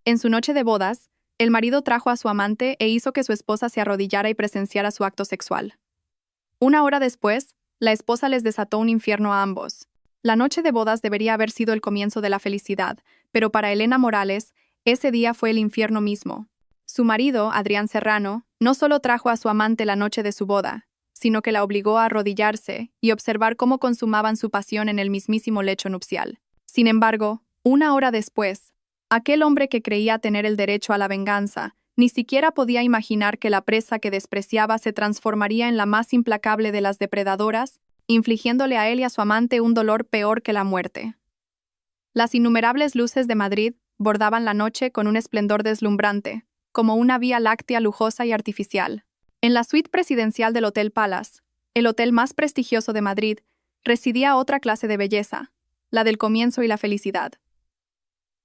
En su noche de bodas, el marido trajo a su amante e hizo que su esposa se arrodillara y presenciara su acto sexual. Una hora después, la esposa les desató un infierno a ambos. La noche de bodas debería haber sido el comienzo de la felicidad, pero para Elena Morales, ese día fue el infierno mismo. Su marido, Adrián Serrano, no solo trajo a su amante la noche de su boda, sino que la obligó a arrodillarse y observar cómo consumaban su pasión en el mismísimo lecho nupcial. Sin embargo, una hora después, aquel hombre que creía tener el derecho a la venganza, ni siquiera podía imaginar que la presa que despreciaba se transformaría en la más implacable de las depredadoras, infligiéndole a él y a su amante un dolor peor que la muerte. Las innumerables luces de Madrid bordaban la noche con un esplendor deslumbrante, como una vía láctea lujosa y artificial. En la suite presidencial del Hotel Palace, el hotel más prestigioso de Madrid, residía otra clase de belleza, la del comienzo y la felicidad.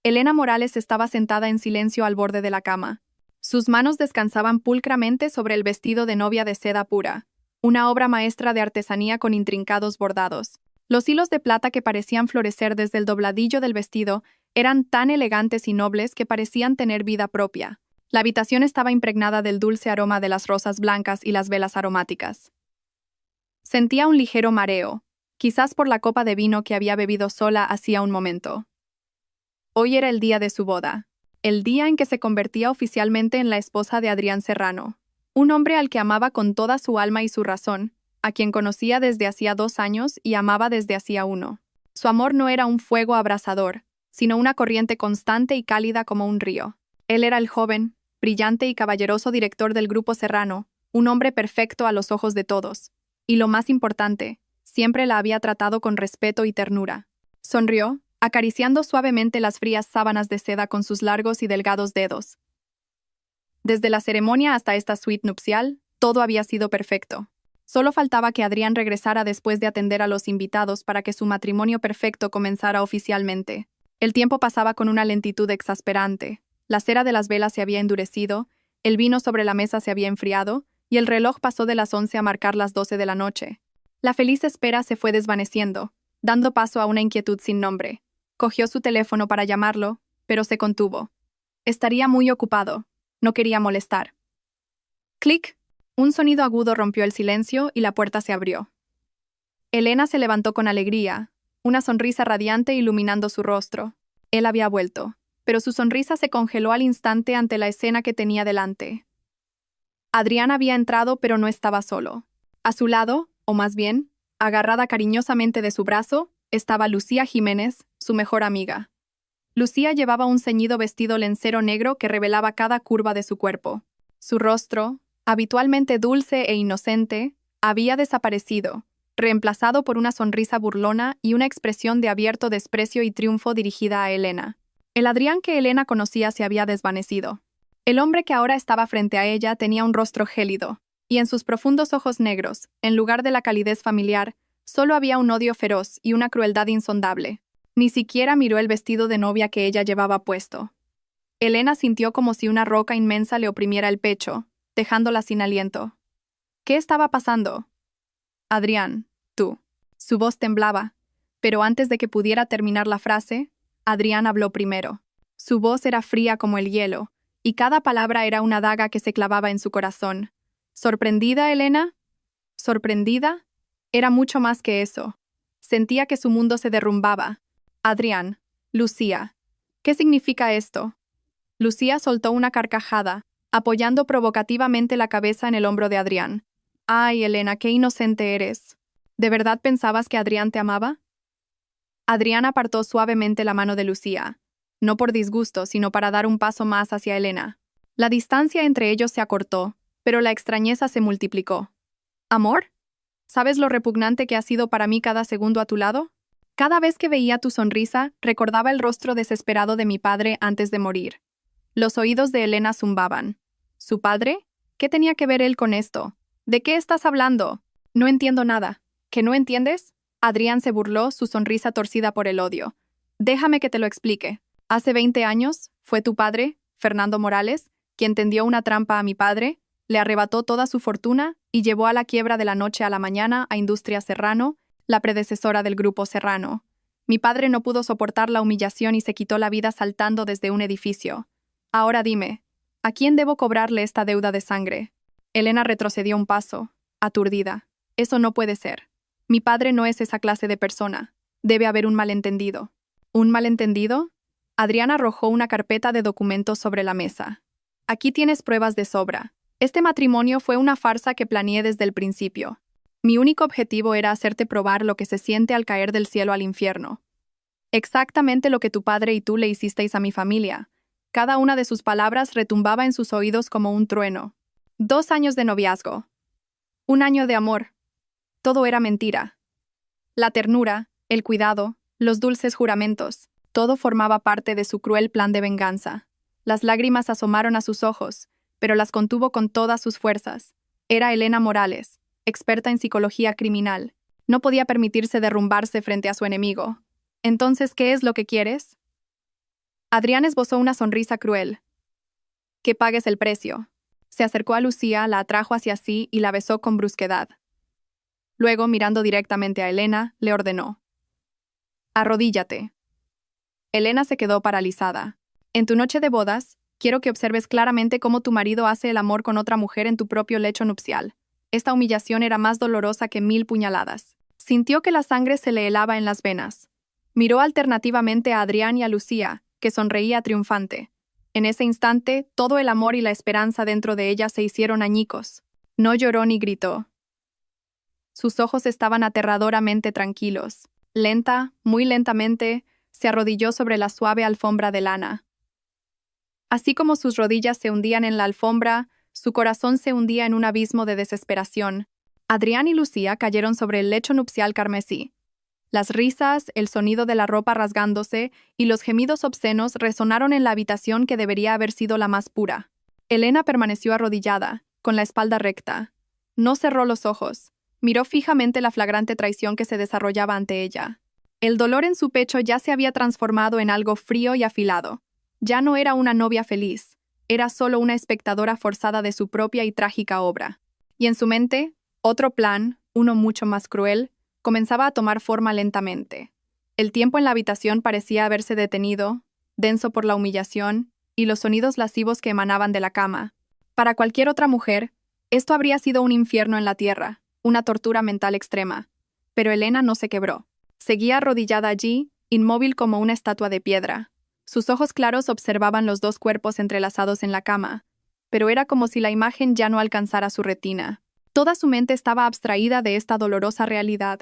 Elena Morales estaba sentada en silencio al borde de la cama. Sus manos descansaban pulcramente sobre el vestido de novia de seda pura, una obra maestra de artesanía con intrincados bordados. Los hilos de plata que parecían florecer desde el dobladillo del vestido eran tan elegantes y nobles que parecían tener vida propia. La habitación estaba impregnada del dulce aroma de las rosas blancas y las velas aromáticas. Sentía un ligero mareo, quizás por la copa de vino que había bebido sola hacía un momento. Hoy era el día de su boda, el día en que se convertía oficialmente en la esposa de Adrián Serrano, un hombre al que amaba con toda su alma y su razón, a quien conocía desde hacía 2 años y amaba desde hacía 1. Su amor no era un fuego abrasador, sino una corriente constante y cálida como un río. Él era el joven, brillante y caballeroso director del Grupo Serrano, un hombre perfecto a los ojos de todos. Y lo más importante, siempre la había tratado con respeto y ternura. Sonrió, acariciando suavemente las frías sábanas de seda con sus largos y delgados dedos. Desde la ceremonia hasta esta suite nupcial, todo había sido perfecto. Solo faltaba que Adrián regresara después de atender a los invitados para que su matrimonio perfecto comenzara oficialmente. El tiempo pasaba con una lentitud exasperante. La cera de las velas se había endurecido, el vino sobre la mesa se había enfriado, y el reloj pasó de las 11 a marcar las 12 de la noche. La feliz espera se fue desvaneciendo, dando paso a una inquietud sin nombre. Cogió su teléfono para llamarlo, pero se contuvo. Estaría muy ocupado. No quería molestar. ¡Clic! Un sonido agudo rompió el silencio y la puerta se abrió. Elena se levantó con alegría, una sonrisa radiante iluminando su rostro. Él había vuelto, pero su sonrisa se congeló al instante ante la escena que tenía delante. Adrián había entrado, pero no estaba solo. A su lado, o más bien, agarrada cariñosamente de su brazo, estaba Lucía Jiménez, su mejor amiga. Lucía llevaba un ceñido vestido lencero negro que revelaba cada curva de su cuerpo. Su rostro, habitualmente dulce e inocente, había desaparecido, reemplazado por una sonrisa burlona y una expresión de abierto desprecio y triunfo dirigida a Elena. El Adrián que Elena conocía se había desvanecido. El hombre que ahora estaba frente a ella tenía un rostro gélido, y en sus profundos ojos negros, en lugar de la calidez familiar, solo había un odio feroz y una crueldad insondable. Ni siquiera miró el vestido de novia que ella llevaba puesto. Elena sintió como si una roca inmensa le oprimiera el pecho, dejándola sin aliento. ¿Qué estaba pasando? Adrián, tú. Su voz temblaba, pero antes de que pudiera terminar la frase, Adrián habló primero. Su voz era fría como el hielo, y cada palabra era una daga que se clavaba en su corazón. ¿Sorprendida, Elena? ¿Sorprendida? Era mucho más que eso. Sentía que su mundo se derrumbaba. Adrián, Lucía. ¿Qué significa esto? Lucía soltó una carcajada, apoyando provocativamente la cabeza en el hombro de Adrián. Ay, Elena, qué inocente eres. ¿De verdad pensabas que Adrián te amaba? Adrián apartó suavemente la mano de Lucía, no por disgusto, sino para dar un paso más hacia Elena. La distancia entre ellos se acortó, pero la extrañeza se multiplicó. ¿Amor? ¿Sabes lo repugnante que ha sido para mí cada segundo a tu lado? Cada vez que veía tu sonrisa, recordaba el rostro desesperado de mi padre antes de morir. Los oídos de Elena zumbaban. ¿Su padre? ¿Qué tenía que ver él con esto? ¿De qué estás hablando? No entiendo nada. ¿Que no entiendes? Adrián se burló, su sonrisa torcida por el odio. Déjame que te lo explique. Hace 20 años, fue tu padre, Fernando Morales, quien tendió una trampa a mi padre, le arrebató toda su fortuna y llevó a la quiebra de la noche a la mañana a Industria Serrano, la predecesora del Grupo Serrano. Mi padre no pudo soportar la humillación y se quitó la vida saltando desde un edificio. Ahora dime, ¿a quién debo cobrarle esta deuda de sangre? Elena retrocedió un paso, aturdida. Eso no puede ser. Mi padre no es esa clase de persona. Debe haber un malentendido. ¿Un malentendido? Adrián arrojó una carpeta de documentos sobre la mesa. Aquí tienes pruebas de sobra. Este matrimonio fue una farsa que planeé desde el principio. Mi único objetivo era hacerte probar lo que se siente al caer del cielo al infierno. Exactamente lo que tu padre y tú le hicisteis a mi familia. Cada una de sus palabras retumbaba en sus oídos como un trueno. 2 años de noviazgo. 1 año de amor. Todo era mentira. La ternura, el cuidado, los dulces juramentos, todo formaba parte de su cruel plan de venganza. Las lágrimas asomaron a sus ojos, pero las contuvo con todas sus fuerzas. Era Elena Morales, experta en psicología criminal. No podía permitirse derrumbarse frente a su enemigo. Entonces, ¿qué es lo que quieres? Adrián esbozó una sonrisa cruel. Que pagues el precio. Se acercó a Lucía, la atrajo hacia sí y la besó con brusquedad. Luego, mirando directamente a Elena, le ordenó. Arrodíllate. Elena se quedó paralizada. En tu noche de bodas, quiero que observes claramente cómo tu marido hace el amor con otra mujer en tu propio lecho nupcial. Esta humillación era más dolorosa que 1000 puñaladas. Sintió que la sangre se le helaba en las venas. Miró alternativamente a Adrián y a Lucía, que sonreía triunfante. En ese instante, todo el amor y la esperanza dentro de ella se hicieron añicos. No lloró ni gritó. Sus ojos estaban aterradoramente tranquilos. Lenta, muy lentamente, se arrodilló sobre la suave alfombra de lana. Así como sus rodillas se hundían en la alfombra, su corazón se hundía en un abismo de desesperación. Adrián y Lucía cayeron sobre el lecho nupcial carmesí. Las risas, el sonido de la ropa rasgándose y los gemidos obscenos resonaron en la habitación que debería haber sido la más pura. Elena permaneció arrodillada, con la espalda recta. No cerró los ojos. Miró fijamente la flagrante traición que se desarrollaba ante ella. El dolor en su pecho ya se había transformado en algo frío y afilado. Ya no era una novia feliz, era solo una espectadora forzada de su propia y trágica obra. Y en su mente, otro plan, uno mucho más cruel, comenzaba a tomar forma lentamente. El tiempo en la habitación parecía haberse detenido, denso por la humillación y los sonidos lascivos que emanaban de la cama. Para cualquier otra mujer, esto habría sido un infierno en la tierra, una tortura mental extrema. Pero Elena no se quebró. Seguía arrodillada allí, inmóvil como una estatua de piedra. Sus ojos claros observaban los dos cuerpos entrelazados en la cama, pero era como si la imagen ya no alcanzara su retina. Toda su mente estaba abstraída de esta dolorosa realidad.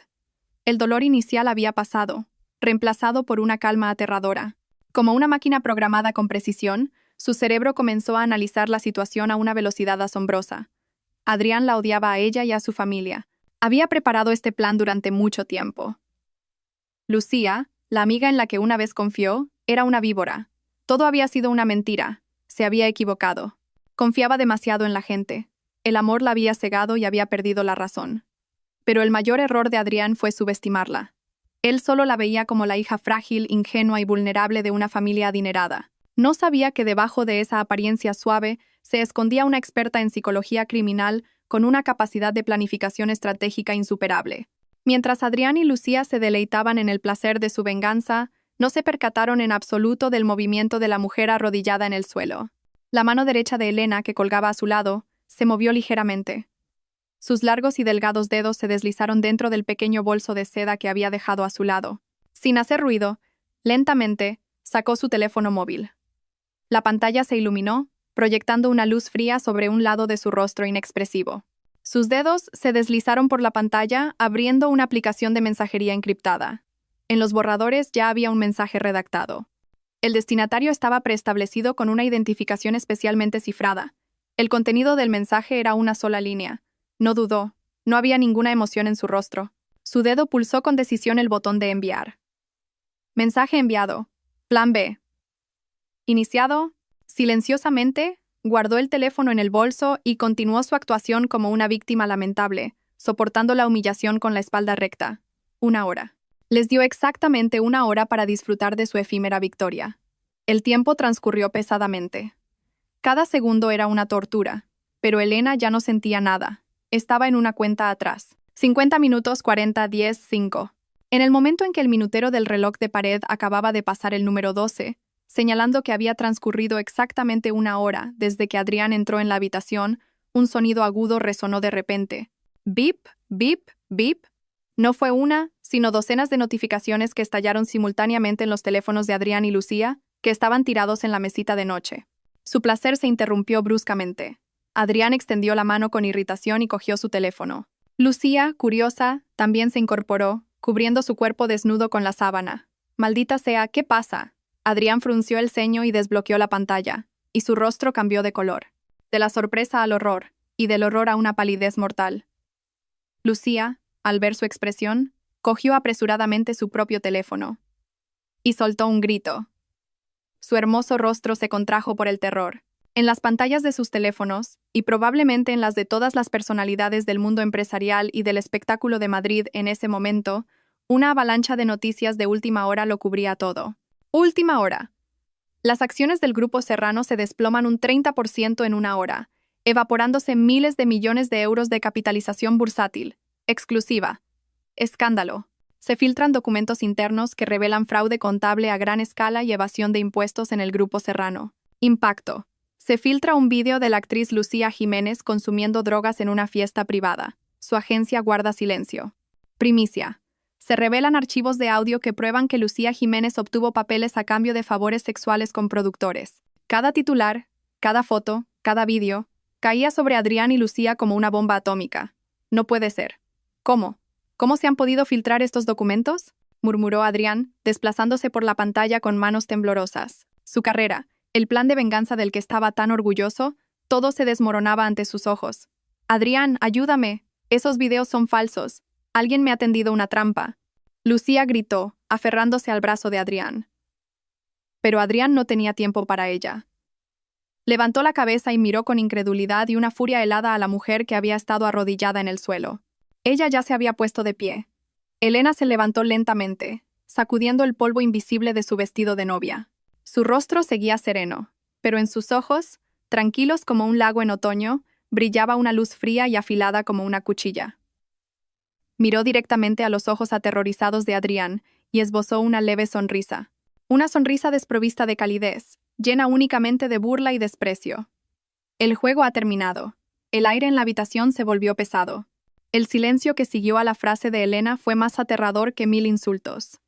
El dolor inicial había pasado, reemplazado por una calma aterradora. Como una máquina programada con precisión, su cerebro comenzó a analizar la situación a una velocidad asombrosa. Adrián la odiaba a ella y a su familia. Había preparado este plan durante mucho tiempo. Lucía, la amiga en la que una vez confió, era una víbora. Todo había sido una mentira. Se había equivocado. Confiaba demasiado en la gente. El amor la había cegado y había perdido la razón. Pero el mayor error de Adrián fue subestimarla. Él solo la veía como la hija frágil, ingenua y vulnerable de una familia adinerada. No sabía que debajo de esa apariencia suave se escondía una experta en psicología criminal con una capacidad de planificación estratégica insuperable. Mientras Adrián y Lucía se deleitaban en el placer de su venganza, no se percataron en absoluto del movimiento de la mujer arrodillada en el suelo. La mano derecha de Elena, que colgaba a su lado, se movió ligeramente. Sus largos y delgados dedos se deslizaron dentro del pequeño bolso de seda que había dejado a su lado. Sin hacer ruido, lentamente, sacó su teléfono móvil. La pantalla se iluminó, proyectando una luz fría sobre un lado de su rostro inexpresivo. Sus dedos se deslizaron por la pantalla, abriendo una aplicación de mensajería encriptada. En los borradores ya había un mensaje redactado. El destinatario estaba preestablecido con una identificación especialmente cifrada. El contenido del mensaje era una sola línea. No dudó. No había ninguna emoción en su rostro. Su dedo pulsó con decisión el botón de enviar. Mensaje enviado. Plan B. Iniciado. Silenciosamente, guardó el teléfono en el bolso y continuó su actuación como una víctima lamentable, soportando la humillación con la espalda recta. 1 hora. Les dio exactamente 1 hora para disfrutar de su efímera victoria. El tiempo transcurrió pesadamente. Cada segundo era una tortura, pero Elena ya no sentía nada. Estaba en una cuenta atrás. 50 minutos 40, 10, 5. En el momento en que el minutero del reloj de pared acababa de pasar el número 12, Señalando que había transcurrido exactamente 1 hora desde que Adrián entró en la habitación, un sonido agudo resonó de repente. Bip, bip, bip. No fue una, sino docenas de notificaciones que estallaron simultáneamente en los teléfonos de Adrián y Lucía, que estaban tirados en la mesita de noche. Su placer se interrumpió bruscamente. Adrián extendió la mano con irritación y cogió su teléfono. Lucía, curiosa, también se incorporó, cubriendo su cuerpo desnudo con la sábana. Maldita sea, ¿qué pasa? Adrián frunció el ceño y desbloqueó la pantalla, y su rostro cambió de color. De la sorpresa al horror, y del horror a una palidez mortal. Lucía, al ver su expresión, cogió apresuradamente su propio teléfono. Y soltó un grito. Su hermoso rostro se contrajo por el terror. En las pantallas de sus teléfonos, y probablemente en las de todas las personalidades del mundo empresarial y del espectáculo de Madrid en ese momento, una avalancha de noticias de última hora lo cubría todo. Última hora. Las acciones del Grupo Serrano se desploman un 30% en 1 hora, evaporándose miles de millones de euros de capitalización bursátil. Exclusiva. Escándalo. Se filtran documentos internos que revelan fraude contable a gran escala y evasión de impuestos en el Grupo Serrano. Impacto. Se filtra un vídeo de la actriz Lucía Jiménez consumiendo drogas en una fiesta privada. Su agencia guarda silencio. Primicia. Se revelan archivos de audio que prueban que Lucía Jiménez obtuvo papeles a cambio de favores sexuales con productores. Cada titular, cada foto, cada vídeo, caía sobre Adrián y Lucía como una bomba atómica. No puede ser. ¿Cómo? ¿Cómo se han podido filtrar estos documentos?, murmuró Adrián, desplazándose por la pantalla con manos temblorosas. Su carrera, el plan de venganza del que estaba tan orgulloso, todo se desmoronaba ante sus ojos. Adrián, ayúdame. Esos videos son falsos. Alguien me ha tendido una trampa. Lucía gritó, aferrándose al brazo de Adrián. Pero Adrián no tenía tiempo para ella. Levantó la cabeza y miró con incredulidad y una furia helada a la mujer que había estado arrodillada en el suelo. Ella ya se había puesto de pie. Elena se levantó lentamente, sacudiendo el polvo invisible de su vestido de novia. Su rostro seguía sereno, pero en sus ojos, tranquilos como un lago en otoño, brillaba una luz fría y afilada como una cuchilla. Miró directamente a los ojos aterrorizados de Adrián y esbozó una leve sonrisa. Una sonrisa desprovista de calidez, llena únicamente de burla y desprecio. El juego ha terminado. El aire en la habitación se volvió pesado. El silencio que siguió a la frase de Elena fue más aterrador que 1000 insultos.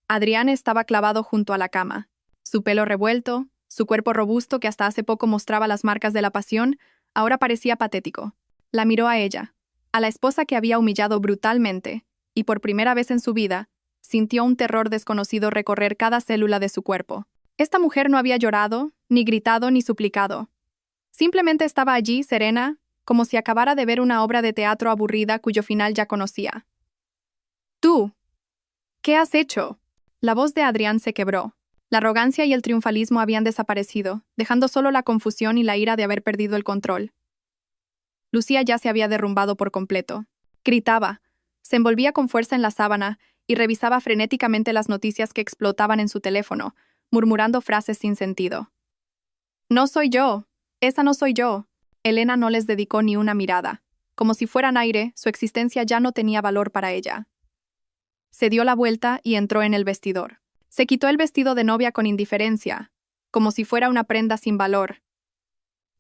Adrián estaba clavado junto a la cama. Su pelo revuelto, su cuerpo robusto que hasta hace poco mostraba las marcas de la pasión, ahora parecía patético. La miró a ella, a la esposa que había humillado brutalmente, y por primera vez en su vida, sintió un terror desconocido recorrer cada célula de su cuerpo. Esta mujer no había llorado, ni gritado, ni suplicado. Simplemente estaba allí, serena, como si acabara de ver una obra de teatro aburrida cuyo final ya conocía. «Tú, ¿qué has hecho?». La voz de Adrián se quebró. La arrogancia y el triunfalismo habían desaparecido, dejando solo la confusión y la ira de haber perdido el control. Lucía ya se había derrumbado por completo. Gritaba, se envolvía con fuerza en la sábana y revisaba frenéticamente las noticias que explotaban en su teléfono, murmurando frases sin sentido. «No soy yo. Esa no soy yo». Elena no les dedicó ni una mirada. Como si fueran aire, su existencia ya no tenía valor para ella. Se dio la vuelta y entró en el vestidor. Se quitó el vestido de novia con indiferencia, como si fuera una prenda sin valor,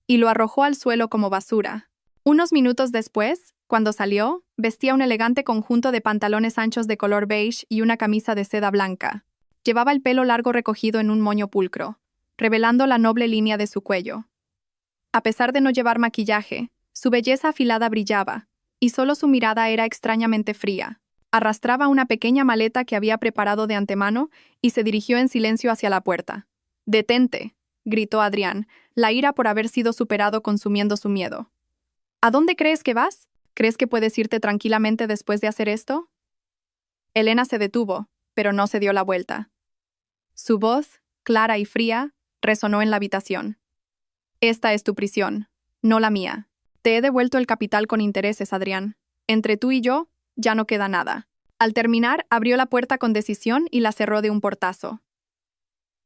y lo arrojó al suelo como basura. Unos minutos después, cuando salió, vestía un elegante conjunto de pantalones anchos de color beige y una camisa de seda blanca. Llevaba el pelo largo recogido en un moño pulcro, revelando la noble línea de su cuello. A pesar de no llevar maquillaje, su belleza afilada brillaba, y solo su mirada era extrañamente fría. Arrastraba una pequeña maleta que había preparado de antemano y se dirigió en silencio hacia la puerta. «Detente», gritó Adrián, la ira por haber sido superado consumiendo su miedo. «¿A dónde crees que vas? ¿Crees que puedes irte tranquilamente después de hacer esto?». Elena se detuvo, pero no se dio la vuelta. Su voz, clara y fría, resonó en la habitación. «Esta es tu prisión, no la mía. Te he devuelto el capital con intereses, Adrián. Entre tú y yo, ya no queda nada». Al terminar, abrió la puerta con decisión y la cerró de un portazo.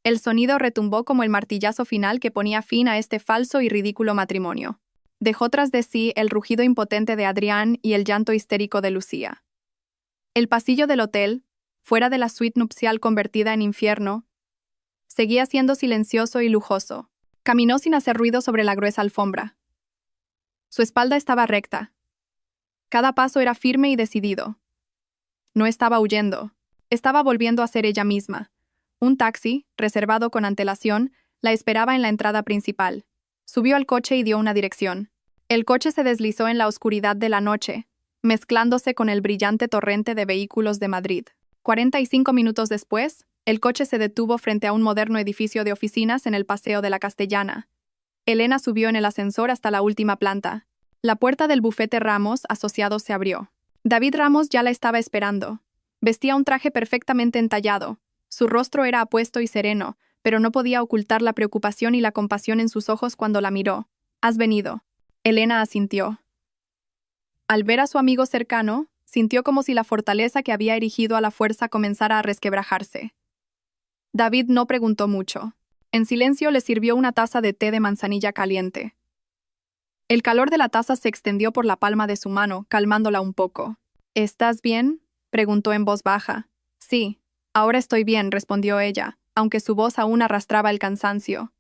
El sonido retumbó como el martillazo final que ponía fin a este falso y ridículo matrimonio. Dejó tras de sí el rugido impotente de Adrián y el llanto histérico de Lucía. El pasillo del hotel, fuera de la suite nupcial convertida en infierno, Seguía siendo silencioso y lujoso. Caminó sin hacer ruido sobre la gruesa alfombra. Su espalda estaba recta. Cada paso era firme y decidido. No estaba huyendo. Estaba volviendo a ser ella misma. Un taxi, reservado con antelación, la esperaba en la entrada principal. Subió al coche y dio una dirección. El coche se deslizó en la oscuridad de la noche, mezclándose con el brillante torrente de vehículos de Madrid. 45 minutos después, el coche se detuvo frente a un moderno edificio de oficinas en el Paseo de la Castellana. Elena subió en el ascensor hasta la última planta. La puerta del bufete Ramos Asociados se abrió. David Ramos ya la estaba esperando. Vestía un traje perfectamente entallado. Su rostro era apuesto y sereno, pero no podía ocultar la preocupación y la compasión en sus ojos cuando la miró. «¿Has venido?» Elena asintió. Al ver a su amigo cercano, sintió como si la fortaleza que había erigido a la fuerza comenzara a resquebrajarse. David no preguntó mucho. En silencio le sirvió una taza de té de manzanilla caliente. El calor de la taza se extendió por la palma de su mano, calmándola un poco. «¿Estás bien?», preguntó en voz baja. «Sí, ahora estoy bien», respondió ella, aunque su voz aún arrastraba el cansancio.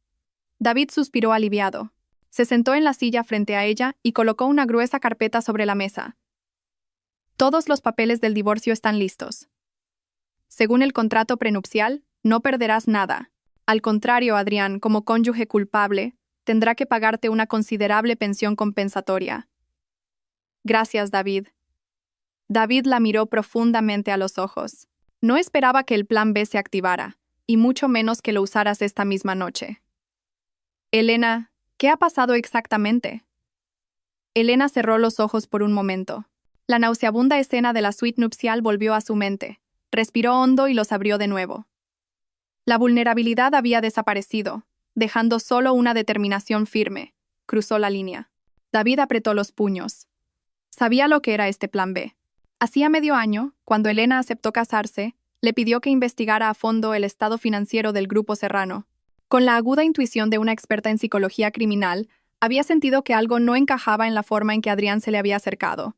David suspiró aliviado. Se sentó en la silla frente a ella y colocó una gruesa carpeta sobre la mesa. «Todos los papeles del divorcio están listos. Según el contrato prenupcial, no perderás nada. Al contrario, Adrián, como cónyuge culpable, tendrá que pagarte una considerable pensión compensatoria». «Gracias, David». David la miró profundamente a los ojos. No esperaba que el plan B se activara, y mucho menos que lo usaras esta misma noche. «Elena, ¿qué ha pasado exactamente?» Elena cerró los ojos por un momento. La nauseabunda escena de la suite nupcial volvió a su mente. Respiró hondo y los abrió de nuevo. La vulnerabilidad había desaparecido, dejando solo una determinación firme. Cruzó la línea. David apretó los puños. Sabía lo que era este plan B. Hacía medio año, cuando Elena aceptó casarse, le pidió que investigara a fondo el estado financiero del Grupo Serrano. Con la aguda intuición de una experta en psicología criminal, había sentido que algo no encajaba en la forma en que Adrián se le había acercado.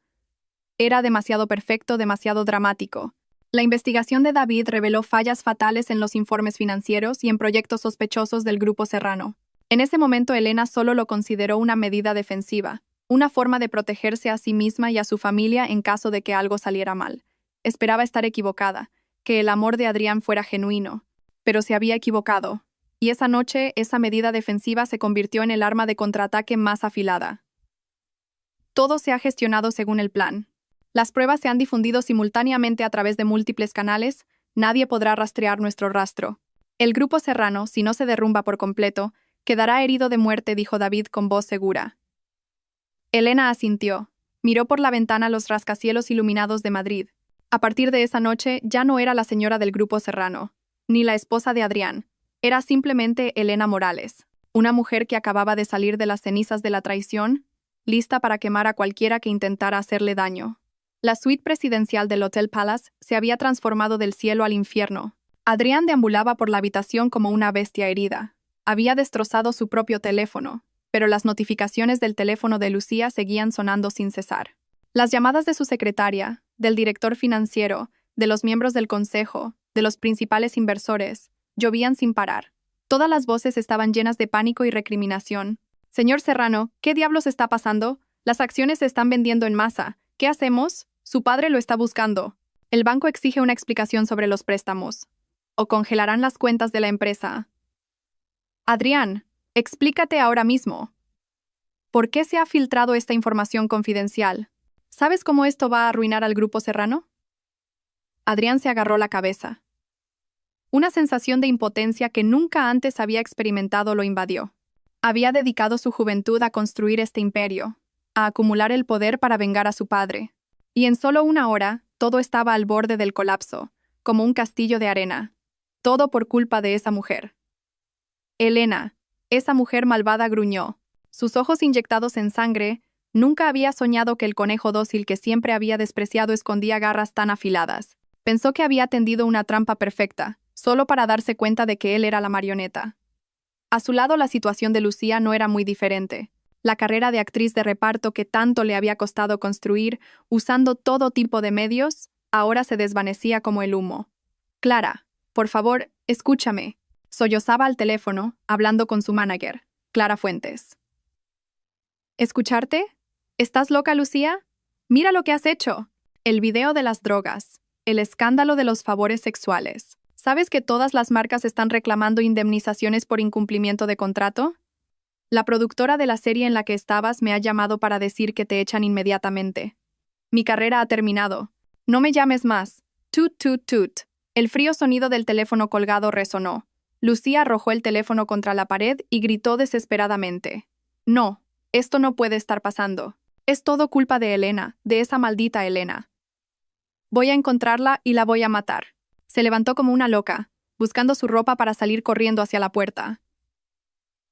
Era demasiado perfecto, demasiado dramático. La investigación de David reveló fallas fatales en los informes financieros y en proyectos sospechosos del Grupo Serrano. En ese momento Elena solo lo consideró una medida defensiva, una forma de protegerse a sí misma y a su familia en caso de que algo saliera mal. Esperaba estar equivocada, que el amor de Adrián fuera genuino, pero se había equivocado, y esa noche esa medida defensiva se convirtió en el arma de contraataque más afilada. Todo se ha gestionado según el plan. Las pruebas se han difundido simultáneamente a través de múltiples canales, nadie podrá rastrear nuestro rastro. El Grupo Serrano, si no se derrumba por completo, quedará herido de muerte, dijo David con voz segura. Elena asintió. Miró por la ventana los rascacielos iluminados de Madrid. A partir de esa noche ya no era la señora del Grupo Serrano, ni la esposa de Adrián. Era simplemente Elena Morales, una mujer que acababa de salir de las cenizas de la traición, lista para quemar a cualquiera que intentara hacerle daño. La suite presidencial del Hotel Palace se había transformado del cielo al infierno. Adrián deambulaba por la habitación como una bestia herida. Había destrozado su propio teléfono, pero las notificaciones del teléfono de Lucía seguían sonando sin cesar. Las llamadas de su secretaria, del director financiero, de los miembros del consejo, de los principales inversores, llovían sin parar. Todas las voces estaban llenas de pánico y recriminación. «Señor Serrano, ¿qué diablos está pasando? Las acciones se están vendiendo en masa. ¿Qué hacemos? Su padre lo está buscando. El banco exige una explicación sobre los préstamos. O congelarán las cuentas de la empresa. Adrián, explícate ahora mismo. ¿Por qué se ha filtrado esta información confidencial? ¿Sabes cómo esto va a arruinar al Grupo Serrano?» Adrián se agarró la cabeza. Una sensación de impotencia que nunca antes había experimentado lo invadió. Había dedicado su juventud a construir este imperio, a acumular el poder para vengar a su padre. Y en solo una hora, todo estaba al borde del colapso, como un castillo de arena. Todo por culpa de esa mujer. Elena, esa mujer malvada, gruñó. Sus ojos inyectados en sangre, nunca había soñado que el conejo dócil que siempre había despreciado escondía garras tan afiladas. Pensó que había tendido una trampa perfecta, solo para darse cuenta de que él era la marioneta. A su lado la situación de Lucía no era muy diferente. La carrera de actriz de reparto que tanto le había costado construir, usando todo tipo de medios, ahora se desvanecía como el humo. «Clara, por favor, escúchame. Sollozaba al teléfono, hablando con su manager, Clara Fuentes. ¿Escucharte? ¿Estás loca, Lucía? Mira lo que has hecho. El video de las drogas. El escándalo de los favores sexuales. ¿Sabes que todas las marcas están reclamando indemnizaciones por incumplimiento de contrato? La productora de la serie en la que estabas me ha llamado para decir que te echan inmediatamente. Mi carrera ha terminado. No me llames más. Tut, tut, tut. El frío sonido del teléfono colgado resonó. Lucía arrojó el teléfono contra la pared y gritó desesperadamente. No, esto no puede estar pasando. Es todo culpa de Elena, de esa maldita Elena. Voy a encontrarla y la voy a matar. Se levantó como una loca, buscando su ropa para salir corriendo hacia la puerta.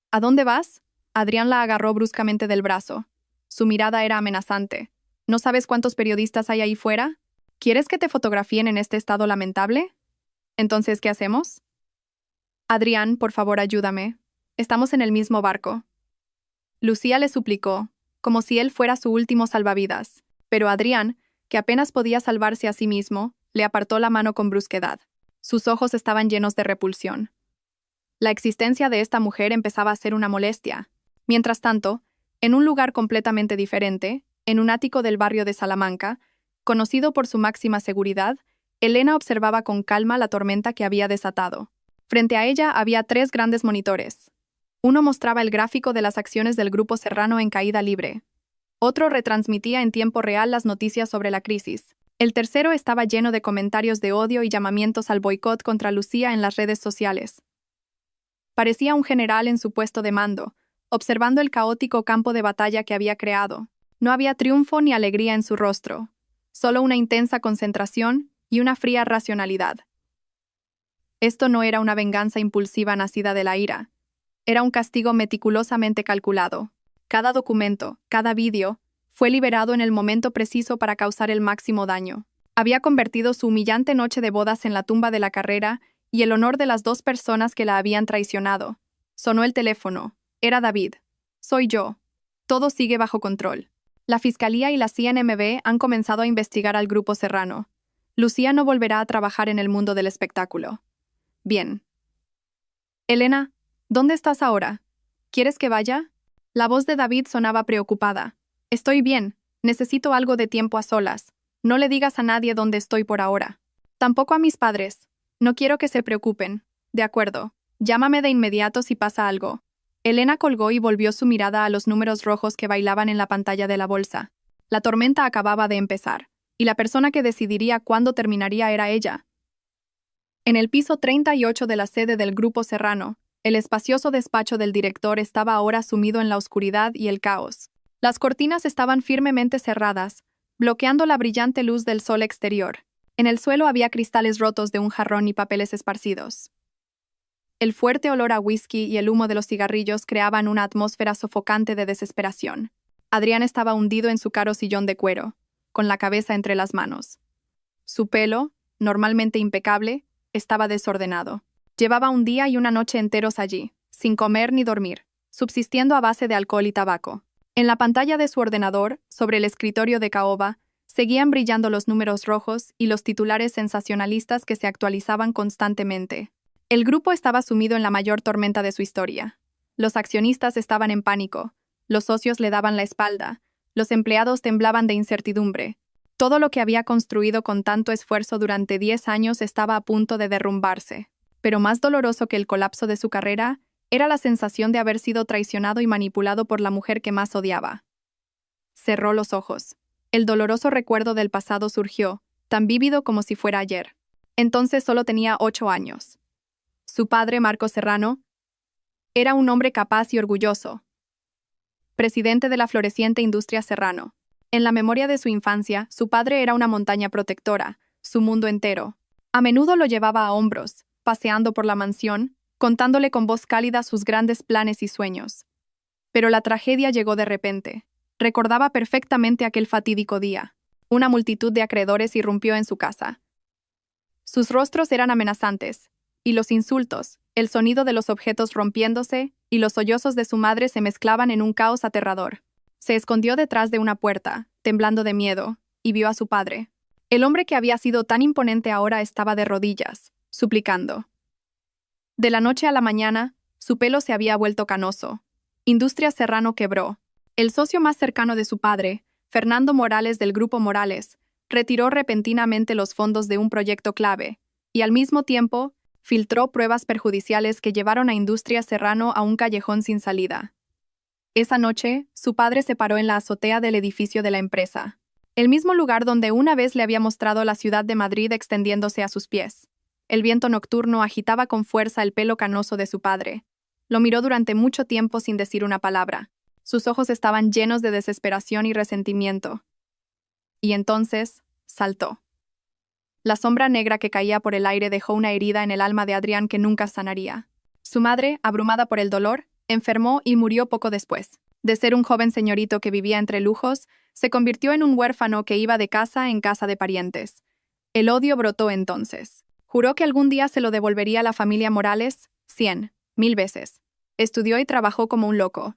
¿A dónde vas? Adrián la agarró bruscamente del brazo. Su mirada era amenazante. ¿No sabes cuántos periodistas hay ahí fuera? ¿Quieres que te fotografíen en este estado lamentable? Entonces, ¿qué hacemos? Adrián, por favor, ayúdame. Estamos en el mismo barco. Lucía le suplicó, como si él fuera su último salvavidas, pero Adrián, que apenas podía salvarse a sí mismo, le apartó la mano con brusquedad. Sus ojos estaban llenos de repulsión. La existencia de esta mujer empezaba a ser una molestia. Mientras tanto, en un lugar completamente diferente, en un ático del barrio de Salamanca, conocido por su máxima seguridad, Elena observaba con calma la tormenta que había desatado. Frente a ella había 3 grandes monitores. Uno mostraba el gráfico de las acciones del Grupo Serrano en caída libre. Otro retransmitía en tiempo real las noticias sobre la crisis. El tercero estaba lleno de comentarios de odio y llamamientos al boicot contra Lucía en las redes sociales. Parecía un general en su puesto de mando, observando el caótico campo de batalla que había creado. No había triunfo ni alegría en su rostro, solo una intensa concentración y una fría racionalidad. Esto no era una venganza impulsiva nacida de la ira. Era un castigo meticulosamente calculado. Cada documento, cada vídeo, fue liberado en el momento preciso para causar el máximo daño. Había convertido su humillante noche de bodas en la tumba de la carrera y el honor de las 2 personas que la habían traicionado. Sonó el teléfono. Era David. Soy yo. Todo sigue bajo control. La Fiscalía y la CNMV han comenzado a investigar al Grupo Serrano. Lucía no volverá a trabajar en el mundo del espectáculo. Bien. Elena, ¿dónde estás ahora? ¿Quieres que vaya? La voz de David sonaba preocupada. Estoy bien. Necesito algo de tiempo a solas. No le digas a nadie dónde estoy por ahora. Tampoco a mis padres. No quiero que se preocupen. De acuerdo. Llámame de inmediato si pasa algo. Elena colgó y volvió su mirada a los números rojos que bailaban en la pantalla de la bolsa. La tormenta acababa de empezar, y la persona que decidiría cuándo terminaría era ella. En el piso 38 de la sede del Grupo Serrano, el espacioso despacho del director estaba ahora sumido en la oscuridad y el caos. Las cortinas estaban firmemente cerradas, bloqueando la brillante luz del sol exterior. En el suelo había cristales rotos de un jarrón y papeles esparcidos. El fuerte olor a whisky y el humo de los cigarrillos creaban una atmósfera sofocante de desesperación. Adrián estaba hundido en su caro sillón de cuero, con la cabeza entre las manos. Su pelo, normalmente impecable, estaba desordenado. Llevaba un día y una noche enteros allí, sin comer ni dormir, subsistiendo a base de alcohol y tabaco. En la pantalla de su ordenador, sobre el escritorio de caoba, seguían brillando los números rojos y los titulares sensacionalistas que se actualizaban constantemente. El grupo estaba sumido en la mayor tormenta de su historia. Los accionistas estaban en pánico, los socios le daban la espalda, los empleados temblaban de incertidumbre. Todo lo que había construido con tanto esfuerzo durante 10 años estaba a punto de derrumbarse. Pero más doloroso que el colapso de su carrera era la sensación de haber sido traicionado y manipulado por la mujer que más odiaba. Cerró los ojos. El doloroso recuerdo del pasado surgió, tan vívido como si fuera ayer. Entonces solo tenía 8 años. Su padre, Marco Serrano, era un hombre capaz y orgulloso. Presidente de la floreciente industria Serrano. En la memoria de su infancia, su padre era una montaña protectora, su mundo entero. A menudo lo llevaba a hombros, paseando por la mansión, contándole con voz cálida sus grandes planes y sueños. Pero la tragedia llegó de repente. Recordaba perfectamente aquel fatídico día. Una multitud de acreedores irrumpió en su casa. Sus rostros eran amenazantes, y los insultos, el sonido de los objetos rompiéndose y los sollozos de su madre se mezclaban en un caos aterrador. Se escondió detrás de una puerta, temblando de miedo, y vio a su padre. El hombre que había sido tan imponente ahora estaba de rodillas, suplicando. De la noche a la mañana, su pelo se había vuelto canoso. Industria Serrano quebró. El socio más cercano de su padre, Fernando Morales del Grupo Morales, retiró repentinamente los fondos de un proyecto clave y al mismo tiempo filtró pruebas perjudiciales que llevaron a Industria Serrano a un callejón sin salida. Esa noche, su padre se paró en la azotea del edificio de la empresa, el mismo lugar donde una vez le había mostrado la ciudad de Madrid extendiéndose a sus pies. El viento nocturno agitaba con fuerza el pelo canoso de su padre. Lo miró durante mucho tiempo sin decir una palabra. Sus ojos estaban llenos de desesperación y resentimiento. Y entonces, saltó. La sombra negra que caía por el aire dejó una herida en el alma de Adrián que nunca sanaría. Su madre, abrumada por el dolor, enfermó y murió poco después. De ser un joven señorito que vivía entre lujos, se convirtió en un huérfano que iba de casa en casa de parientes. El odio brotó entonces. Juró que algún día se lo devolvería a la familia Morales 100, 1000 veces. Estudió y trabajó como un loco.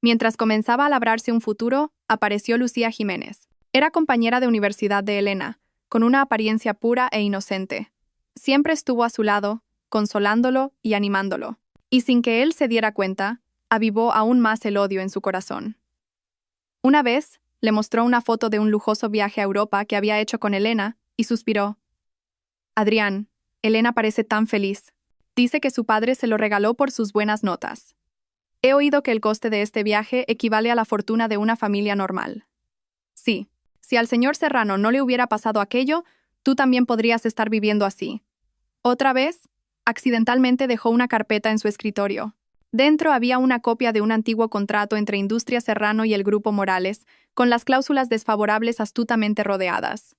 Mientras comenzaba a labrarse un futuro, apareció Lucía Jiménez. Era compañera de universidad de Elena, con una apariencia pura e inocente. Siempre estuvo a su lado, consolándolo y animándolo. Y sin que él se diera cuenta, avivó aún más el odio en su corazón. Una vez, le mostró una foto de un lujoso viaje a Europa que había hecho con Elena y suspiró. Adrián, Elena parece tan feliz. Dice que su padre se lo regaló por sus buenas notas. He oído que el coste de este viaje equivale a la fortuna de una familia normal. Sí, si al señor Serrano no le hubiera pasado aquello, tú también podrías estar viviendo así. Otra vez, accidentalmente dejó una carpeta en su escritorio. Dentro había una copia de un antiguo contrato entre Industria Serrano y el Grupo Morales, con las cláusulas desfavorables astutamente rodeadas.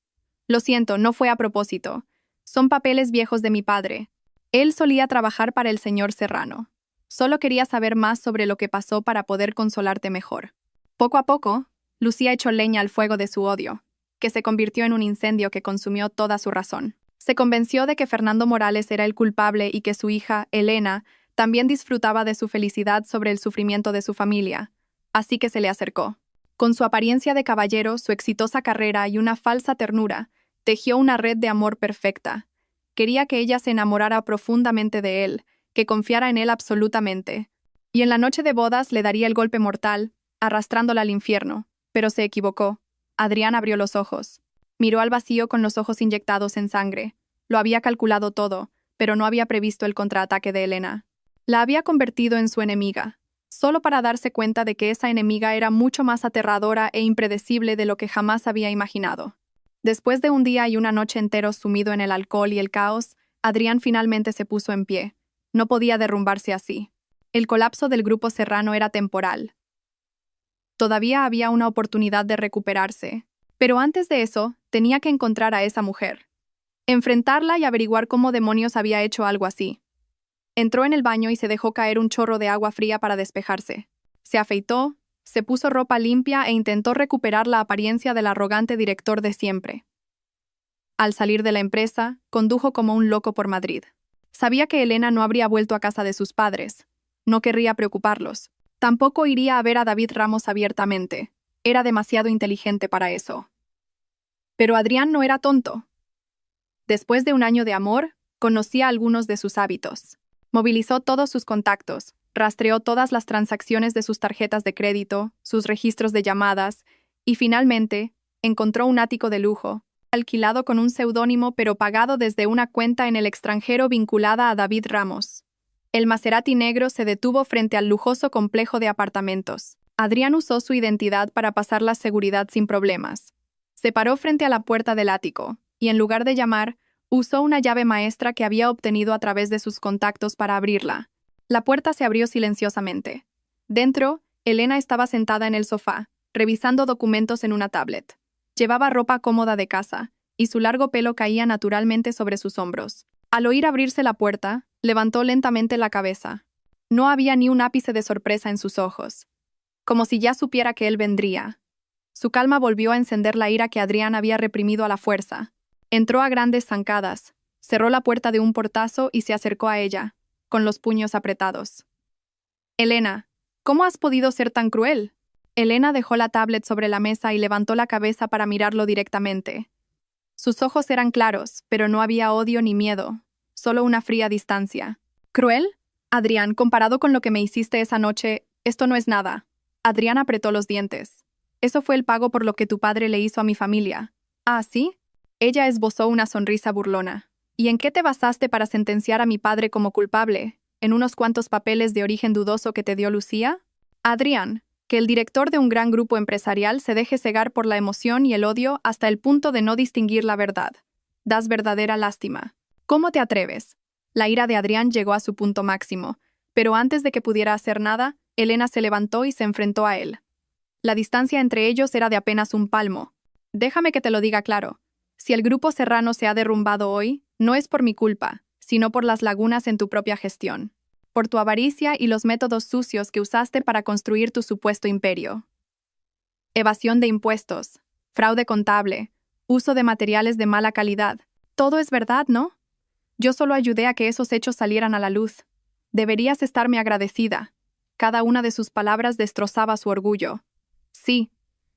Lo siento, no fue a propósito. Son papeles viejos de mi padre. Él solía trabajar para el señor Serrano. Solo quería saber más sobre lo que pasó para poder consolarte mejor. Poco a poco, Lucía echó leña al fuego de su odio, que se convirtió en un incendio que consumió toda su razón. Se convenció de que Fernando Morales era el culpable y que su hija, Elena, también disfrutaba de su felicidad sobre el sufrimiento de su familia, así que se le acercó. Con su apariencia de caballero, su exitosa carrera y una falsa ternura, tejió una red de amor perfecta. Quería que ella se enamorara profundamente de él, que confiara en él absolutamente. Y en la noche de bodas le daría el golpe mortal, arrastrándola al infierno. Pero se equivocó. Adrián abrió los ojos. Miró al vacío con los ojos inyectados en sangre. Lo había calculado todo, pero no había previsto el contraataque de Elena. La había convertido en su enemiga, solo para darse cuenta de que esa enemiga era mucho más aterradora e impredecible de lo que jamás había imaginado. Después de un día y una noche enteros sumido en el alcohol y el caos, Adrián finalmente se puso en pie. No podía derrumbarse así. El colapso del Grupo Serrano era temporal. Todavía había una oportunidad de recuperarse, pero antes de eso, tenía que encontrar a esa mujer. Enfrentarla y averiguar cómo demonios había hecho algo así. Entró en el baño y se dejó caer un chorro de agua fría para despejarse. Se afeitó, se puso ropa limpia e intentó recuperar la apariencia del arrogante director de siempre. Al salir de la empresa, condujo como un loco por Madrid. Sabía que Elena no habría vuelto a casa de sus padres. No querría preocuparlos. Tampoco iría a ver a David Ramos abiertamente. Era demasiado inteligente para eso. Pero Adrián no era tonto. Después de un año de amor, conocía algunos de sus hábitos. Movilizó todos sus contactos, rastreó todas las transacciones de sus tarjetas de crédito, sus registros de llamadas, y finalmente, encontró un ático de lujo, alquilado con un seudónimo pero pagado desde una cuenta en el extranjero vinculada a David Ramos. El Maserati negro se detuvo frente al lujoso complejo de apartamentos. Adrián usó su identidad para pasar la seguridad sin problemas. Se paró frente a la puerta del ático, y en lugar de llamar, usó una llave maestra que había obtenido a través de sus contactos para abrirla. La puerta se abrió silenciosamente. Dentro, Elena estaba sentada en el sofá, revisando documentos en una tablet. Llevaba ropa cómoda de casa, y su largo pelo caía naturalmente sobre sus hombros. Al oír abrirse la puerta, levantó lentamente la cabeza. No había ni un ápice de sorpresa en sus ojos, como si ya supiera que él vendría. Su calma volvió a encender la ira que Adrián había reprimido a la fuerza. Entró a grandes zancadas, cerró la puerta de un portazo y se acercó a ella, con los puños apretados. Elena, ¿cómo has podido ser tan cruel? Elena dejó la tablet sobre la mesa y levantó la cabeza para mirarlo directamente. Sus ojos eran claros, pero no había odio ni miedo, solo una fría distancia. ¿Cruel? Adrián, comparado con lo que me hiciste esa noche, esto no es nada. Adrián apretó los dientes. Eso fue el pago por lo que tu padre le hizo a mi familia. ¿Ah, sí? Ella esbozó una sonrisa burlona. ¿Y en qué te basaste para sentenciar a mi padre como culpable? ¿En unos cuantos papeles de origen dudoso que te dio Lucía? Adrián, que el director de un gran grupo empresarial se deje cegar por la emoción y el odio hasta el punto de no distinguir la verdad. Das verdadera lástima. ¿Cómo te atreves? La ira de Adrián llegó a su punto máximo, pero antes de que pudiera hacer nada, Elena se levantó y se enfrentó a él. La distancia entre ellos era de apenas un palmo. Déjame que te lo diga claro. Si el grupo Serrano se ha derrumbado hoy, no es por mi culpa, sino por las lagunas en tu propia gestión. Por tu avaricia y los métodos sucios que usaste para construir tu supuesto imperio. Evasión de impuestos, fraude contable, uso de materiales de mala calidad. Todo es verdad, ¿no? Yo solo ayudé a que esos hechos salieran a la luz. Deberías estarme agradecida. Cada una de sus palabras destrozaba su orgullo. Sí,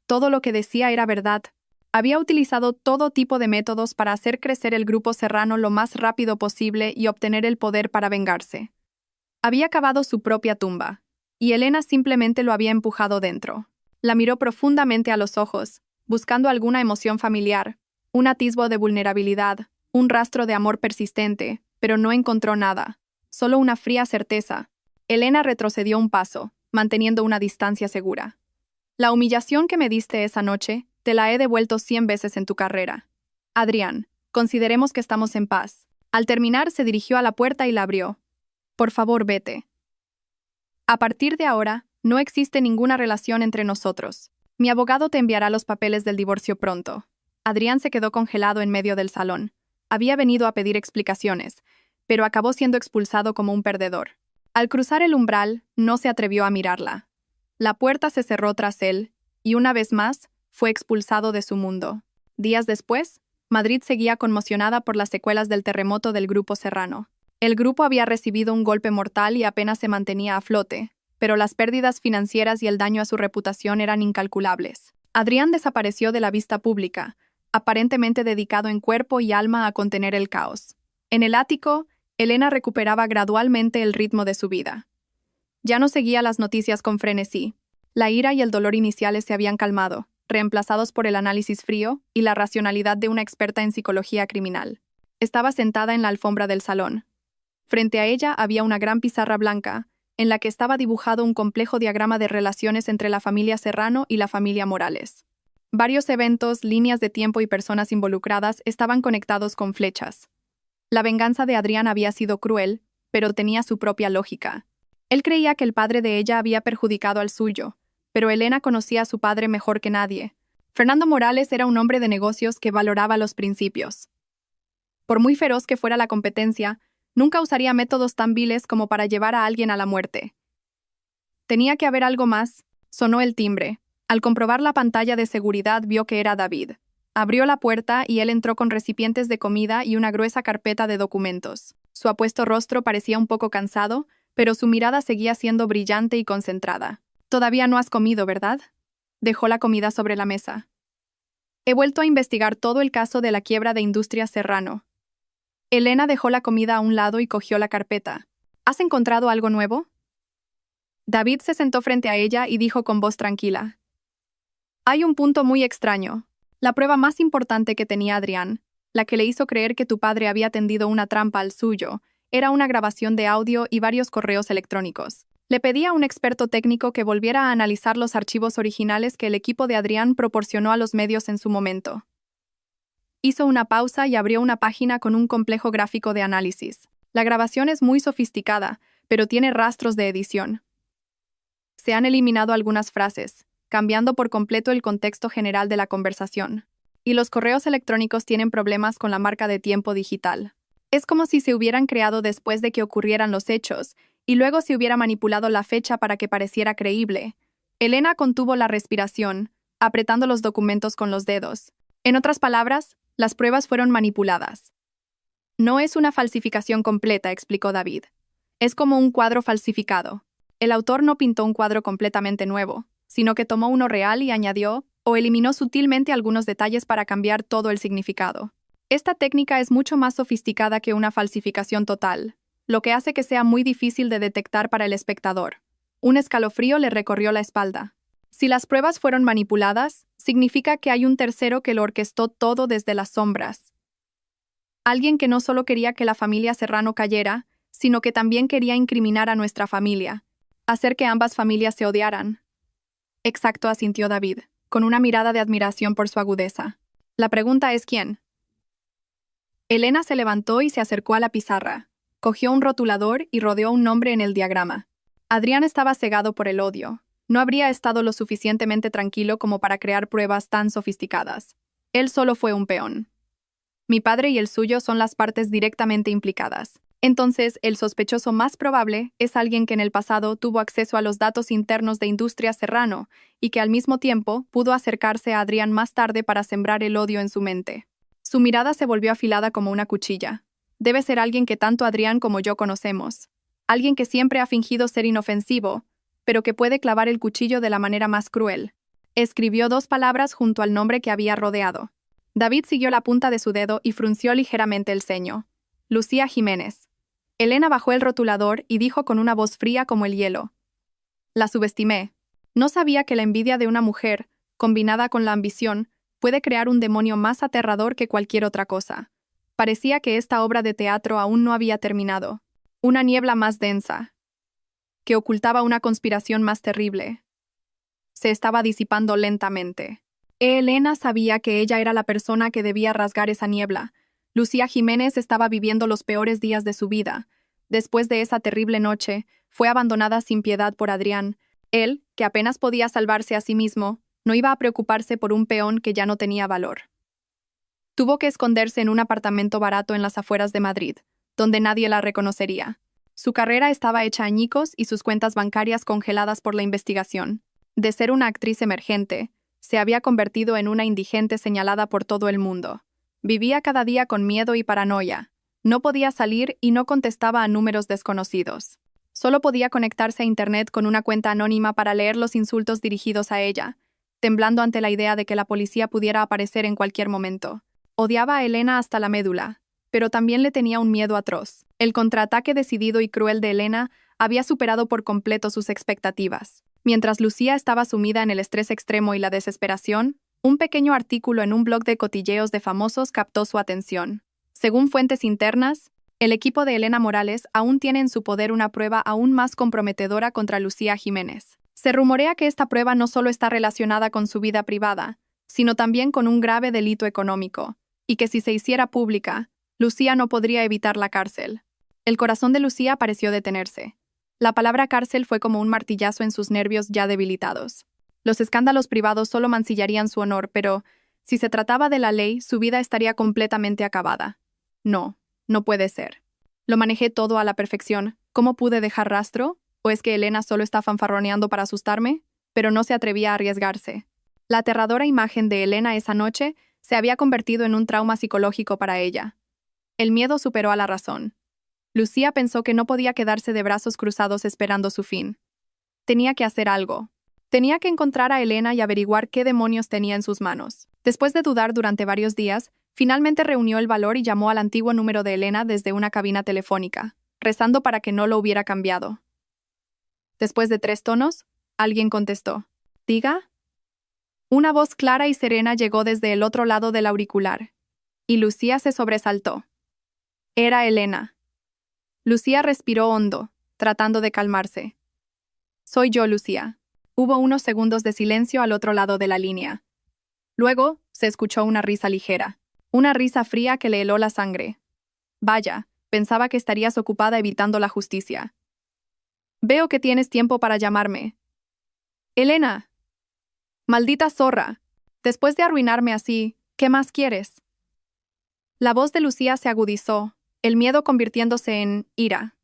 todo lo que decía era verdad. Había utilizado todo tipo de métodos para hacer crecer el grupo Serrano lo más rápido posible y obtener el poder para vengarse. Había cavado su propia tumba, y Elena simplemente lo había empujado dentro. La miró profundamente a los ojos, buscando alguna emoción familiar, un atisbo de vulnerabilidad, un rastro de amor persistente, pero no encontró nada, solo una fría certeza. Elena retrocedió un paso, manteniendo una distancia segura. La humillación que me diste esa noche, te la he devuelto 100 veces en tu carrera. Adrián, consideremos que estamos en paz. Al terminar, se dirigió a la puerta y la abrió. Por favor, vete. A partir de ahora, no existe ninguna relación entre nosotros. Mi abogado te enviará los papeles del divorcio pronto. Adrián se quedó congelado en medio del salón. Había venido a pedir explicaciones, pero acabó siendo expulsado como un perdedor. Al cruzar el umbral, no se atrevió a mirarla. La puerta se cerró tras él, y una vez más, fue expulsado de su mundo. Días después, Madrid seguía conmocionada por las secuelas del terremoto del grupo Serrano. El grupo había recibido un golpe mortal y apenas se mantenía a flote, pero las pérdidas financieras y el daño a su reputación eran incalculables. Adrián desapareció de la vista pública, aparentemente dedicado en cuerpo y alma a contener el caos. En el ático, Elena recuperaba gradualmente el ritmo de su vida. Ya no seguía las noticias con frenesí. La ira y el dolor iniciales se habían calmado, reemplazados por el análisis frío y la racionalidad de una experta en psicología criminal. Estaba sentada en la alfombra del salón. Frente a ella había una gran pizarra blanca, en la que estaba dibujado un complejo diagrama de relaciones entre la familia Serrano y la familia Morales. Varios eventos, líneas de tiempo y personas involucradas estaban conectados con flechas. La venganza de Adrián había sido cruel, pero tenía su propia lógica. Él creía que el padre de ella había perjudicado al suyo, pero Elena conocía a su padre mejor que nadie. Fernando Morales era un hombre de negocios que valoraba los principios. Por muy feroz que fuera la competencia, nunca usaría métodos tan viles como para llevar a alguien a la muerte. Tenía que haber algo más. Sonó el timbre. Al comprobar la pantalla de seguridad vio que era David. Abrió la puerta y él entró con recipientes de comida y una gruesa carpeta de documentos. Su apuesto rostro parecía un poco cansado, pero su mirada seguía siendo brillante y concentrada. «Todavía no has comido, ¿verdad?». Dejó la comida sobre la mesa. «He vuelto a investigar todo el caso de la quiebra de Industrias Serrano». Elena dejó la comida a un lado y cogió la carpeta. «¿Has encontrado algo nuevo?». David se sentó frente a ella y dijo con voz tranquila. «Hay un punto muy extraño. La prueba más importante que tenía Adrián, la que le hizo creer que tu padre había tendido una trampa al suyo, era una grabación de audio y varios correos electrónicos. Le pedí a un experto técnico que volviera a analizar los archivos originales que el equipo de Adrián proporcionó a los medios en su momento». Hizo una pausa y abrió una página con un complejo gráfico de análisis. La grabación es muy sofisticada, pero tiene rastros de edición. Se han eliminado algunas frases, cambiando por completo el contexto general de la conversación. Y los correos electrónicos tienen problemas con la marca de tiempo digital. Es como si se hubieran creado después de que ocurrieran los hechos, y luego se hubiera manipulado la fecha para que pareciera creíble. Elena contuvo la respiración, apretando los documentos con los dedos. En otras palabras, las pruebas fueron manipuladas. «No es una falsificación completa», explicó David. «Es como un cuadro falsificado. El autor no pintó un cuadro completamente nuevo, sino que tomó uno real y añadió o eliminó sutilmente algunos detalles para cambiar todo el significado. Esta técnica es mucho más sofisticada que una falsificación total. lo que hace que sea muy difícil de detectar para el espectador. Un escalofrío le recorrió la espalda. Si las pruebas fueron manipuladas, significa que hay un tercero que lo orquestó todo desde las sombras. Alguien que no solo quería que la familia Serrano cayera, sino que también quería incriminar a nuestra familia, hacer que ambas familias se odiaran. Exacto, asintió David, con una mirada de admiración por su agudeza. La pregunta es ¿quién? Elena se levantó y se acercó a la pizarra. Cogió un rotulador y rodeó un nombre en el diagrama. Adrián estaba cegado por el odio. No habría estado lo suficientemente tranquilo como para crear pruebas tan sofisticadas. Él solo fue un peón. Mi padre y el suyo son las partes directamente implicadas. Entonces, el sospechoso más probable es alguien que en el pasado tuvo acceso a los datos internos de Industria Serrano y que al mismo tiempo pudo acercarse a Adrián más tarde para sembrar el odio en su mente. Su mirada se volvió afilada como una cuchilla. Debe ser alguien que tanto Adrián como yo conocemos. Alguien que siempre ha fingido ser inofensivo, pero que puede clavar el cuchillo de la manera más cruel. Escribió 2 palabras junto al nombre que había rodeado. David siguió la punta de su dedo y frunció ligeramente el ceño. Lucía Jiménez. Elena bajó el rotulador y dijo con una voz fría como el hielo. La subestimé. No sabía que la envidia de una mujer, combinada con la ambición, puede crear un demonio más aterrador que cualquier otra cosa. Parecía que esta obra de teatro aún no había terminado. Una niebla más densa, que ocultaba una conspiración más terrible, se estaba disipando lentamente. Elena sabía que ella era la persona que debía rasgar esa niebla. Lucía Jiménez estaba viviendo los peores días de su vida. Después de esa terrible noche, fue abandonada sin piedad por Adrián. Él, que apenas podía salvarse a sí mismo, no iba a preocuparse por un peón que ya no tenía valor. Tuvo que esconderse en un apartamento barato en las afueras de Madrid, donde nadie la reconocería. Su carrera estaba hecha añicos y sus cuentas bancarias congeladas por la investigación. De ser una actriz emergente, se había convertido en una indigente señalada por todo el mundo. Vivía cada día con miedo y paranoia. No podía salir y no contestaba a números desconocidos. Solo podía conectarse a Internet con una cuenta anónima para leer los insultos dirigidos a ella, temblando ante la idea de que la policía pudiera aparecer en cualquier momento. Odiaba a Elena hasta la médula, pero también le tenía un miedo atroz. El contraataque decidido y cruel de Elena había superado por completo sus expectativas. Mientras Lucía estaba sumida en el estrés extremo y la desesperación, un pequeño artículo en un blog de cotilleos de famosos captó su atención. Según fuentes internas, el equipo de Elena Morales aún tiene en su poder una prueba aún más comprometedora contra Lucía Jiménez. Se rumorea que esta prueba no solo está relacionada con su vida privada, sino también con un grave delito económico, y que si se hiciera pública, Lucía no podría evitar la cárcel. El corazón de Lucía pareció detenerse. La palabra cárcel fue como un martillazo en sus nervios ya debilitados. Los escándalos privados solo mancillarían su honor, pero, si se trataba de la ley, su vida estaría completamente acabada. No, no puede ser. Lo manejé todo a la perfección. ¿Cómo pude dejar rastro? ¿O es que Elena solo está fanfarroneando para asustarme? Pero no se atrevía a arriesgarse. La aterradora imagen de Elena esa noche se había convertido en un trauma psicológico para ella. El miedo superó a la razón. Lucía pensó que no podía quedarse de brazos cruzados esperando su fin. Tenía que hacer algo. Tenía que encontrar a Elena y averiguar qué demonios tenía en sus manos. Después de dudar durante varios días, finalmente reunió el valor y llamó al antiguo número de Elena desde una cabina telefónica, rezando para que no lo hubiera cambiado. Después de 3 tonos, alguien contestó. ¿Diga? Una voz clara y serena llegó desde el otro lado del auricular, y Lucía se sobresaltó. Era Elena. Lucía respiró hondo, tratando de calmarse. Soy yo, Lucía. Hubo unos segundos de silencio al otro lado de la línea. Luego, se escuchó una risa ligera. Una risa fría que le heló la sangre. Vaya, pensaba que estarías ocupada evitando la justicia. Veo que tienes tiempo para llamarme. Elena. Maldita zorra. Después de arruinarme así, ¿qué más quieres? La voz de Lucía se agudizó, el miedo convirtiéndose en ira.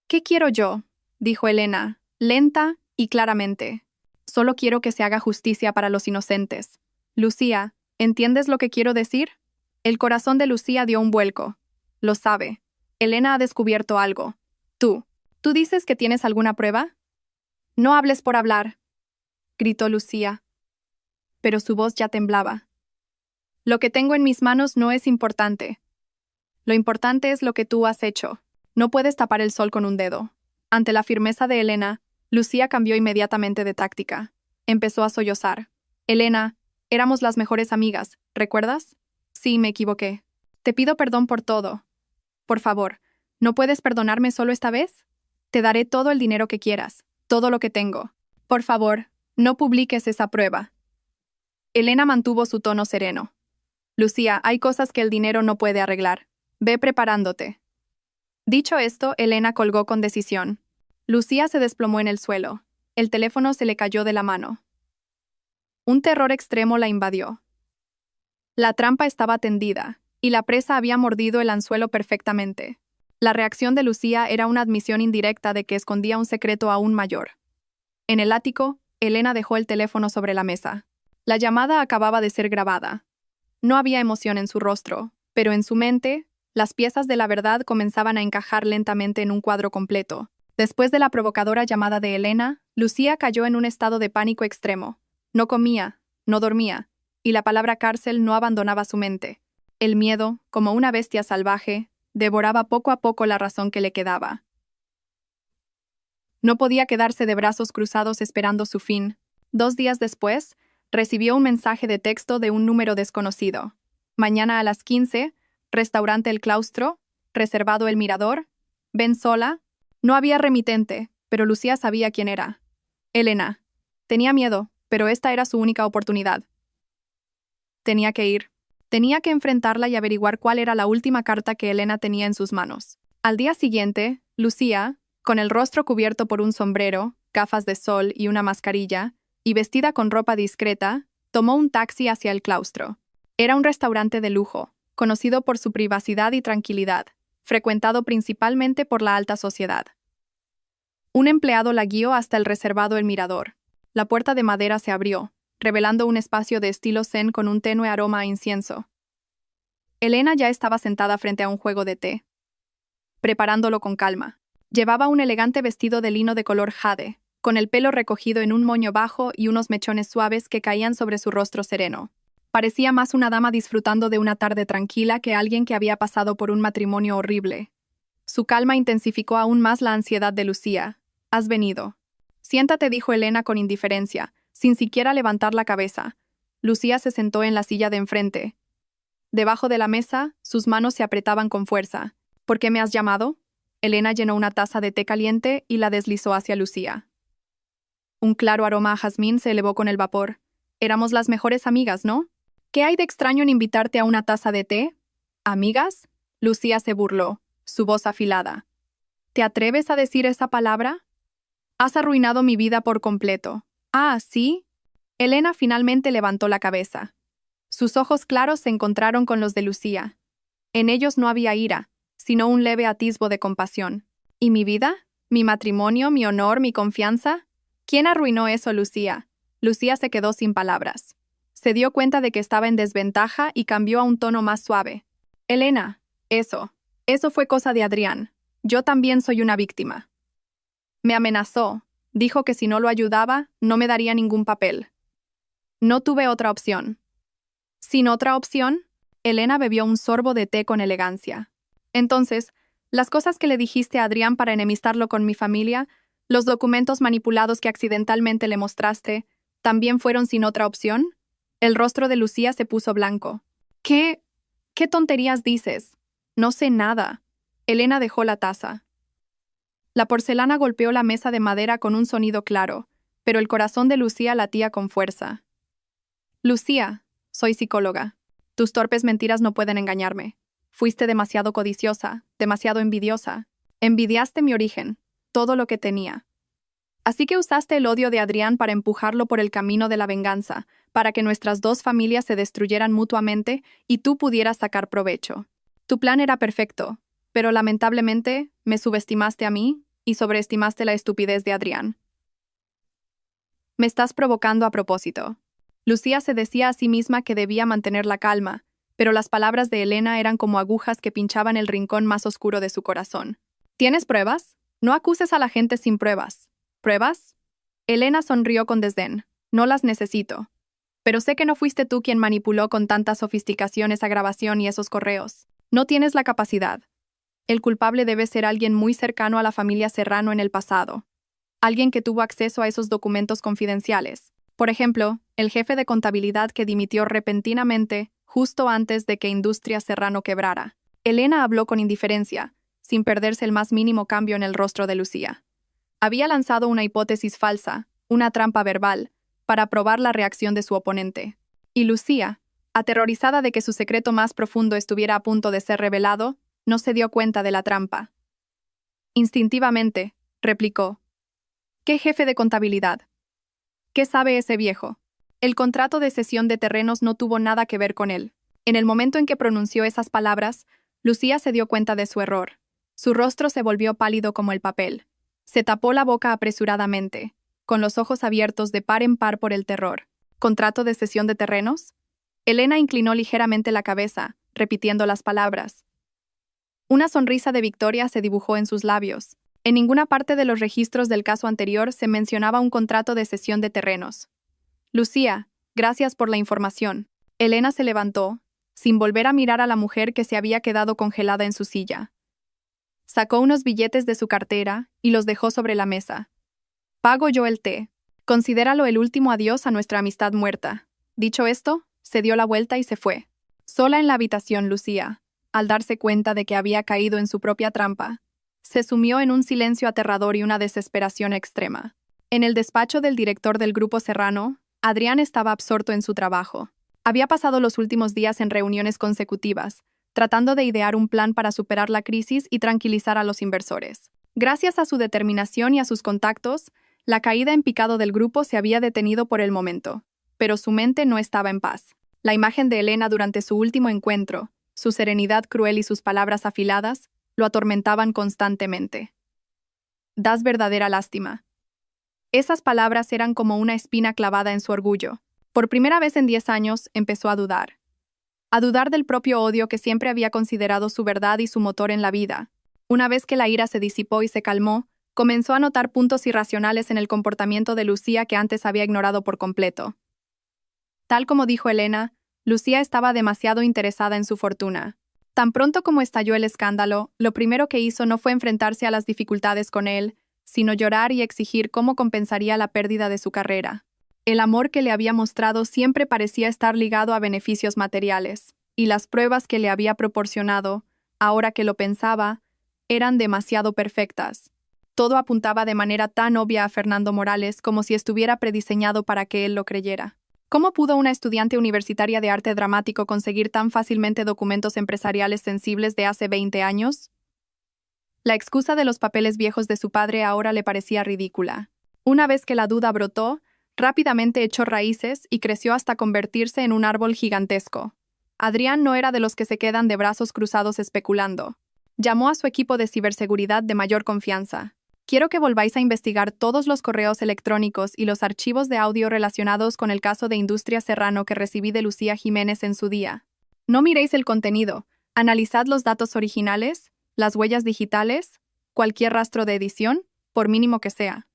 ¿Qué quiero yo?, dijo Elena, lenta y claramente. Solo quiero que se haga justicia para los inocentes. Lucía, ¿entiendes lo que quiero decir? El corazón de Lucía dio un vuelco. Lo sabe. Elena ha descubierto algo. ¿Tú dices que tienes alguna prueba? No hables por hablar, gritó Lucía. Pero su voz ya temblaba. Lo que tengo en mis manos no es importante. Lo importante es lo que tú has hecho. No puedes tapar el sol con un dedo. Ante la firmeza de Elena, Lucía cambió inmediatamente de táctica. Empezó a sollozar. Elena, éramos las mejores amigas, ¿recuerdas? Sí, me equivoqué. Te pido perdón por todo. Por favor, ¿no puedes perdonarme solo esta vez? Te daré todo el dinero que quieras, todo lo que tengo. Por favor, no publiques esa prueba. Elena mantuvo su tono sereno. Lucía, hay cosas que el dinero no puede arreglar. Ve preparándote. Dicho esto, Elena colgó con decisión. Lucía se desplomó en el suelo. El teléfono se le cayó de la mano. Un terror extremo la invadió. La trampa estaba tendida, y la presa había mordido el anzuelo perfectamente. La reacción de Lucía era una admisión indirecta de que escondía un secreto aún mayor. En el ático, Elena dejó el teléfono sobre la mesa. La llamada acababa de ser grabada. No había emoción en su rostro, pero en su mente, las piezas de la verdad comenzaban a encajar lentamente en un cuadro completo. Después de la provocadora llamada de Elena, Lucía cayó en un estado de pánico extremo. No comía, no dormía, y la palabra cárcel no abandonaba su mente. El miedo, como una bestia salvaje, devoraba poco a poco la razón que le quedaba. No podía quedarse de brazos cruzados esperando su fin. 2 días después, recibió un mensaje de texto de un número desconocido. Mañana a las 15, restaurante El Claustro, reservado El Mirador, ven sola. No había remitente, pero Lucía sabía quién era. Elena. Tenía miedo, pero esta era su única oportunidad. Tenía que ir. Tenía que enfrentarla y averiguar cuál era la última carta que Elena tenía en sus manos. Al día siguiente, Lucía, con el rostro cubierto por un sombrero, gafas de sol y una mascarilla, y vestida con ropa discreta, tomó un taxi hacia El Claustro. Era un restaurante de lujo, conocido por su privacidad y tranquilidad, frecuentado principalmente por la alta sociedad. Un empleado la guió hasta el reservado El Mirador. La puerta de madera se abrió, revelando un espacio de estilo zen con un tenue aroma a incienso. Elena ya estaba sentada frente a un juego de té, preparándolo con calma. Llevaba un elegante vestido de lino de color jade, con el pelo recogido en un moño bajo y unos mechones suaves que caían sobre su rostro sereno. Parecía más una dama disfrutando de una tarde tranquila que alguien que había pasado por un matrimonio horrible. Su calma intensificó aún más la ansiedad de Lucía. «Has venido». «Siéntate», dijo Elena con indiferencia, sin siquiera levantar la cabeza. Lucía se sentó en la silla de enfrente. Debajo de la mesa, sus manos se apretaban con fuerza. «¿Por qué me has llamado?» Elena llenó una taza de té caliente y la deslizó hacia Lucía. Un claro aroma a jazmín se elevó con el vapor. «Éramos las mejores amigas, ¿no? ¿Qué hay de extraño en invitarte a una taza de té?» «¿Amigas?» Lucía se burló, su voz afilada. «¿Te atreves a decir esa palabra? Has arruinado mi vida por completo». «Ah, ¿sí?» Elena finalmente levantó la cabeza. Sus ojos claros se encontraron con los de Lucía. En ellos no había ira, sino un leve atisbo de compasión. ¿Y mi vida? ¿Mi matrimonio? ¿Mi honor? ¿Mi confianza? ¿Quién arruinó eso, Lucía?» Lucía se quedó sin palabras. Se dio cuenta de que estaba en desventaja y cambió a un tono más suave. «Elena, eso fue cosa de Adrián. Yo también soy una víctima. Me amenazó. Dijo que si no lo ayudaba, no me daría ningún papel. No tuve otra opción». «¿Sin otra opción?» Elena bebió un sorbo de té con elegancia. «Entonces, las cosas que le dijiste a Adrián para enemistarlo con mi familia, los documentos manipulados que accidentalmente le mostraste, ¿también fueron sin otra opción?» El rostro de Lucía se puso blanco. ¿Qué tonterías dices? No sé nada». Elena dejó la taza. La porcelana golpeó la mesa de madera con un sonido claro, pero el corazón de Lucía latía con fuerza. «Lucía, soy psicóloga. Tus torpes mentiras no pueden engañarme. Fuiste demasiado codiciosa, demasiado envidiosa. Envidiaste mi origen, todo lo que tenía. Así que usaste el odio de Adrián para empujarlo por el camino de la venganza, para que nuestras dos familias se destruyeran mutuamente y tú pudieras sacar provecho. Tu plan era perfecto, pero lamentablemente me subestimaste a mí y sobreestimaste la estupidez de Adrián. Me estás provocando a propósito». Lucía se decía a sí misma que debía mantener la calma, pero las palabras de Elena eran como agujas que pinchaban el rincón más oscuro de su corazón. «¿Tienes pruebas? No acuses a la gente sin pruebas». «¿Pruebas?» Elena sonrió con desdén. «No las necesito. Pero sé que no fuiste tú quien manipuló con tanta sofisticación esa grabación y esos correos. No tienes la capacidad». El culpable debe ser alguien muy cercano a la familia Serrano en el pasado. Alguien que tuvo acceso a esos documentos confidenciales. Por ejemplo, el jefe de contabilidad que dimitió repentinamente justo antes de que Industrias Serrano quebrara. Elena habló con indiferencia, sin perderse el más mínimo cambio en el rostro de Lucía. Había lanzado una hipótesis falsa, una trampa verbal, para probar la reacción de su oponente. Y Lucía, aterrorizada de que su secreto más profundo estuviera a punto de ser revelado, no se dio cuenta de la trampa. Instintivamente, replicó. ¿Qué jefe de contabilidad? ¿Qué sabe ese viejo? El contrato de cesión de terrenos no tuvo nada que ver con él. En el momento en que pronunció esas palabras, Lucía se dio cuenta de su error. Su rostro se volvió pálido como el papel. Se tapó la boca apresuradamente, con los ojos abiertos de par en par por el terror. ¿Contrato de cesión de terrenos? Elena inclinó ligeramente la cabeza, repitiendo las palabras. Una sonrisa de victoria se dibujó en sus labios. En ninguna parte de los registros del caso anterior se mencionaba un contrato de cesión de terrenos. Lucía, gracias por la información. Elena se levantó, sin volver a mirar a la mujer que se había quedado congelada en su silla. Sacó unos billetes de su cartera y los dejó sobre la mesa. Pago yo el té. Considéralo el último adiós a nuestra amistad muerta. Dicho esto, se dio la vuelta y se fue. Sola en la habitación, Lucía, al darse cuenta de que había caído en su propia trampa, se sumió en un silencio aterrador y una desesperación extrema. En el despacho del director del Grupo Serrano, Adrián estaba absorto en su trabajo. Había pasado los últimos días en reuniones consecutivas, tratando de idear un plan para superar la crisis y tranquilizar a los inversores. Gracias a su determinación y a sus contactos, la caída en picado del grupo se había detenido por el momento, pero su mente no estaba en paz. La imagen de Elena durante su último encuentro, su serenidad cruel y sus palabras afiladas, lo atormentaban constantemente. Das verdadera lástima. Esas palabras eran como una espina clavada en su orgullo. Por primera vez en 10 años, empezó a dudar. A dudar del propio odio que siempre había considerado su verdad y su motor en la vida. Una vez que la ira se disipó y se calmó, comenzó a notar puntos irracionales en el comportamiento de Lucía que antes había ignorado por completo. Tal como dijo Elena, Lucía estaba demasiado interesada en su fortuna. Tan pronto como estalló el escándalo, lo primero que hizo no fue enfrentarse a las dificultades con él, sino llorar y exigir cómo compensaría la pérdida de su carrera. El amor que le había mostrado siempre parecía estar ligado a beneficios materiales, y las pruebas que le había proporcionado, ahora que lo pensaba, eran demasiado perfectas. Todo apuntaba de manera tan obvia a Fernando Morales como si estuviera prediseñado para que él lo creyera. ¿Cómo pudo una estudiante universitaria de arte dramático conseguir tan fácilmente documentos empresariales sensibles de hace 20 años? La excusa de los papeles viejos de su padre ahora le parecía ridícula. Una vez que la duda brotó, rápidamente echó raíces y creció hasta convertirse en un árbol gigantesco. Adrián no era de los que se quedan de brazos cruzados especulando. Llamó a su equipo de ciberseguridad de mayor confianza. Quiero que volváis a investigar todos los correos electrónicos y los archivos de audio relacionados con el caso de Industrias Serrano que recibí de Lucía Jiménez en su día. No miréis el contenido, analizad los datos originales, las huellas digitales, cualquier rastro de edición, por mínimo que sea.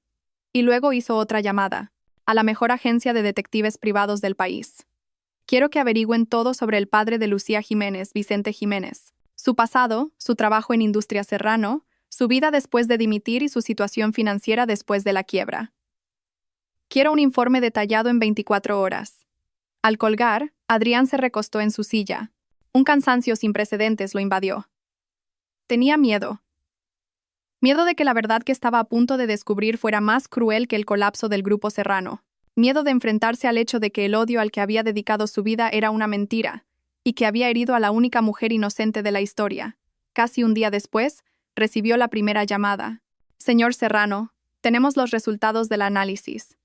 Y luego hizo otra llamada, a la mejor agencia de detectives privados del país. Quiero que averigüen todo sobre el padre de Lucía Jiménez, Vicente Jiménez, su pasado, su trabajo en Industrias Serrano, su vida después de dimitir y su situación financiera después de la quiebra. Quiero un informe detallado en 24 horas. Al colgar, Adrián se recostó en su silla. Un cansancio sin precedentes lo invadió. Tenía miedo. Miedo de que la verdad que estaba a punto de descubrir fuera más cruel que el colapso del Grupo Serrano. Miedo de enfrentarse al hecho de que el odio al que había dedicado su vida era una mentira, y que había herido a la única mujer inocente de la historia. Casi un día después, recibió la primera llamada. Señor Serrano, tenemos los resultados del análisis.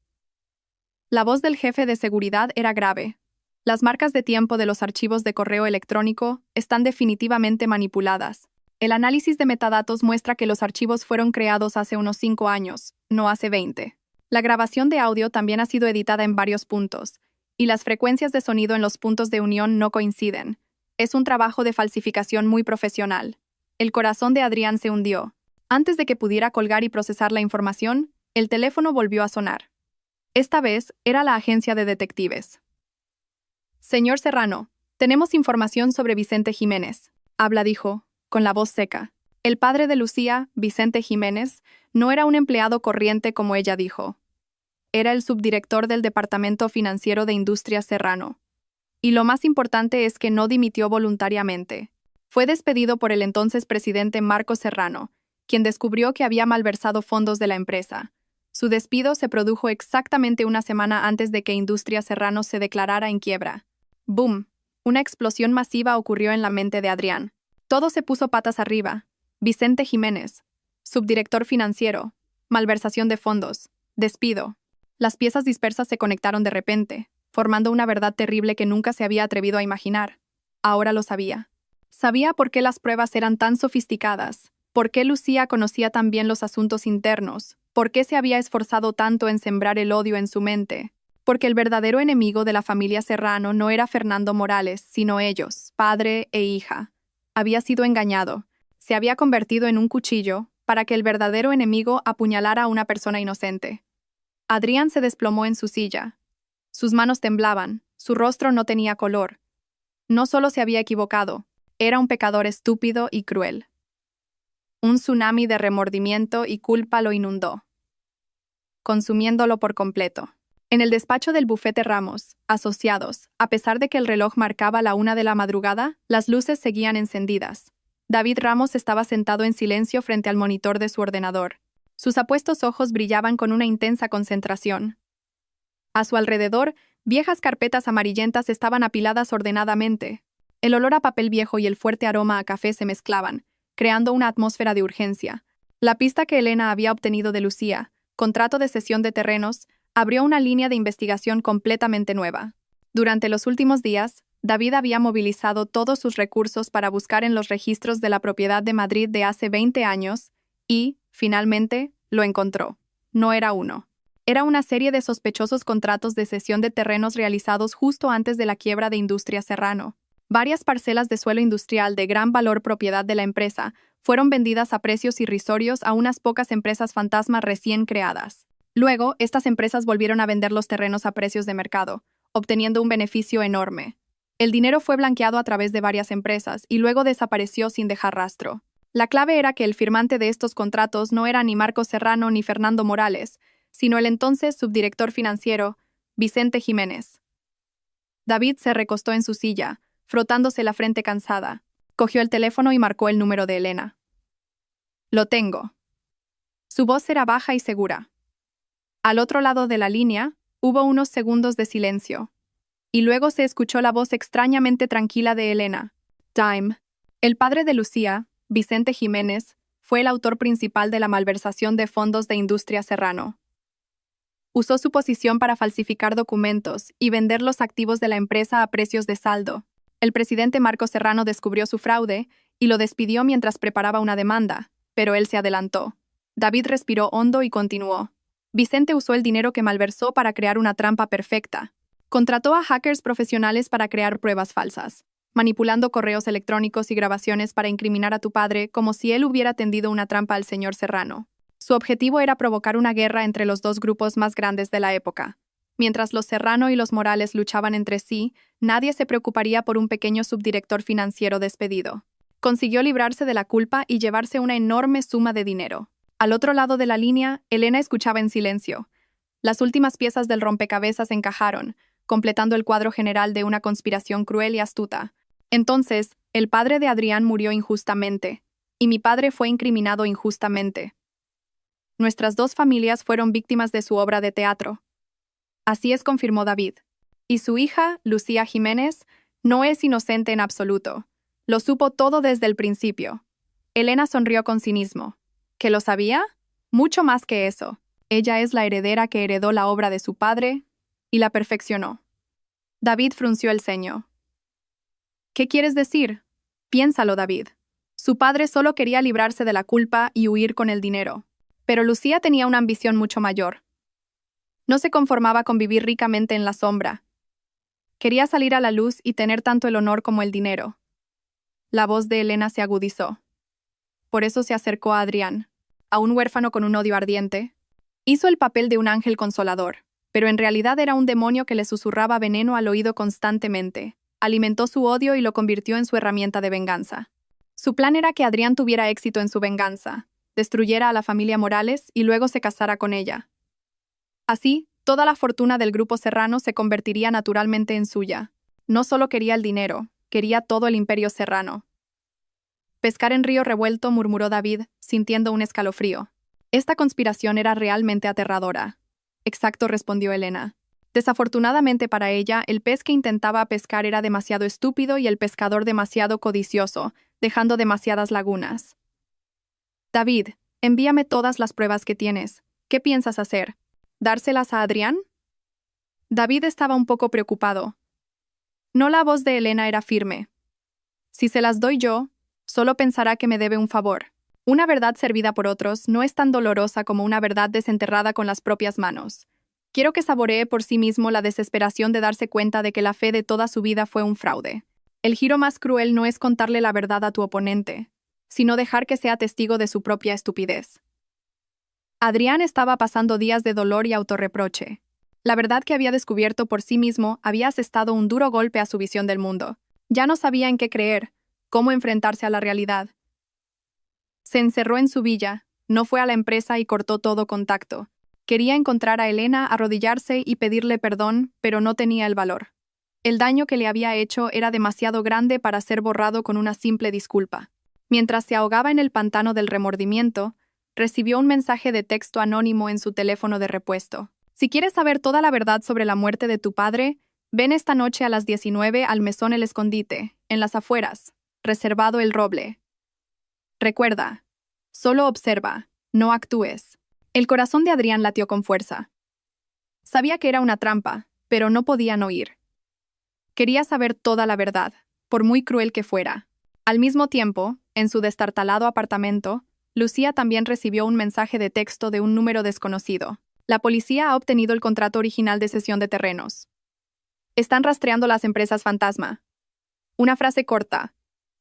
La voz del jefe de seguridad era grave. Las marcas de tiempo de los archivos de correo electrónico están definitivamente manipuladas. El análisis de metadatos muestra que los archivos fueron creados hace unos 5 años, no hace 20. La grabación de audio también ha sido editada en varios puntos, y las frecuencias de sonido en los puntos de unión no coinciden. Es un trabajo de falsificación muy profesional. El corazón de Adrián se hundió. Antes de que pudiera colgar y procesar la información, el teléfono volvió a sonar. Esta vez era la agencia de detectives. Señor Serrano, tenemos información sobre Vicente Jiménez. Habla, dijo, con la voz seca. El padre de Lucía, Vicente Jiménez, no era un empleado corriente como ella dijo. Era el subdirector del Departamento Financiero de Industrias Serrano. Y lo más importante es que no dimitió voluntariamente. Fue despedido por el entonces presidente Marcos Serrano, quien descubrió que había malversado fondos de la empresa. Su despido se produjo exactamente una semana antes de que Industrias Serrano se declarara en quiebra. ¡Boom! Una explosión masiva ocurrió en la mente de Adrián. Todo se puso patas arriba. Vicente Jiménez, subdirector financiero, malversación de fondos, despido. Las piezas dispersas se conectaron de repente, formando una verdad terrible que nunca se había atrevido a imaginar. Ahora lo sabía. Sabía por qué las pruebas eran tan sofisticadas, por qué Lucía conocía tan bien los asuntos internos, por qué se había esforzado tanto en sembrar el odio en su mente. Porque el verdadero enemigo de la familia Serrano no era Fernando Morales, sino ellos, padre e hija. Había sido engañado. Se había convertido en un cuchillo para que el verdadero enemigo apuñalara a una persona inocente. Adrián se desplomó en su silla. Sus manos temblaban, su rostro no tenía color. No solo se había equivocado, era un pecador estúpido y cruel. Un tsunami de remordimiento y culpa lo inundó, consumiéndolo por completo. En el despacho del bufete Ramos, asociados, a pesar de que el reloj marcaba la 1 de la madrugada, las luces seguían encendidas. David Ramos estaba sentado en silencio frente al monitor de su ordenador. Sus apuestos ojos brillaban con una intensa concentración. A su alrededor, viejas carpetas amarillentas estaban apiladas ordenadamente. El olor a papel viejo y el fuerte aroma a café se mezclaban, creando una atmósfera de urgencia. La pista que Elena había obtenido de Lucía, contrato de cesión de terrenos, abrió una línea de investigación completamente nueva. Durante los últimos días, David había movilizado todos sus recursos para buscar en los registros de la propiedad de Madrid de hace 20 años y, finalmente, lo encontró. No era uno. Era una serie de sospechosos contratos de cesión de terrenos realizados justo antes de la quiebra de Industrias Serrano. Varias parcelas de suelo industrial de gran valor propiedad de la empresa fueron vendidas a precios irrisorios a unas pocas empresas fantasma recién creadas. Luego, estas empresas volvieron a vender los terrenos a precios de mercado, obteniendo un beneficio enorme. El dinero fue blanqueado a través de varias empresas y luego desapareció sin dejar rastro. La clave era que el firmante de estos contratos no era ni Marcos Serrano ni Fernando Morales, sino el entonces subdirector financiero, Vicente Jiménez. David se recostó en su silla, frotándose la frente cansada. Cogió el teléfono y marcó el número de Elena. «Lo tengo». Su voz era baja y segura. Al otro lado de la línea, hubo unos segundos de silencio. Y luego se escuchó la voz extrañamente tranquila de Elena. «Time». El padre de Lucía, Vicente Jiménez, fue el autor principal de la malversación de fondos de Industrias Serrano. Usó su posición para falsificar documentos y vender los activos de la empresa a precios de saldo. El presidente Marcos Serrano descubrió su fraude y lo despidió mientras preparaba una demanda, pero él se adelantó. David respiró hondo y continuó. Vicente usó el dinero que malversó para crear una trampa perfecta. Contrató a hackers profesionales para crear pruebas falsas, manipulando correos electrónicos y grabaciones para incriminar a tu padre como si él hubiera tendido una trampa al señor Serrano. Su objetivo era provocar una guerra entre los dos grupos más grandes de la época. Mientras los Serrano y los Morales luchaban entre sí, nadie se preocuparía por un pequeño subdirector financiero despedido. Consiguió librarse de la culpa y llevarse una enorme suma de dinero. Al otro lado de la línea, Elena escuchaba en silencio. Las últimas piezas del rompecabezas encajaron, completando el cuadro general de una conspiración cruel y astuta. Entonces, el padre de Adrián murió injustamente, y mi padre fue incriminado injustamente. Nuestras dos familias fueron víctimas de su obra de teatro. Así es, confirmó David. Y su hija, Lucía Jiménez, no es inocente en absoluto. Lo supo todo desde el principio. Elena sonrió con cinismo. ¿Que lo sabía? Mucho más que eso. Ella es la heredera que heredó la obra de su padre y la perfeccionó. David frunció el ceño. ¿Qué quieres decir? Piénsalo, David. Su padre solo quería librarse de la culpa y huir con el dinero. Pero Lucía tenía una ambición mucho mayor. No se conformaba con vivir ricamente en la sombra. Quería salir a la luz y tener tanto el honor como el dinero. La voz de Elena se agudizó. Por eso se acercó a Adrián, a un huérfano con un odio ardiente. Hizo el papel de un ángel consolador, pero en realidad era un demonio que le susurraba veneno al oído constantemente. Alimentó su odio y lo convirtió en su herramienta de venganza. Su plan era que Adrián tuviera éxito en su venganza, destruyera a la familia Morales y luego se casara con ella. Así, toda la fortuna del grupo Serrano se convertiría naturalmente en suya. No solo quería el dinero, quería todo el imperio Serrano. Pescar en río revuelto, murmuró David, sintiendo un escalofrío. Esta conspiración era realmente aterradora. Exacto, respondió Elena. Desafortunadamente para ella, el pez que intentaba pescar era demasiado estúpido y el pescador demasiado codicioso, dejando demasiadas lagunas. David, envíame todas las pruebas que tienes. ¿Qué piensas hacer? ¿Dárselas a Adrián? David estaba un poco preocupado. No, la voz de Elena era firme. Si se las doy yo, solo pensará que me debe un favor. Una verdad servida por otros no es tan dolorosa como una verdad desenterrada con las propias manos. Quiero que saboree por sí mismo la desesperación de darse cuenta de que la fe de toda su vida fue un fraude. El giro más cruel no es contarle la verdad a tu oponente, sino dejar que sea testigo de su propia estupidez. Adrián estaba pasando días de dolor y autorreproche. La verdad que había descubierto por sí mismo había asestado un duro golpe a su visión del mundo. Ya no sabía en qué creer, cómo enfrentarse a la realidad. Se encerró en su villa, no fue a la empresa y cortó todo contacto. Quería encontrar a Elena, arrodillarse y pedirle perdón, pero no tenía el valor. El daño que le había hecho era demasiado grande para ser borrado con una simple disculpa. Mientras se ahogaba en el pantano del remordimiento, recibió un mensaje de texto anónimo en su teléfono de repuesto. Si quieres saber toda la verdad sobre la muerte de tu padre, ven esta noche a las 19 al Mesón El Escondite, en las afueras, reservado El Roble. Recuerda, solo observa, no actúes. El corazón de Adrián latió con fuerza. Sabía que era una trampa, pero no podían oír. Quería saber toda la verdad, por muy cruel que fuera. Al mismo tiempo, en su destartalado apartamento, Lucía también recibió un mensaje de texto de un número desconocido. La policía ha obtenido el contrato original de cesión de terrenos. Están rastreando las empresas fantasma. Una frase corta,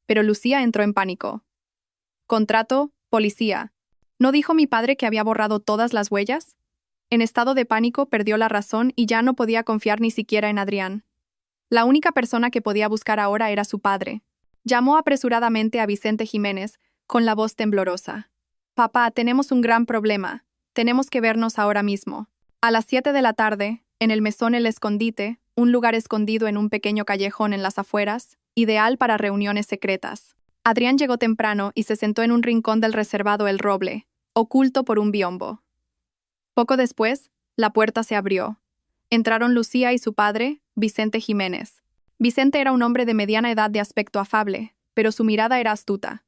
pero Lucía entró en pánico. Contrato, policía. ¿No dijo mi padre que había borrado todas las huellas? En estado de pánico perdió la razón y ya no podía confiar ni siquiera en Adrián. La única persona que podía buscar ahora era su padre. Llamó apresuradamente a Vicente Jiménez, con la voz temblorosa. Papá, tenemos un gran problema. Tenemos que vernos ahora mismo. A las 7 de la tarde, en el Mesón El Escondite, un lugar escondido en un pequeño callejón en las afueras, ideal para reuniones secretas. Adrián llegó temprano y se sentó en un rincón del reservado El Roble, oculto por un biombo. Poco después, la puerta se abrió. Entraron Lucía y su padre, Vicente Jiménez. Vicente era un hombre de mediana edad de aspecto afable, pero su mirada era astuta.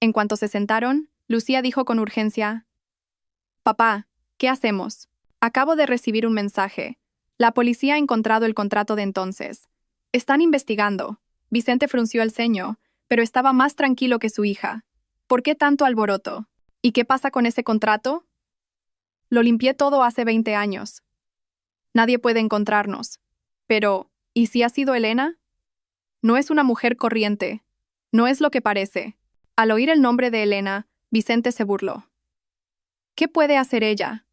En cuanto se sentaron, Lucía dijo con urgencia: Papá, ¿qué hacemos? Acabo de recibir un mensaje. La policía ha encontrado el contrato de entonces. Están investigando. Vicente frunció el ceño, pero estaba más tranquilo que su hija. ¿Por qué tanto alboroto? ¿Y qué pasa con ese contrato? Lo limpié todo hace 20 años. Nadie puede encontrarnos. Pero, ¿y si ha sido Elena? No es una mujer corriente. No es lo que parece. Al oír el nombre de Elena, Vicente se burló. ¿Qué puede hacer ella?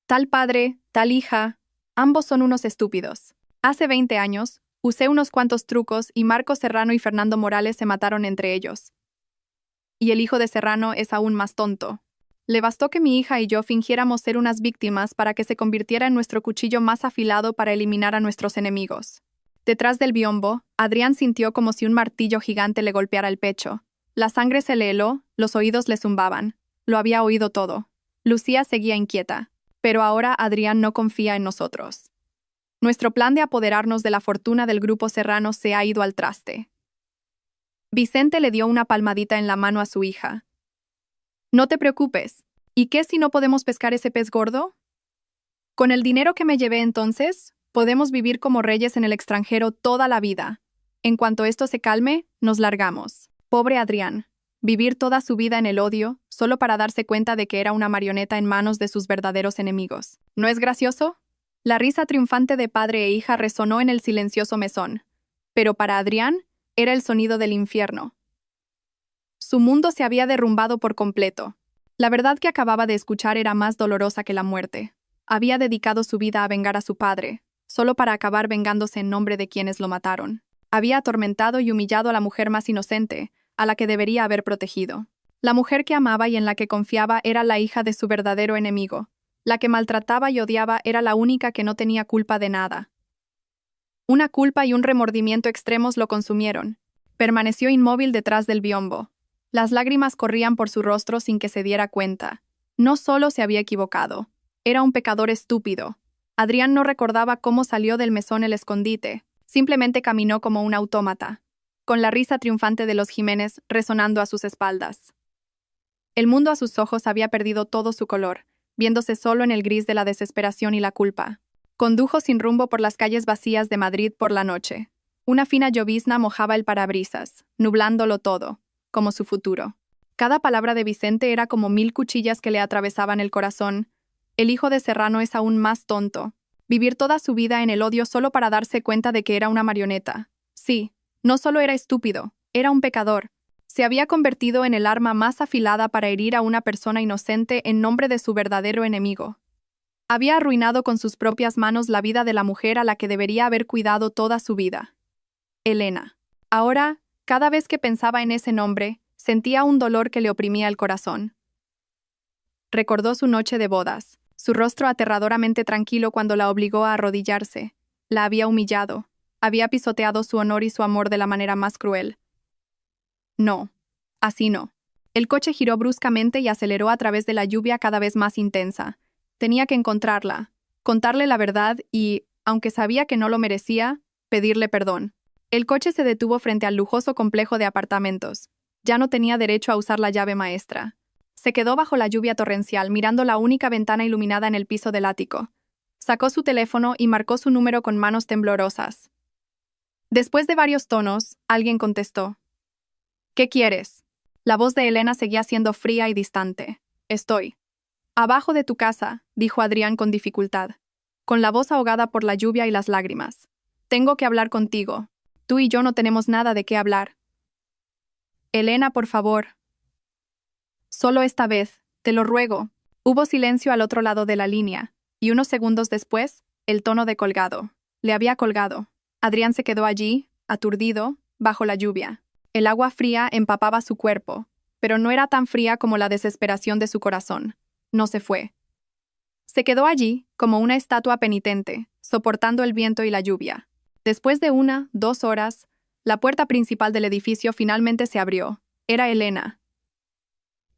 Tal padre, tal hija, ambos son unos estúpidos. Hace 20 años, usé unos cuantos trucos y Marco Serrano y Fernando Morales se mataron entre ellos. Y el hijo de Serrano es aún más tonto. Le bastó que mi hija y yo fingiéramos ser unas víctimas para que se convirtiera en nuestro cuchillo más afilado para eliminar a nuestros enemigos. Detrás del biombo, Adrián sintió como si un martillo gigante le golpeara el pecho. La sangre se le heló, los oídos le zumbaban. Lo había oído todo. Lucía seguía inquieta. Pero ahora Adrián no confía en nosotros. Nuestro plan de apoderarnos de la fortuna del grupo Serrano se ha ido al traste. Vicente le dio una palmadita en la mano a su hija. No te preocupes. ¿Y qué si no podemos pescar ese pez gordo? Con el dinero que me llevé entonces, podemos vivir como reyes en el extranjero toda la vida. En cuanto esto se calme, nos largamos. Pobre Adrián. Vivir toda su vida en el odio, solo para darse cuenta de que era una marioneta en manos de sus verdaderos enemigos. ¿No es gracioso? La risa triunfante de padre e hija resonó en el silencioso mesón. Pero para Adrián, era el sonido del infierno. Su mundo se había derrumbado por completo. La verdad que acababa de escuchar era más dolorosa que la muerte. Había dedicado su vida a vengar a su padre, solo para acabar vengándose en nombre de quienes lo mataron. Había atormentado y humillado a la mujer más inocente, a la que debería haber protegido. La mujer que amaba y en la que confiaba era la hija de su verdadero enemigo. La que maltrataba y odiaba era la única que no tenía culpa de nada. Una culpa y un remordimiento extremos lo consumieron. Permaneció inmóvil detrás del biombo. Las lágrimas corrían por su rostro sin que se diera cuenta. No solo se había equivocado, era un pecador estúpido. Adrián no recordaba cómo salió del mesón el escondite, simplemente caminó como un autómata, con la risa triunfante de los Jiménez resonando a sus espaldas. El mundo a sus ojos había perdido todo su color, viéndose solo en el gris de la desesperación y la culpa. Condujo sin rumbo por las calles vacías de Madrid por la noche. Una fina llovizna mojaba el parabrisas, nublándolo todo, como su futuro. Cada palabra de Vicente era como 1000 cuchillas que le atravesaban el corazón. El hijo de Serrano es aún más tonto. Vivir toda su vida en el odio solo para darse cuenta de que era una marioneta. Sí, no solo era estúpido, era un pecador. Se había convertido en el arma más afilada para herir a una persona inocente en nombre de su verdadero enemigo. Había arruinado con sus propias manos la vida de la mujer a la que debería haber cuidado toda su vida. Elena. Ahora, cada vez que pensaba en ese nombre, sentía un dolor que le oprimía el corazón. Recordó su noche de bodas, su rostro aterradoramente tranquilo cuando la obligó a arrodillarse. La había humillado, había pisoteado su honor y su amor de la manera más cruel. No, así no. El coche giró bruscamente y aceleró a través de la lluvia cada vez más intensa. Tenía que encontrarla, contarle la verdad y, aunque sabía que no lo merecía, pedirle perdón. El coche se detuvo frente al lujoso complejo de apartamentos. Ya no tenía derecho a usar la llave maestra. Se quedó bajo la lluvia torrencial, mirando la única ventana iluminada en el piso del ático. Sacó su teléfono y marcó su número con manos temblorosas. Después de varios tonos, alguien contestó. ¿Qué quieres? La voz de Elena seguía siendo fría y distante. Estoy. Abajo de tu casa, dijo Adrián con dificultad, con la voz ahogada por la lluvia y las lágrimas. Tengo que hablar contigo. Tú y yo no tenemos nada de qué hablar. Elena, por favor. Solo esta vez, te lo ruego. Hubo silencio al otro lado de la línea, y unos segundos después, el tono de colgado. Le había colgado. Adrián se quedó allí, aturdido, bajo la lluvia. El agua fría empapaba su cuerpo, pero no era tan fría como la desesperación de su corazón. No se fue. Se quedó allí, como una estatua penitente, soportando el viento y la lluvia. Después de 2 horas, la puerta principal del edificio finalmente se abrió. Era Elena.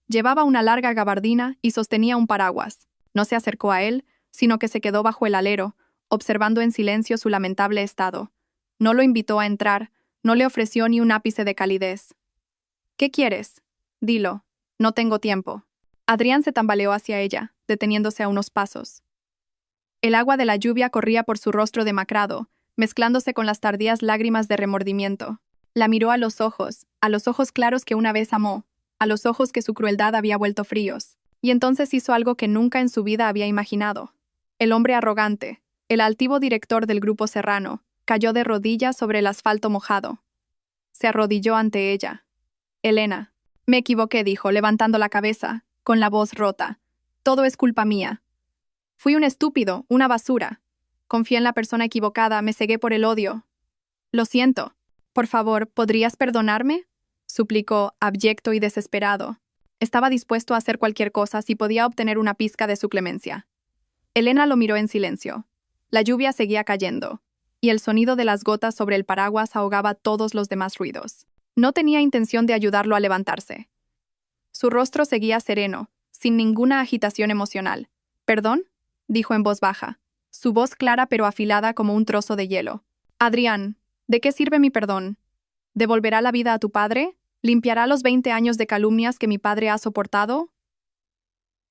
Llevaba una larga gabardina y sostenía un paraguas. No se acercó a él, sino que se quedó bajo el alero, observando en silencio su lamentable estado. No lo invitó a entrar, no le ofreció ni un ápice de calidez. ¿Qué quieres? Dilo. No tengo tiempo. Adrián se tambaleó hacia ella, deteniéndose a unos pasos. El agua de la lluvia corría por su rostro demacrado, mezclándose con las tardías lágrimas de remordimiento. La miró a los ojos claros que una vez amó, a los ojos que su crueldad había vuelto fríos, y entonces hizo algo que nunca en su vida había imaginado. El hombre arrogante, el altivo director del Grupo Serrano, cayó de rodillas sobre el asfalto mojado. Se arrodilló ante ella. Elena. Me equivoqué, dijo, levantando la cabeza, con la voz rota. Todo es culpa mía. Fui un estúpido, una basura. Confié en la persona equivocada, me cegué por el odio. Lo siento. Por favor, ¿podrías perdonarme? Suplicó, abyecto y desesperado. Estaba dispuesto a hacer cualquier cosa si podía obtener una pizca de su clemencia. Elena lo miró en silencio. La lluvia seguía cayendo, y el sonido de las gotas sobre el paraguas ahogaba todos los demás ruidos. No tenía intención de ayudarlo a levantarse. Su rostro seguía sereno, sin ninguna agitación emocional. ¿Perdón? Dijo en voz baja, su voz clara pero afilada como un trozo de hielo. Adrián, ¿de qué sirve mi perdón? ¿Devolverá la vida a tu padre? ¿Limpiará los 20 años de calumnias que mi padre ha soportado?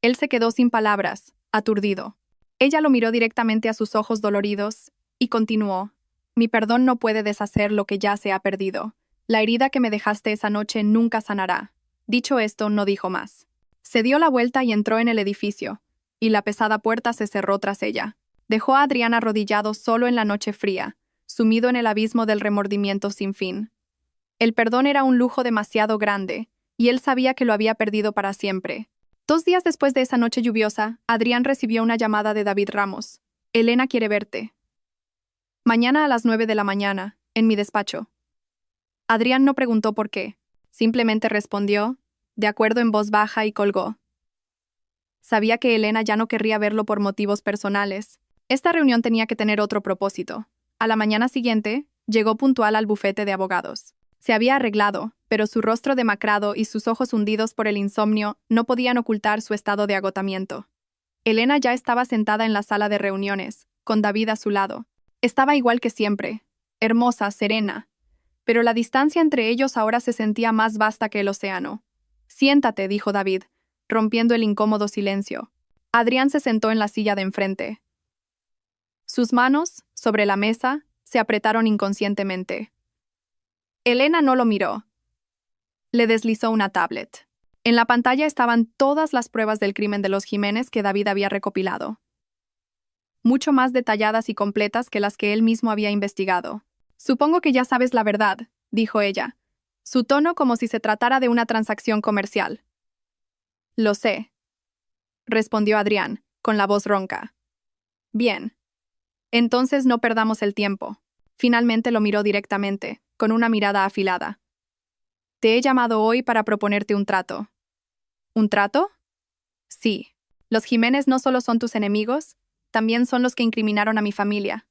Él se quedó sin palabras, aturdido. Ella lo miró directamente a sus ojos doloridos y continuó. Mi perdón no puede deshacer lo que ya se ha perdido. La herida que me dejaste esa noche nunca sanará. Dicho esto, no dijo más. Se dio la vuelta y entró en el edificio, y la pesada puerta se cerró tras ella. Dejó a Adrián arrodillado solo en la noche fría, sumido en el abismo del remordimiento sin fin. El perdón era un lujo demasiado grande, y él sabía que lo había perdido para siempre. 2 días después de esa noche lluviosa, Adrián recibió una llamada de David Ramos. Elena quiere verte. Mañana a las 9 de la mañana, en mi despacho. Adrián no preguntó por qué. Simplemente respondió, de acuerdo en voz baja y colgó. Sabía que Elena ya no querría verlo por motivos personales. Esta reunión tenía que tener otro propósito. A la mañana siguiente, llegó puntual al bufete de abogados. Se había arreglado, pero su rostro demacrado y sus ojos hundidos por el insomnio no podían ocultar su estado de agotamiento. Elena ya estaba sentada en la sala de reuniones, con David a su lado. Estaba igual que siempre, hermosa, serena, pero la distancia entre ellos ahora se sentía más vasta que el océano. «Siéntate», dijo David, rompiendo el incómodo silencio. Adrián se sentó en la silla de enfrente. Sus manos, sobre la mesa, se apretaron inconscientemente. Elena no lo miró. Le deslizó una tablet. En la pantalla estaban todas las pruebas del crimen de los Jiménez que David había recopilado. Mucho más detalladas y completas que las que él mismo había investigado. «Supongo que ya sabes la verdad», dijo ella, su tono como si se tratara de una transacción comercial. «Lo sé», respondió Adrián, con la voz ronca. «Bien. Entonces no perdamos el tiempo». Finalmente lo miró directamente, con una mirada afilada. «Te he llamado hoy para proponerte un trato». «¿Un trato?» «Sí. Los Jiménez no solo son tus enemigos, también son los que incriminaron a mi familia.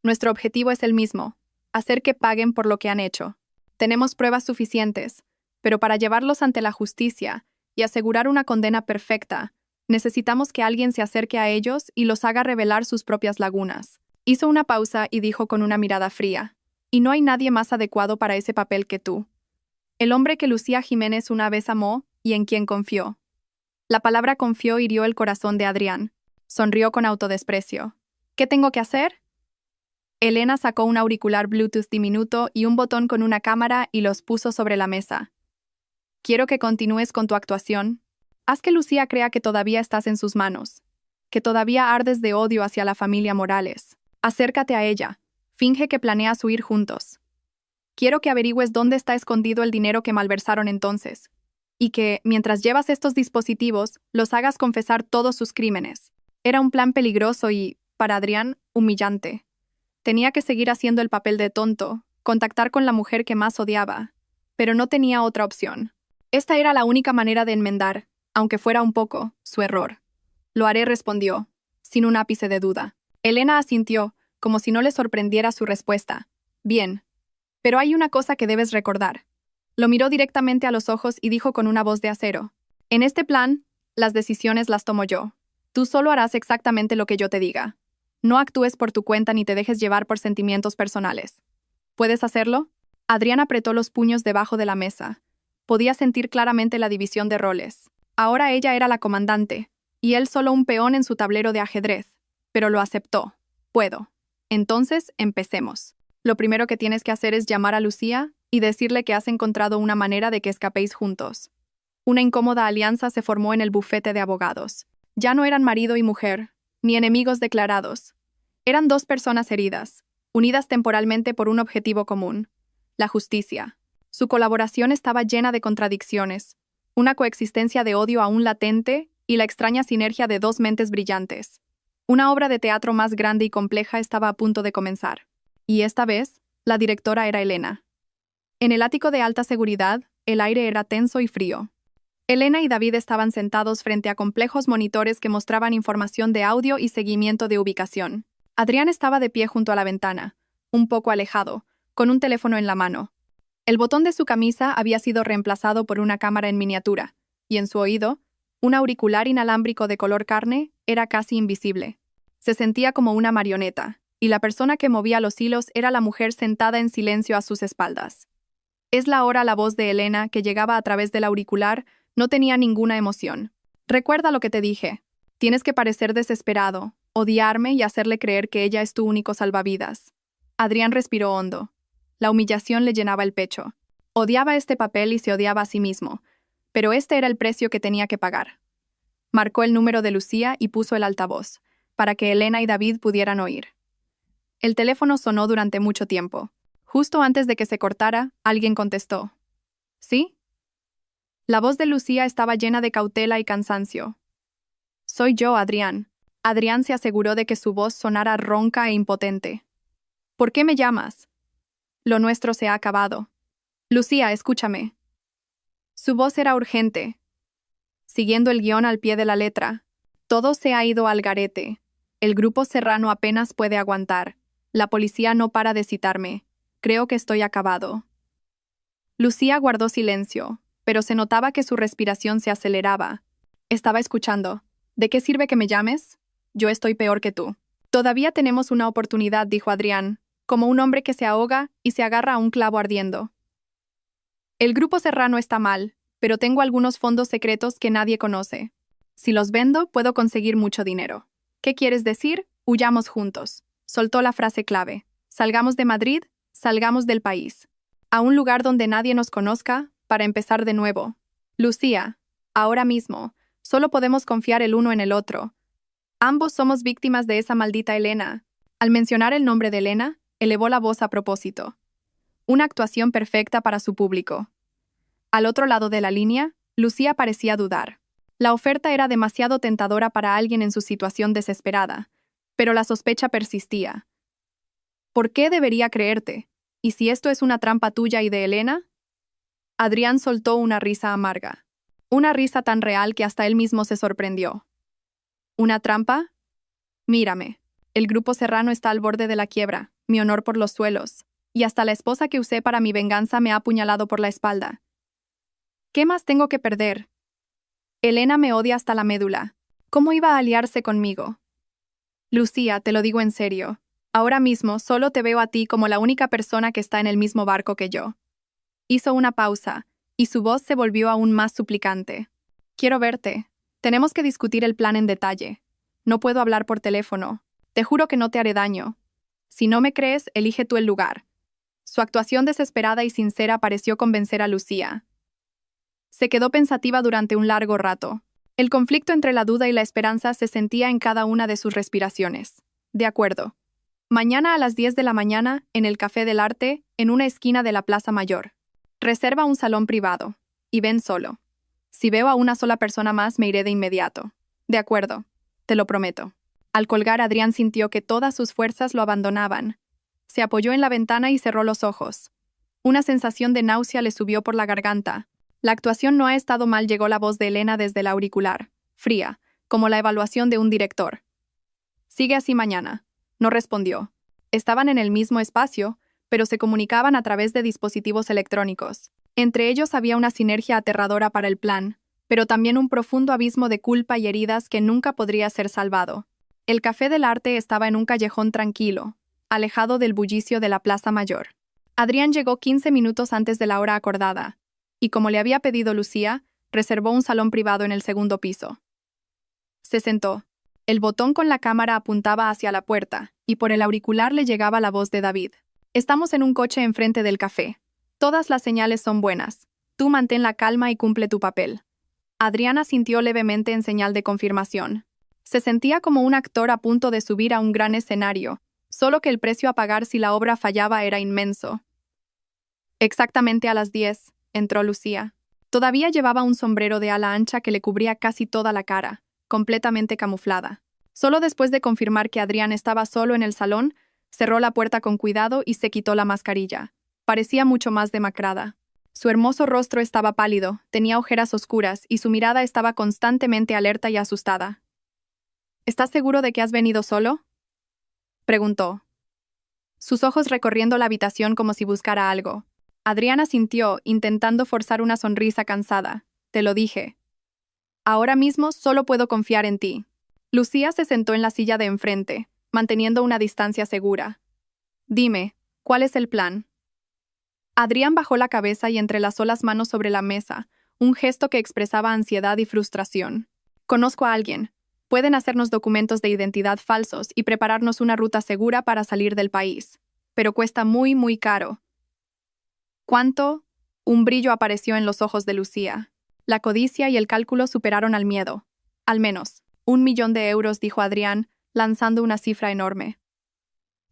Nuestro objetivo es el mismo, hacer que paguen por lo que han hecho. Tenemos pruebas suficientes, pero para llevarlos ante la justicia y asegurar una condena perfecta, necesitamos que alguien se acerque a ellos y los haga revelar sus propias lagunas». Hizo una pausa y dijo con una mirada fría, «Y no hay nadie más adecuado para ese papel que tú. El hombre que Lucía Jiménez una vez amó y en quien confió». La palabra confió hirió el corazón de Adrián. Sonrió con autodesprecio. «¿Qué tengo que hacer?» Elena sacó un auricular Bluetooth diminuto y un botón con una cámara y los puso sobre la mesa. «Quiero que continúes con tu actuación. Haz que Lucía crea que todavía estás en sus manos, que todavía ardes de odio hacia la familia Morales. Acércate a ella. Finge que planeas huir juntos. Quiero que averigües dónde está escondido el dinero que malversaron entonces, y que, mientras llevas estos dispositivos, los hagas confesar todos sus crímenes». Era un plan peligroso y, para Adrián, humillante. Tenía que seguir haciendo el papel de tonto, contactar con la mujer que más odiaba, pero no tenía otra opción. Esta era la única manera de enmendar, aunque fuera un poco, su error. «Lo haré», respondió, sin un ápice de duda. Elena asintió, como si no le sorprendiera su respuesta. «Bien. Pero hay una cosa que debes recordar». Lo miró directamente a los ojos y dijo con una voz de acero. «En este plan, las decisiones las tomo yo. Tú solo harás exactamente lo que yo te diga. No actúes por tu cuenta ni te dejes llevar por sentimientos personales. ¿Puedes hacerlo?» Adrián apretó los puños debajo de la mesa. Podía sentir claramente la división de roles. Ahora ella era la comandante, y él solo un peón en su tablero de ajedrez. Pero lo aceptó. «Puedo. Entonces, empecemos. Lo primero que tienes que hacer es llamar a Lucía y decirle que has encontrado una manera de que escapéis juntos». Una incómoda alianza se formó en el bufete de abogados. Ya no eran marido y mujer, ni enemigos declarados. Eran dos personas heridas, unidas temporalmente por un objetivo común: la justicia. Su colaboración estaba llena de contradicciones, una coexistencia de odio aún latente y la extraña sinergia de dos mentes brillantes. Una obra de teatro más grande y compleja estaba a punto de comenzar. Y esta vez, la directora era Elena. En el ático de alta seguridad, el aire era tenso y frío. Elena y David estaban sentados frente a complejos monitores que mostraban información de audio y seguimiento de ubicación. Adrián estaba de pie junto a la ventana, un poco alejado, con un teléfono en la mano. El botón de su camisa había sido reemplazado por una cámara en miniatura, y en su oído, un auricular inalámbrico de color carne era casi invisible. Se sentía como una marioneta, y la persona que movía los hilos era la mujer sentada en silencio a sus espaldas. La voz de Elena, que llegaba a través del auricular, no tenía ninguna emoción. «Recuerda lo que te dije. Tienes que parecer desesperado, odiarme y hacerle creer que ella es tu único salvavidas». Adrián respiró hondo. La humillación le llenaba el pecho. Odiaba este papel y se odiaba a sí mismo, pero este era el precio que tenía que pagar. Marcó el número de Lucía y puso el altavoz, para que Elena y David pudieran oír. El teléfono sonó durante mucho tiempo. Justo antes de que se cortara, alguien contestó. ¿Sí? La voz de Lucía estaba llena de cautela y cansancio. «Soy yo, Adrián». Adrián se aseguró de que su voz sonara ronca e impotente. «¿Por qué me llamas?» «Lo nuestro se ha acabado». Lucía, escúchame. Su voz era urgente, siguiendo el guión al pie de la letra. Todo se ha ido al garete. El grupo Serrano apenas puede aguantar. La policía no para de citarme. Creo que estoy acabado. Lucía guardó silencio, pero se notaba que su respiración se aceleraba. Estaba escuchando. ¿De qué sirve que me llames? Yo estoy peor que tú. Todavía tenemos una oportunidad, dijo Adrián, como un hombre que se ahoga y se agarra a un clavo ardiendo. El grupo Serrano está mal, pero tengo algunos fondos secretos que nadie conoce. Si los vendo, puedo conseguir mucho dinero. ¿Qué quieres decir? Huyamos juntos. Soltó la frase clave. Salgamos de Madrid, salgamos del país. A un lugar donde nadie nos conozca, para empezar de nuevo. Lucía, ahora mismo, solo podemos confiar el uno en el otro. Ambos somos víctimas de esa maldita Elena. Al mencionar el nombre de Elena, elevó la voz a propósito. Una actuación perfecta para su público. Al otro lado de la línea, Lucía parecía dudar. La oferta era demasiado tentadora para alguien en su situación desesperada, pero la sospecha persistía. ¿Por qué debería creerte? ¿Y si esto es una trampa tuya y de Elena? Adrián soltó una risa amarga. Una risa tan real que hasta él mismo se sorprendió. ¿Una trampa? Mírame. El grupo Serrano está al borde de la quiebra, mi honor por los suelos, y hasta la esposa que usé para mi venganza me ha apuñalado por la espalda. ¿Qué más tengo que perder? Elena me odia hasta la médula. ¿Cómo iba a aliarse conmigo? Lucía, te lo digo en serio. Ahora mismo solo te veo a ti como la única persona que está en el mismo barco que yo. Hizo una pausa, y su voz se volvió aún más suplicante. Quiero verte. Tenemos que discutir el plan en detalle. No puedo hablar por teléfono. Te juro que no te haré daño. Si no me crees, elige tú el lugar. Su actuación desesperada y sincera pareció convencer a Lucía. Se quedó pensativa durante un largo rato. El conflicto entre la duda y la esperanza se sentía en cada una de sus respiraciones. De acuerdo. Mañana a las 10 de la mañana, en el Café del Arte, en una esquina de la Plaza Mayor. Reserva un salón privado. Y ven solo. Si veo a una sola persona más, me iré de inmediato. De acuerdo. Te lo prometo. Al colgar, Adrián sintió que todas sus fuerzas lo abandonaban. Se apoyó en la ventana y cerró los ojos. Una sensación de náusea le subió por la garganta. La actuación no ha estado mal, llegó la voz de Elena desde el auricular, fría, como la evaluación de un director. Sigue así mañana. No respondió. Estaban en el mismo espacio, pero se comunicaban a través de dispositivos electrónicos. Entre ellos había una sinergia aterradora para el plan, pero también un profundo abismo de culpa y heridas que nunca podría ser salvado. El Café del Arte estaba en un callejón tranquilo, alejado del bullicio de la Plaza Mayor. Adrián llegó 15 minutos antes de la hora acordada, y como le había pedido Lucía, reservó un salón privado en el segundo piso. Se sentó. El botón con la cámara apuntaba hacia la puerta, y por el auricular le llegaba la voz de David. Estamos en un coche enfrente del café. Todas las señales son buenas. Tú mantén la calma y cumple tu papel. Adriana sintió levemente en señal de confirmación. Se sentía como un actor a punto de subir a un gran escenario, solo que el precio a pagar si la obra fallaba era inmenso. Exactamente a las 10, entró Lucía. Todavía llevaba un sombrero de ala ancha que le cubría casi toda la cara, completamente camuflada. Solo después de confirmar que Adrián estaba solo en el salón, cerró la puerta con cuidado y se quitó la mascarilla. Parecía mucho más demacrada. Su hermoso rostro estaba pálido, tenía ojeras oscuras y su mirada estaba constantemente alerta y asustada. ¿Estás seguro de que has venido solo?, preguntó, sus ojos recorriendo la habitación como si buscara algo. Adriana sintió, intentando forzar una sonrisa cansada. Te lo dije. Ahora mismo solo puedo confiar en ti. Lucía se sentó en la silla de enfrente, manteniendo una distancia segura. Dime, ¿cuál es el plan? Adrián bajó la cabeza y entrelazó las manos sobre la mesa, un gesto que expresaba ansiedad y frustración. Conozco a alguien. Pueden hacernos documentos de identidad falsos y prepararnos una ruta segura para salir del país. Pero cuesta muy, muy caro. ¿Cuánto? Un brillo apareció en los ojos de Lucía. La codicia y el cálculo superaron al miedo. Al menos, 1.000.000 de euros, dijo Adrián, lanzando una cifra enorme.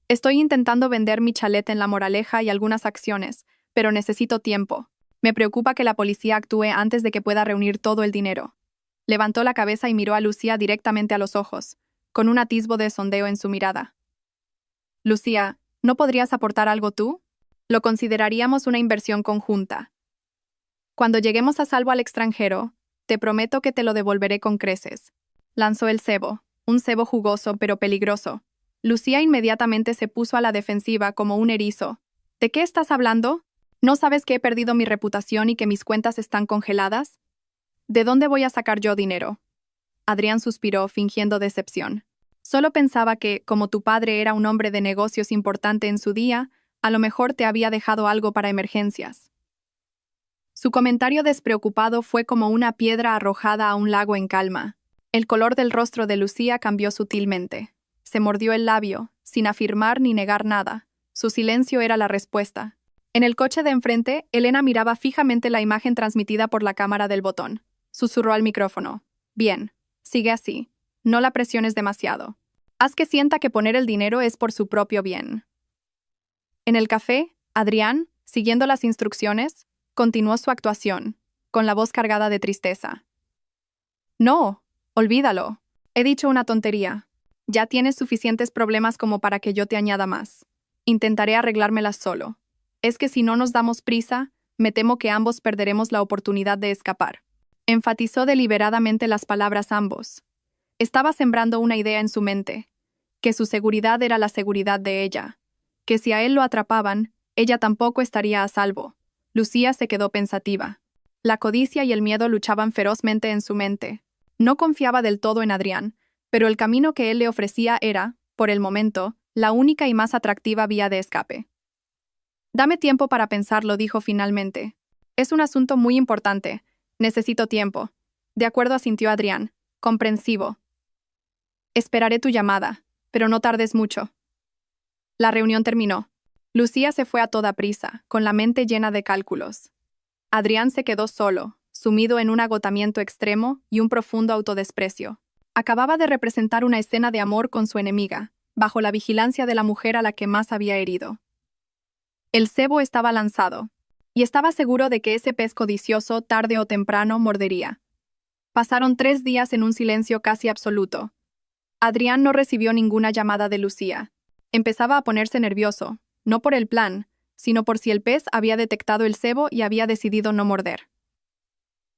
Estoy intentando vender mi chalet en La Moraleja y algunas acciones, pero necesito tiempo. Me preocupa que la policía actúe antes de que pueda reunir todo el dinero. Levantó la cabeza y miró a Lucía directamente a los ojos, con un atisbo de sondeo en su mirada. Lucía, ¿no podrías aportar algo tú? Lo consideraríamos una inversión conjunta. Cuando lleguemos a salvo al extranjero, te prometo que te lo devolveré con creces. Lanzó el cebo, un cebo jugoso pero peligroso. Lucía inmediatamente se puso a la defensiva como un erizo. ¿De qué estás hablando? ¿No sabes que he perdido mi reputación y que mis cuentas están congeladas? ¿De dónde voy a sacar yo dinero? Adrián suspiró, fingiendo decepción. Solo pensaba que, como tu padre era un hombre de negocios importante en su día, a lo mejor te había dejado algo para emergencias. Su comentario despreocupado fue como una piedra arrojada a un lago en calma. El color del rostro de Lucía cambió sutilmente. Se mordió el labio, sin afirmar ni negar nada. Su silencio era la respuesta. En el coche de enfrente, Elena miraba fijamente la imagen transmitida por la cámara del botón. Susurró al micrófono. Bien, sigue así. No la presiones demasiado. Haz que sienta que poner el dinero es por su propio bien. En el café, Adrián, siguiendo las instrucciones, continuó su actuación, con la voz cargada de tristeza. No, olvídalo. He dicho una tontería. Ya tienes suficientes problemas como para que yo te añada más. Intentaré arreglármelas solo. Es que si no nos damos prisa, me temo que ambos perderemos la oportunidad de escapar. Enfatizó deliberadamente las palabras ambos. Estaba sembrando una idea en su mente, que su seguridad era la seguridad de ella, que si a él lo atrapaban, ella tampoco estaría a salvo. Lucía se quedó pensativa. La codicia y el miedo luchaban ferozmente en su mente. No confiaba del todo en Adrián, pero el camino que él le ofrecía era, por el momento, la única y más atractiva vía de escape. Dame tiempo para pensarlo, dijo finalmente. Es un asunto muy importante. Necesito tiempo. De acuerdo, asintió Adrián, comprensivo. Esperaré tu llamada, pero no tardes mucho. La reunión terminó. Lucía se fue a toda prisa, con la mente llena de cálculos. Adrián se quedó solo, sumido en un agotamiento extremo y un profundo autodesprecio. Acababa de representar una escena de amor con su enemiga, bajo la vigilancia de la mujer a la que más había herido. El cebo estaba lanzado, y estaba seguro de que ese pez codicioso tarde o temprano mordería. Pasaron 3 días en un silencio casi absoluto. Adrián no recibió ninguna llamada de Lucía. Empezaba a ponerse nervioso, no por el plan, sino por si el pez había detectado el cebo y había decidido no morder.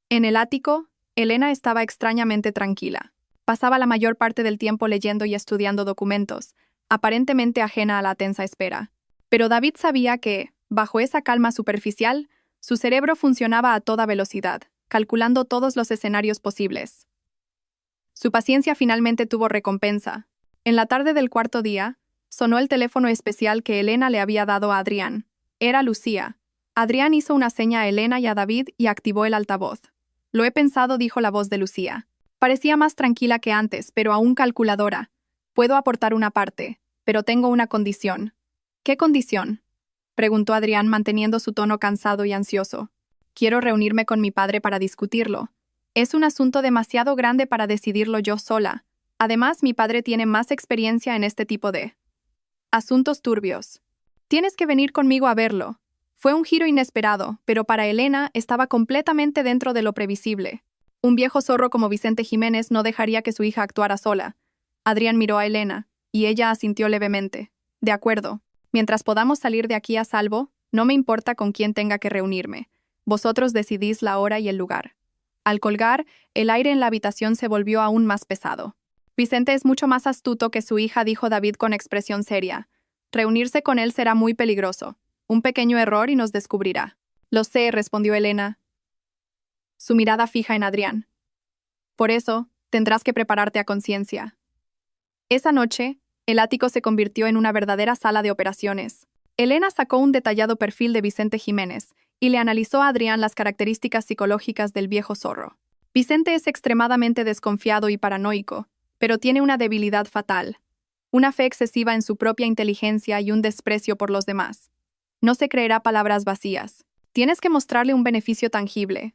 En el ático, Elena estaba extrañamente tranquila. Pasaba la mayor parte del tiempo leyendo y estudiando documentos, aparentemente ajena a la tensa espera. Pero David sabía que, bajo esa calma superficial, su cerebro funcionaba a toda velocidad, calculando todos los escenarios posibles. Su paciencia finalmente tuvo recompensa. En la tarde del cuarto día, sonó el teléfono especial que Elena le había dado a Adrián. Era Lucía. Adrián hizo una seña a Elena y a David y activó el altavoz. Lo he pensado, dijo la voz de Lucía. Parecía más tranquila que antes, pero aún calculadora. Puedo aportar una parte, pero tengo una condición. ¿Qué condición?, preguntó Adrián manteniendo su tono cansado y ansioso. Quiero reunirme con mi padre para discutirlo. Es un asunto demasiado grande para decidirlo yo sola. Además, mi padre tiene más experiencia en este tipo de asuntos turbios. Tienes que venir conmigo a verlo. Fue un giro inesperado, pero para Elena estaba completamente dentro de lo previsible. Un viejo zorro como Vicente Jiménez no dejaría que su hija actuara sola. Adrián miró a Elena, y ella asintió levemente. De acuerdo. Mientras podamos salir de aquí a salvo, no me importa con quién tenga que reunirme. Vosotros decidís la hora y el lugar. Al colgar, el aire en la habitación se volvió aún más pesado. Vicente es mucho más astuto que su hija, dijo David con expresión seria. Reunirse con él será muy peligroso. Un pequeño error y nos descubrirá. Lo sé, respondió Elena, su mirada fija en Adrián. Por eso, tendrás que prepararte a conciencia. Esa noche, el ático se convirtió en una verdadera sala de operaciones. Elena sacó un detallado perfil de Vicente Jiménez y le analizó a Adrián las características psicológicas del viejo zorro. Vicente es extremadamente desconfiado y paranoico, pero tiene una debilidad fatal, una fe excesiva en su propia inteligencia y un desprecio por los demás. No se creerá palabras vacías. Tienes que mostrarle un beneficio tangible,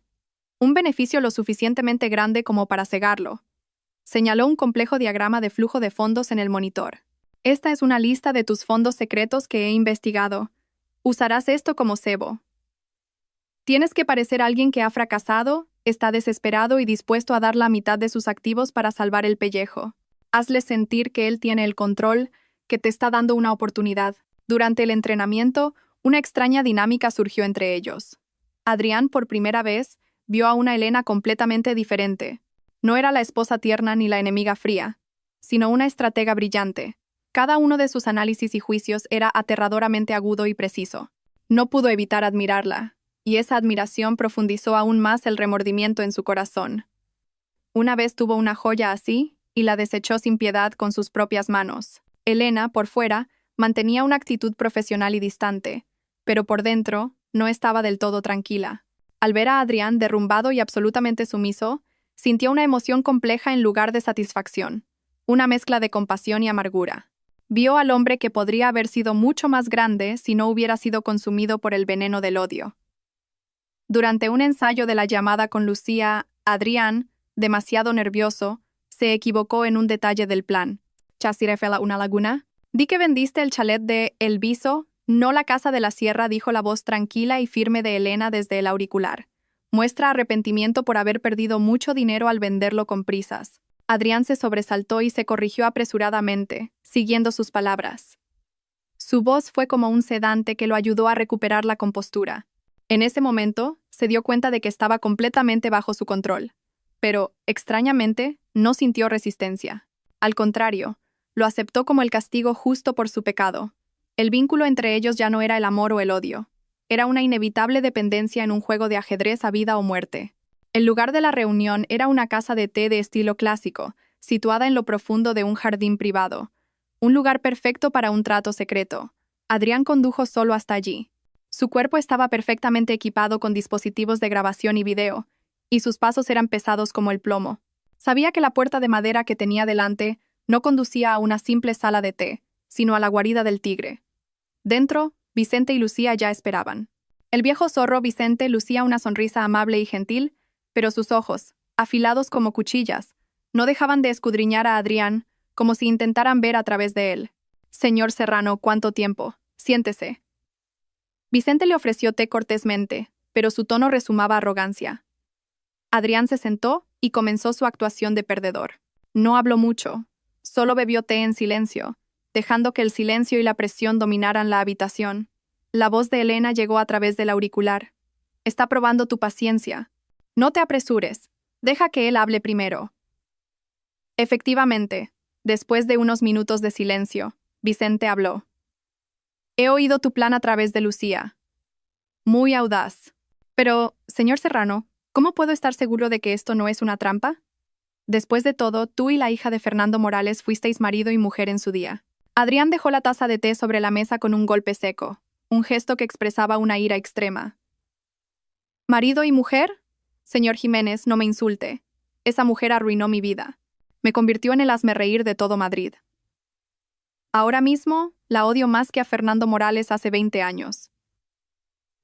un beneficio lo suficientemente grande como para cegarlo. Señaló un complejo diagrama de flujo de fondos en el monitor. Esta es una lista de tus fondos secretos que he investigado. Usarás esto como cebo. Tienes que parecer alguien que ha fracasado, está desesperado y dispuesto a dar la mitad de sus activos para salvar el pellejo. Hazle sentir que él tiene el control, que te está dando una oportunidad. Durante el entrenamiento, Una extraña dinámica surgió entre ellos. Adrián, por primera vez, vio a una Elena completamente diferente. No era la esposa tierna ni la enemiga fría, sino una estratega brillante. Cada uno de sus análisis y juicios era aterradoramente agudo y preciso. No pudo evitar admirarla, y esa admiración profundizó aún más el remordimiento en su corazón. Una vez tuvo una joya así, y la desechó sin piedad con sus propias manos. Elena, por fuera, mantenía una actitud profesional y distante, pero por dentro no estaba del todo tranquila. Al ver a Adrián derrumbado y absolutamente sumiso, sintió una emoción compleja en lugar de satisfacción, una mezcla de compasión y amargura. Vio al hombre que podría haber sido mucho más grande si no hubiera sido consumido por el veneno del odio. Durante un ensayo de la llamada con Lucía, Adrián, demasiado nervioso, se equivocó en un detalle del plan. ¿Chasirefela una laguna? Di que vendiste el chalet de El Viso, no la casa de la sierra, dijo la voz tranquila y firme de Elena desde el auricular. Muestra arrepentimiento por haber perdido mucho dinero al venderlo con prisas. Adrián se sobresaltó y se corrigió apresuradamente, siguiendo sus palabras. Su voz fue como un sedante que lo ayudó a recuperar la compostura. En ese momento, se dio cuenta de que estaba completamente bajo su control. Pero, extrañamente, no sintió resistencia. Al contrario, lo aceptó como el castigo justo por su pecado. El vínculo entre ellos ya no era el amor o el odio. Era una inevitable dependencia en un juego de ajedrez a vida o muerte. El lugar de la reunión era una casa de té de estilo clásico, situada en lo profundo de un jardín privado. Un lugar perfecto para un trato secreto. Adrián condujo solo hasta allí. Su cuerpo estaba perfectamente equipado con dispositivos de grabación y video, y sus pasos eran pesados como el plomo. Sabía que la puerta de madera que tenía delante no conducía a una simple sala de té, sino a la guarida del tigre. Dentro, Vicente y Lucía ya esperaban. El viejo zorro Vicente lucía una sonrisa amable y gentil, pero sus ojos, afilados como cuchillas, no dejaban de escudriñar a Adrián, como si intentaran ver a través de él. «Señor Serrano, ¿cuánto tiempo? Siéntese». Vicente le ofreció té cortésmente, pero su tono rezumaba arrogancia. Adrián se sentó y comenzó su actuación de perdedor. No habló mucho, solo bebió té en silencio, dejando que el silencio y la presión dominaran la habitación. La voz de Elena llegó a través del auricular. «Está probando tu paciencia. No te apresures. Deja que él hable primero». Efectivamente, después de unos minutos de silencio, Vicente habló. «He oído tu plan a través de Lucía. Muy audaz. Pero, señor Serrano, ¿cómo puedo estar seguro de que esto no es una trampa? Después de todo, tú y la hija de Fernando Morales fuisteis marido y mujer en su día». Adrián dejó la taza de té sobre la mesa con un golpe seco, un gesto que expresaba una ira extrema. ¿Marido y mujer? Señor Jiménez, no me insulte. Esa mujer arruinó mi vida. Me convirtió en el hazmerreír de todo Madrid. Ahora mismo, la odio más que a Fernando Morales hace 20 años.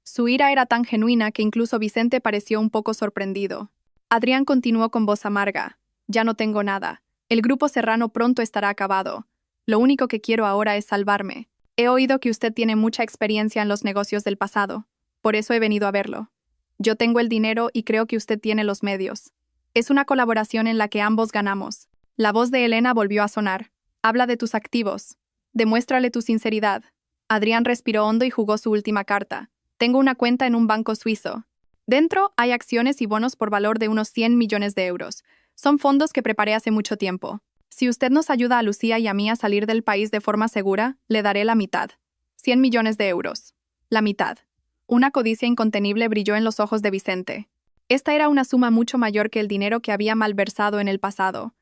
Su ira era tan genuina que incluso Vicente pareció un poco sorprendido. Adrián continuó con voz amarga. «Ya no tengo nada. El grupo Serrano pronto estará acabado. Lo único que quiero ahora es salvarme. He oído que usted tiene mucha experiencia en los negocios del pasado. Por eso he venido a verlo. Yo tengo el dinero y creo que usted tiene los medios. Es una colaboración en la que ambos ganamos». La voz de Elena volvió a sonar. «Habla de tus activos. Demuéstrale tu sinceridad». Adrián respiró hondo y jugó su última carta. «Tengo una cuenta en un banco suizo. Dentro hay acciones y bonos por valor de unos 100 millones de euros. Son fondos que preparé hace mucho tiempo. Si usted nos ayuda a Lucía y a mí a salir del país de forma segura, le daré la mitad. 100 millones de euros. La mitad». Una codicia incontenible brilló en los ojos de Vicente. Esta era una suma mucho mayor que el dinero que había malversado en el pasado.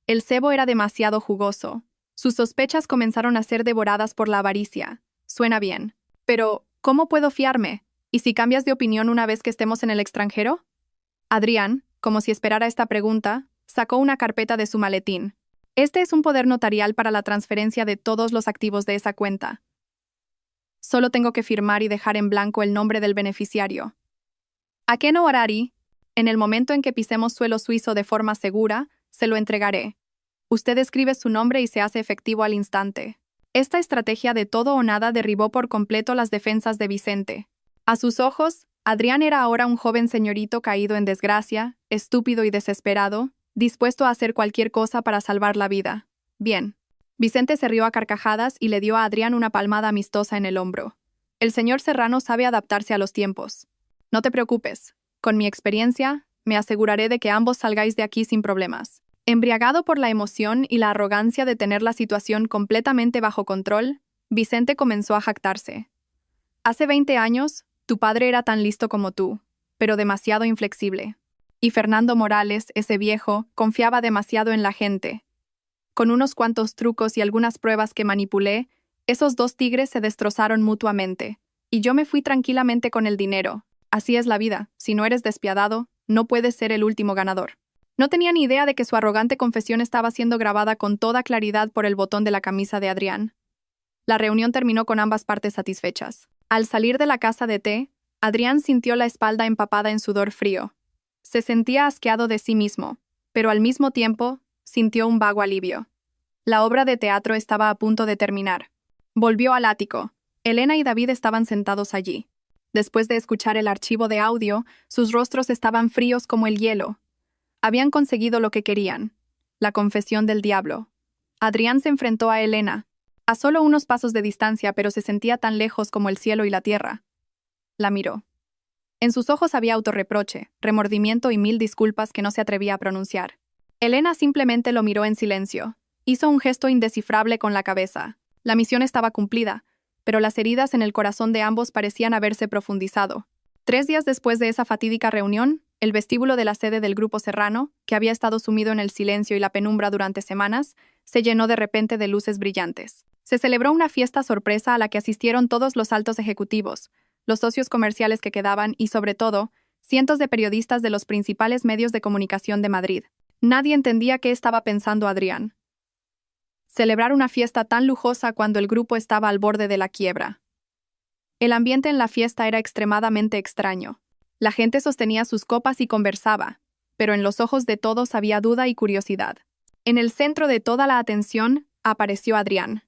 El cebo era demasiado jugoso. Sus sospechas comenzaron a ser devoradas por la avaricia. Suena bien. Pero, ¿cómo puedo fiarme? ¿Y si cambias de opinión una vez que estemos en el extranjero? Adrián, como si esperara esta pregunta, sacó una carpeta de su maletín. Este es un poder notarial para la transferencia de todos los activos de esa cuenta. Solo tengo que firmar y dejar en blanco el nombre del beneficiario. Akeno Harari, en el momento en que pisemos suelo suizo de forma segura, se lo entregaré. Usted escribe su nombre y se hace efectivo al instante. Esta estrategia de todo o nada derribó por completo las defensas de Vicente. A sus ojos, Adrián era ahora un joven señorito caído en desgracia, estúpido y desesperado, dispuesto a hacer cualquier cosa para salvar la vida. Bien. Vicente se rió a carcajadas y le dio a Adrián una palmada amistosa en el hombro. El señor Serrano sabe adaptarse a los tiempos. No te preocupes. Con mi experiencia, me aseguraré de que ambos salgáis de aquí sin problemas. Embriagado por la emoción y la arrogancia de tener la situación completamente bajo control, Vicente comenzó a jactarse. Hace 20 años, tu padre era tan listo como tú, pero demasiado inflexible. Y Fernando Morales, ese viejo, confiaba demasiado en la gente. Con unos cuantos trucos y algunas pruebas que manipulé, esos dos tigres se destrozaron mutuamente, y yo me fui tranquilamente con el dinero. Así es la vida, si no eres despiadado, no puedes ser el último ganador. No tenía ni idea de que su arrogante confesión estaba siendo grabada con toda claridad por el botón de la camisa de Adrián. La reunión terminó con ambas partes satisfechas. Al salir de la casa de té, Adrián sintió la espalda empapada en sudor frío. Se sentía asqueado de sí mismo, pero al mismo tiempo, sintió un vago alivio. La obra de teatro estaba a punto de terminar. Volvió al ático. Elena y David estaban sentados allí. Después de escuchar el archivo de audio, sus rostros estaban fríos como el hielo. Habían conseguido lo que querían: la confesión del diablo. Adrián se enfrentó a Elena, a solo unos pasos de distancia, pero se sentía tan lejos como el cielo y la tierra. La miró. En sus ojos había autorreproche, remordimiento y 1000 disculpas que no se atrevía a pronunciar. Elena simplemente lo miró en silencio. Hizo un gesto indescifrable con la cabeza. La misión estaba cumplida, pero las heridas en el corazón de ambos parecían haberse profundizado. 3 días después de esa fatídica reunión, el vestíbulo de la sede del Grupo Serrano, que había estado sumido en el silencio y la penumbra durante semanas, se llenó de repente de luces brillantes. Se celebró una fiesta sorpresa a la que asistieron todos los altos ejecutivos, los socios comerciales que quedaban y, sobre todo, cientos de periodistas de los principales medios de comunicación de Madrid. Nadie entendía qué estaba pensando Adrián. Celebrar una fiesta tan lujosa cuando el grupo estaba al borde de la quiebra. El ambiente en la fiesta era extremadamente extraño. La gente sostenía sus copas y conversaba, pero en los ojos de todos había duda y curiosidad. En el centro de toda la atención apareció Adrián.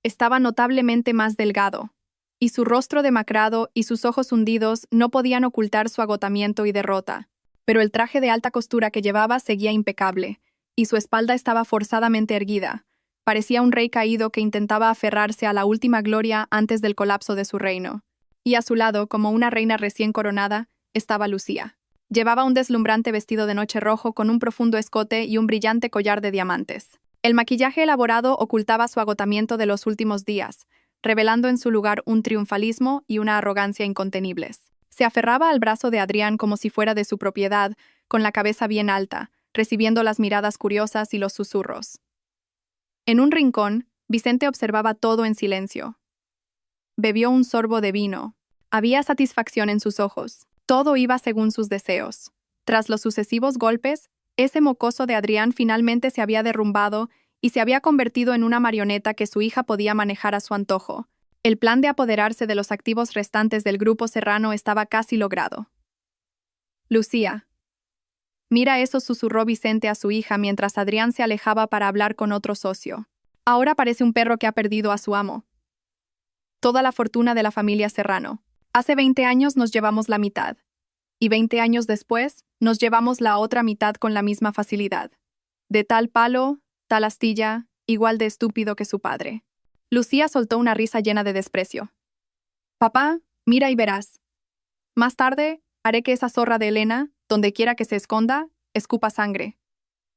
Estaba notablemente más delgado, y su rostro demacrado y sus ojos hundidos no podían ocultar su agotamiento y derrota. Pero el traje de alta costura que llevaba seguía impecable, y su espalda estaba forzadamente erguida. Parecía un rey caído que intentaba aferrarse a la última gloria antes del colapso de su reino. Y a su lado, como una reina recién coronada, estaba Lucía. Llevaba un deslumbrante vestido de noche rojo con un profundo escote y un brillante collar de diamantes. El maquillaje elaborado ocultaba su agotamiento de los últimos días, revelando en su lugar un triunfalismo y una arrogancia incontenibles. Se aferraba al brazo de Adrián como si fuera de su propiedad, con la cabeza bien alta, recibiendo las miradas curiosas y los susurros. En un rincón, Vicente observaba todo en silencio. Bebió un sorbo de vino. Había satisfacción en sus ojos. Todo iba según sus deseos. Tras los sucesivos golpes, ese mocoso de Adrián finalmente se había derrumbado y se había convertido en una marioneta que su hija podía manejar a su antojo. El plan de apoderarse de los activos restantes del Grupo Serrano estaba casi logrado. Lucía. Mira eso, susurró Vicente a su hija mientras Adrián se alejaba para hablar con otro socio. Ahora parece un perro que ha perdido a su amo. Toda la fortuna de la familia Serrano. Hace 20 años nos llevamos la mitad. Y 20 años después, nos llevamos la otra mitad con la misma facilidad. De tal palo, tal astilla, igual de estúpido que su padre. Lucía soltó una risa llena de desprecio. Papá, mira y verás. Más tarde, haré que esa zorra de Elena, donde quiera que se esconda, escupa sangre.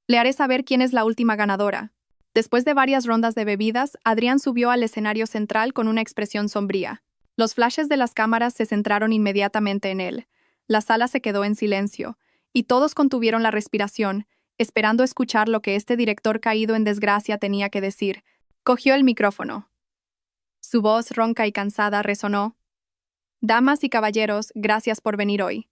Le haré saber quién es la última ganadora. Después de varias rondas de bebidas, Adrián subió al escenario central con una expresión sombría. Los flashes de las cámaras se centraron inmediatamente en él. La sala se quedó en silencio, y todos contuvieron la respiración, esperando escuchar lo que este director caído en desgracia tenía que decir. Cogió el micrófono. Su voz ronca y cansada resonó. Damas y caballeros, gracias por venir hoy.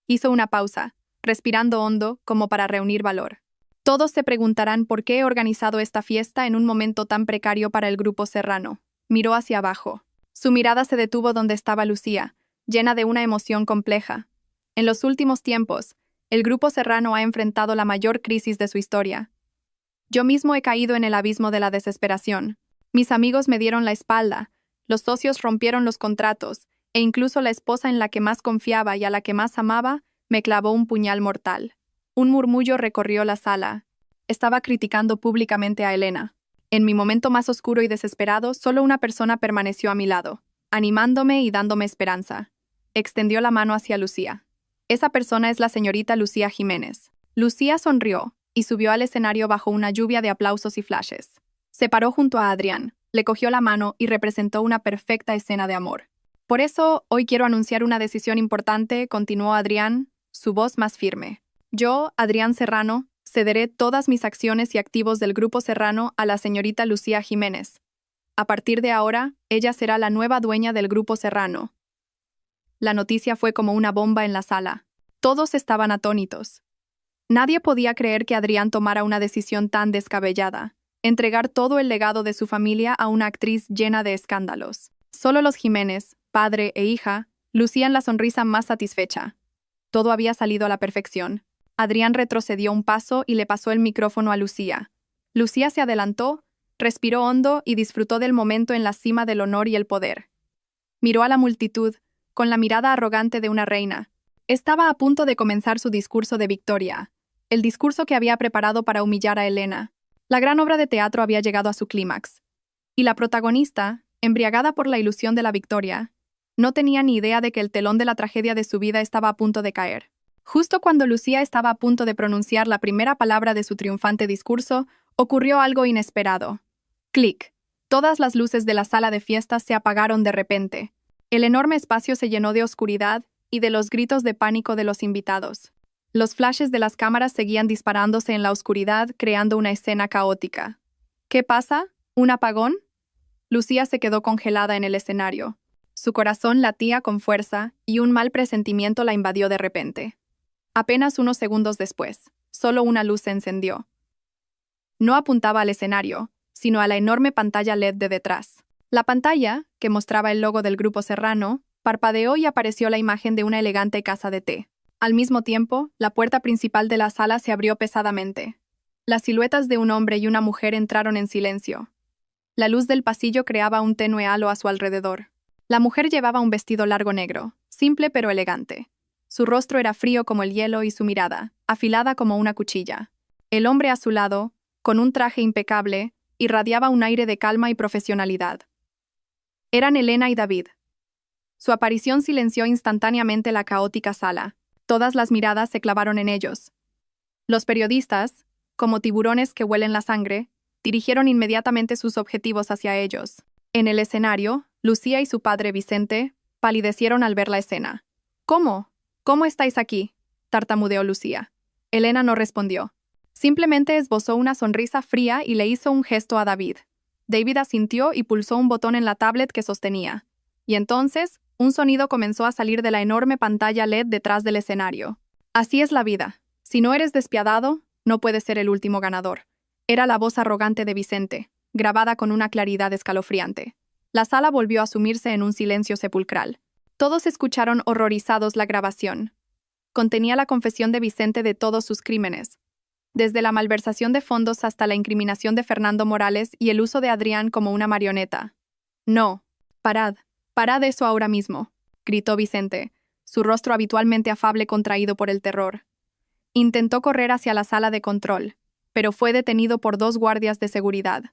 Hizo una pausa, respirando hondo como para reunir valor. Todos se preguntarán por qué he organizado esta fiesta en un momento tan precario para el Grupo Serrano. Miró hacia abajo. Su mirada se detuvo donde estaba Lucía, llena de una emoción compleja. En los últimos tiempos, el Grupo Serrano ha enfrentado la mayor crisis de su historia. Yo mismo he caído en el abismo de la desesperación. Mis amigos me dieron la espalda, los socios rompieron los contratos, e incluso la esposa en la que más confiaba y a la que más amaba me clavó un puñal mortal. Un murmullo recorrió la sala. Estaba criticando públicamente a Elena. En mi momento más oscuro y desesperado, solo una persona permaneció a mi lado: animándome y dándome esperanza. Extendió la mano hacia Lucía. Esa persona es la señorita Lucía Jiménez. Lucía sonrió y subió al escenario bajo una lluvia de aplausos y flashes. Se paró junto a Adrián, le cogió la mano y representó una perfecta escena de amor. Por eso, hoy quiero anunciar una decisión importante, continuó Adrián, su voz más firme. Yo, Adrián Serrano, cederé todas mis acciones y activos del Grupo Serrano a la señorita Lucía Jiménez. A partir de ahora, ella será la nueva dueña del Grupo Serrano. La noticia fue como una bomba en la sala. Todos estaban atónitos. Nadie podía creer que Adrián tomara una decisión tan descabellada, entregar todo el legado de su familia a una actriz llena de escándalos. Solo los Jiménez, padre e hija, lucían la sonrisa más satisfecha. Todo había salido a la perfección. Adrián retrocedió un paso y le pasó el micrófono a Lucía. Lucía se adelantó, respiró hondo y disfrutó del momento en la cima del honor y el poder. Miró a la multitud, con la mirada arrogante de una reina. Estaba a punto de comenzar su discurso de victoria, el discurso que había preparado para humillar a Elena. La gran obra de teatro había llegado a su clímax. Y la protagonista, embriagada por la ilusión de la victoria, no tenía ni idea de que el telón de la tragedia de su vida estaba a punto de caer. Justo cuando Lucía estaba a punto de pronunciar la primera palabra de su triunfante discurso, ocurrió algo inesperado. ¡Clic! Todas las luces de la sala de fiestas se apagaron de repente. El enorme espacio se llenó de oscuridad y de los gritos de pánico de los invitados. Los flashes de las cámaras seguían disparándose en la oscuridad, creando una escena caótica. ¿Qué pasa? ¿Un apagón? Lucía se quedó congelada en el escenario. Su corazón latía con fuerza y un mal presentimiento la invadió de repente. Apenas unos segundos después, solo una luz se encendió. No apuntaba al escenario, sino a la enorme pantalla LED de detrás. La pantalla, que mostraba el logo del Grupo Serrano, parpadeó y apareció la imagen de una elegante casa de té. Al mismo tiempo, la puerta principal de la sala se abrió pesadamente. Las siluetas de un hombre y una mujer entraron en silencio. La luz del pasillo creaba un tenue halo a su alrededor. La mujer llevaba un vestido largo negro, simple pero elegante. Su rostro era frío como el hielo y su mirada, afilada como una cuchilla. El hombre a su lado, con un traje impecable, irradiaba un aire de calma y profesionalidad. Eran Elena y David. Su aparición silenció instantáneamente la caótica sala. Todas las miradas se clavaron en ellos. Los periodistas, como tiburones que huelen la sangre, dirigieron inmediatamente sus objetivos hacia ellos. En el escenario, Lucía y su padre Vicente palidecieron al ver la escena. ¿Cómo? ¿Cómo estáis aquí?, tartamudeó Lucía. Elena no respondió. Simplemente esbozó una sonrisa fría y le hizo un gesto a David. David asintió y pulsó un botón en la tablet que sostenía. Y entonces, un sonido comenzó a salir de la enorme pantalla LED detrás del escenario. Así es la vida. Si no eres despiadado, no puedes ser el último ganador. Era la voz arrogante de Vicente, grabada con una claridad escalofriante. La sala volvió a sumirse en un silencio sepulcral. Todos escucharon horrorizados la grabación. Contenía la confesión de Vicente de todos sus crímenes, desde la malversación de fondos hasta la incriminación de Fernando Morales y el uso de Adrián como una marioneta. No, parad eso ahora mismo, gritó Vicente, su rostro habitualmente afable contraído por el terror. Intentó correr hacia la sala de control, pero fue detenido por 2 guardias de seguridad.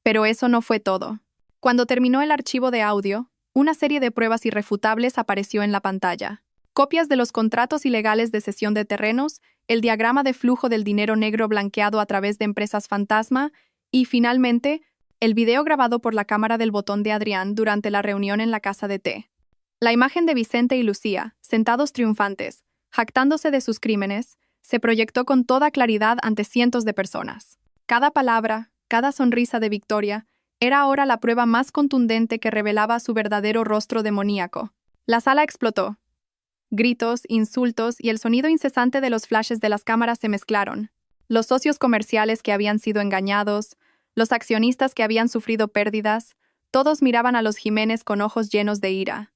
Pero eso no fue todo. Cuando terminó el archivo de audio, una serie de pruebas irrefutables apareció en la pantalla. Copias de los contratos ilegales de cesión de terrenos, el diagrama de flujo del dinero negro blanqueado a través de empresas fantasma y, finalmente, el video grabado por la cámara del botón de Adrián durante la reunión en la casa de té. La imagen de Vicente y Lucía, sentados triunfantes, jactándose de sus crímenes, se proyectó con toda claridad ante cientos de personas. Cada palabra, cada sonrisa de victoria, era ahora la prueba más contundente que revelaba su verdadero rostro demoníaco. La sala explotó. Gritos, insultos y el sonido incesante de los flashes de las cámaras se mezclaron. Los socios comerciales que habían sido engañados, los accionistas que habían sufrido pérdidas, todos miraban a los Jiménez con ojos llenos de ira.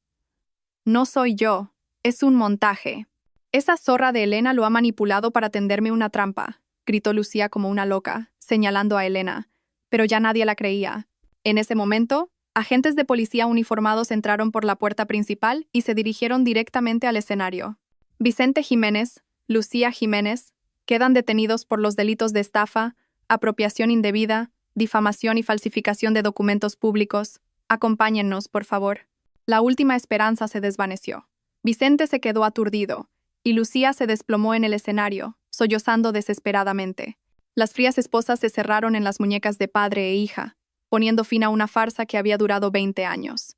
No soy yo, es un montaje. Esa zorra de Elena lo ha manipulado para tenderme una trampa, gritó Lucía como una loca, señalando a Elena, pero ya nadie la creía. En ese momento, agentes de policía uniformados entraron por la puerta principal y se dirigieron directamente al escenario. Vicente Jiménez, Lucía Jiménez, quedan detenidos por los delitos de estafa, apropiación indebida, difamación y falsificación de documentos públicos, Acompáñennos, por favor. La última esperanza se desvaneció. Vicente se quedó aturdido, y Lucía se desplomó en el escenario, sollozando desesperadamente. Las frías esposas se cerraron en las muñecas de padre e hija, poniendo fin a una farsa que había durado 20 años.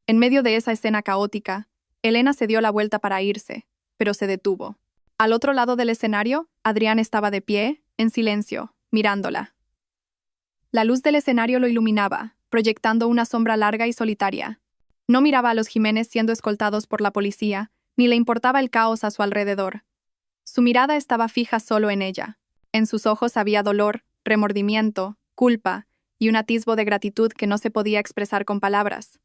En medio de esa escena caótica, Elena se dio la vuelta para irse, pero se detuvo. Al otro lado del escenario, Adrián estaba de pie, en silencio, mirándola. La luz del escenario lo iluminaba, proyectando una sombra larga y solitaria. No miraba a los Jiménez siendo escoltados por la policía, ni le importaba el caos a su alrededor. Su mirada estaba fija solo en ella. En sus ojos había dolor, remordimiento, culpa y un atisbo de gratitud que no se podía expresar con palabras.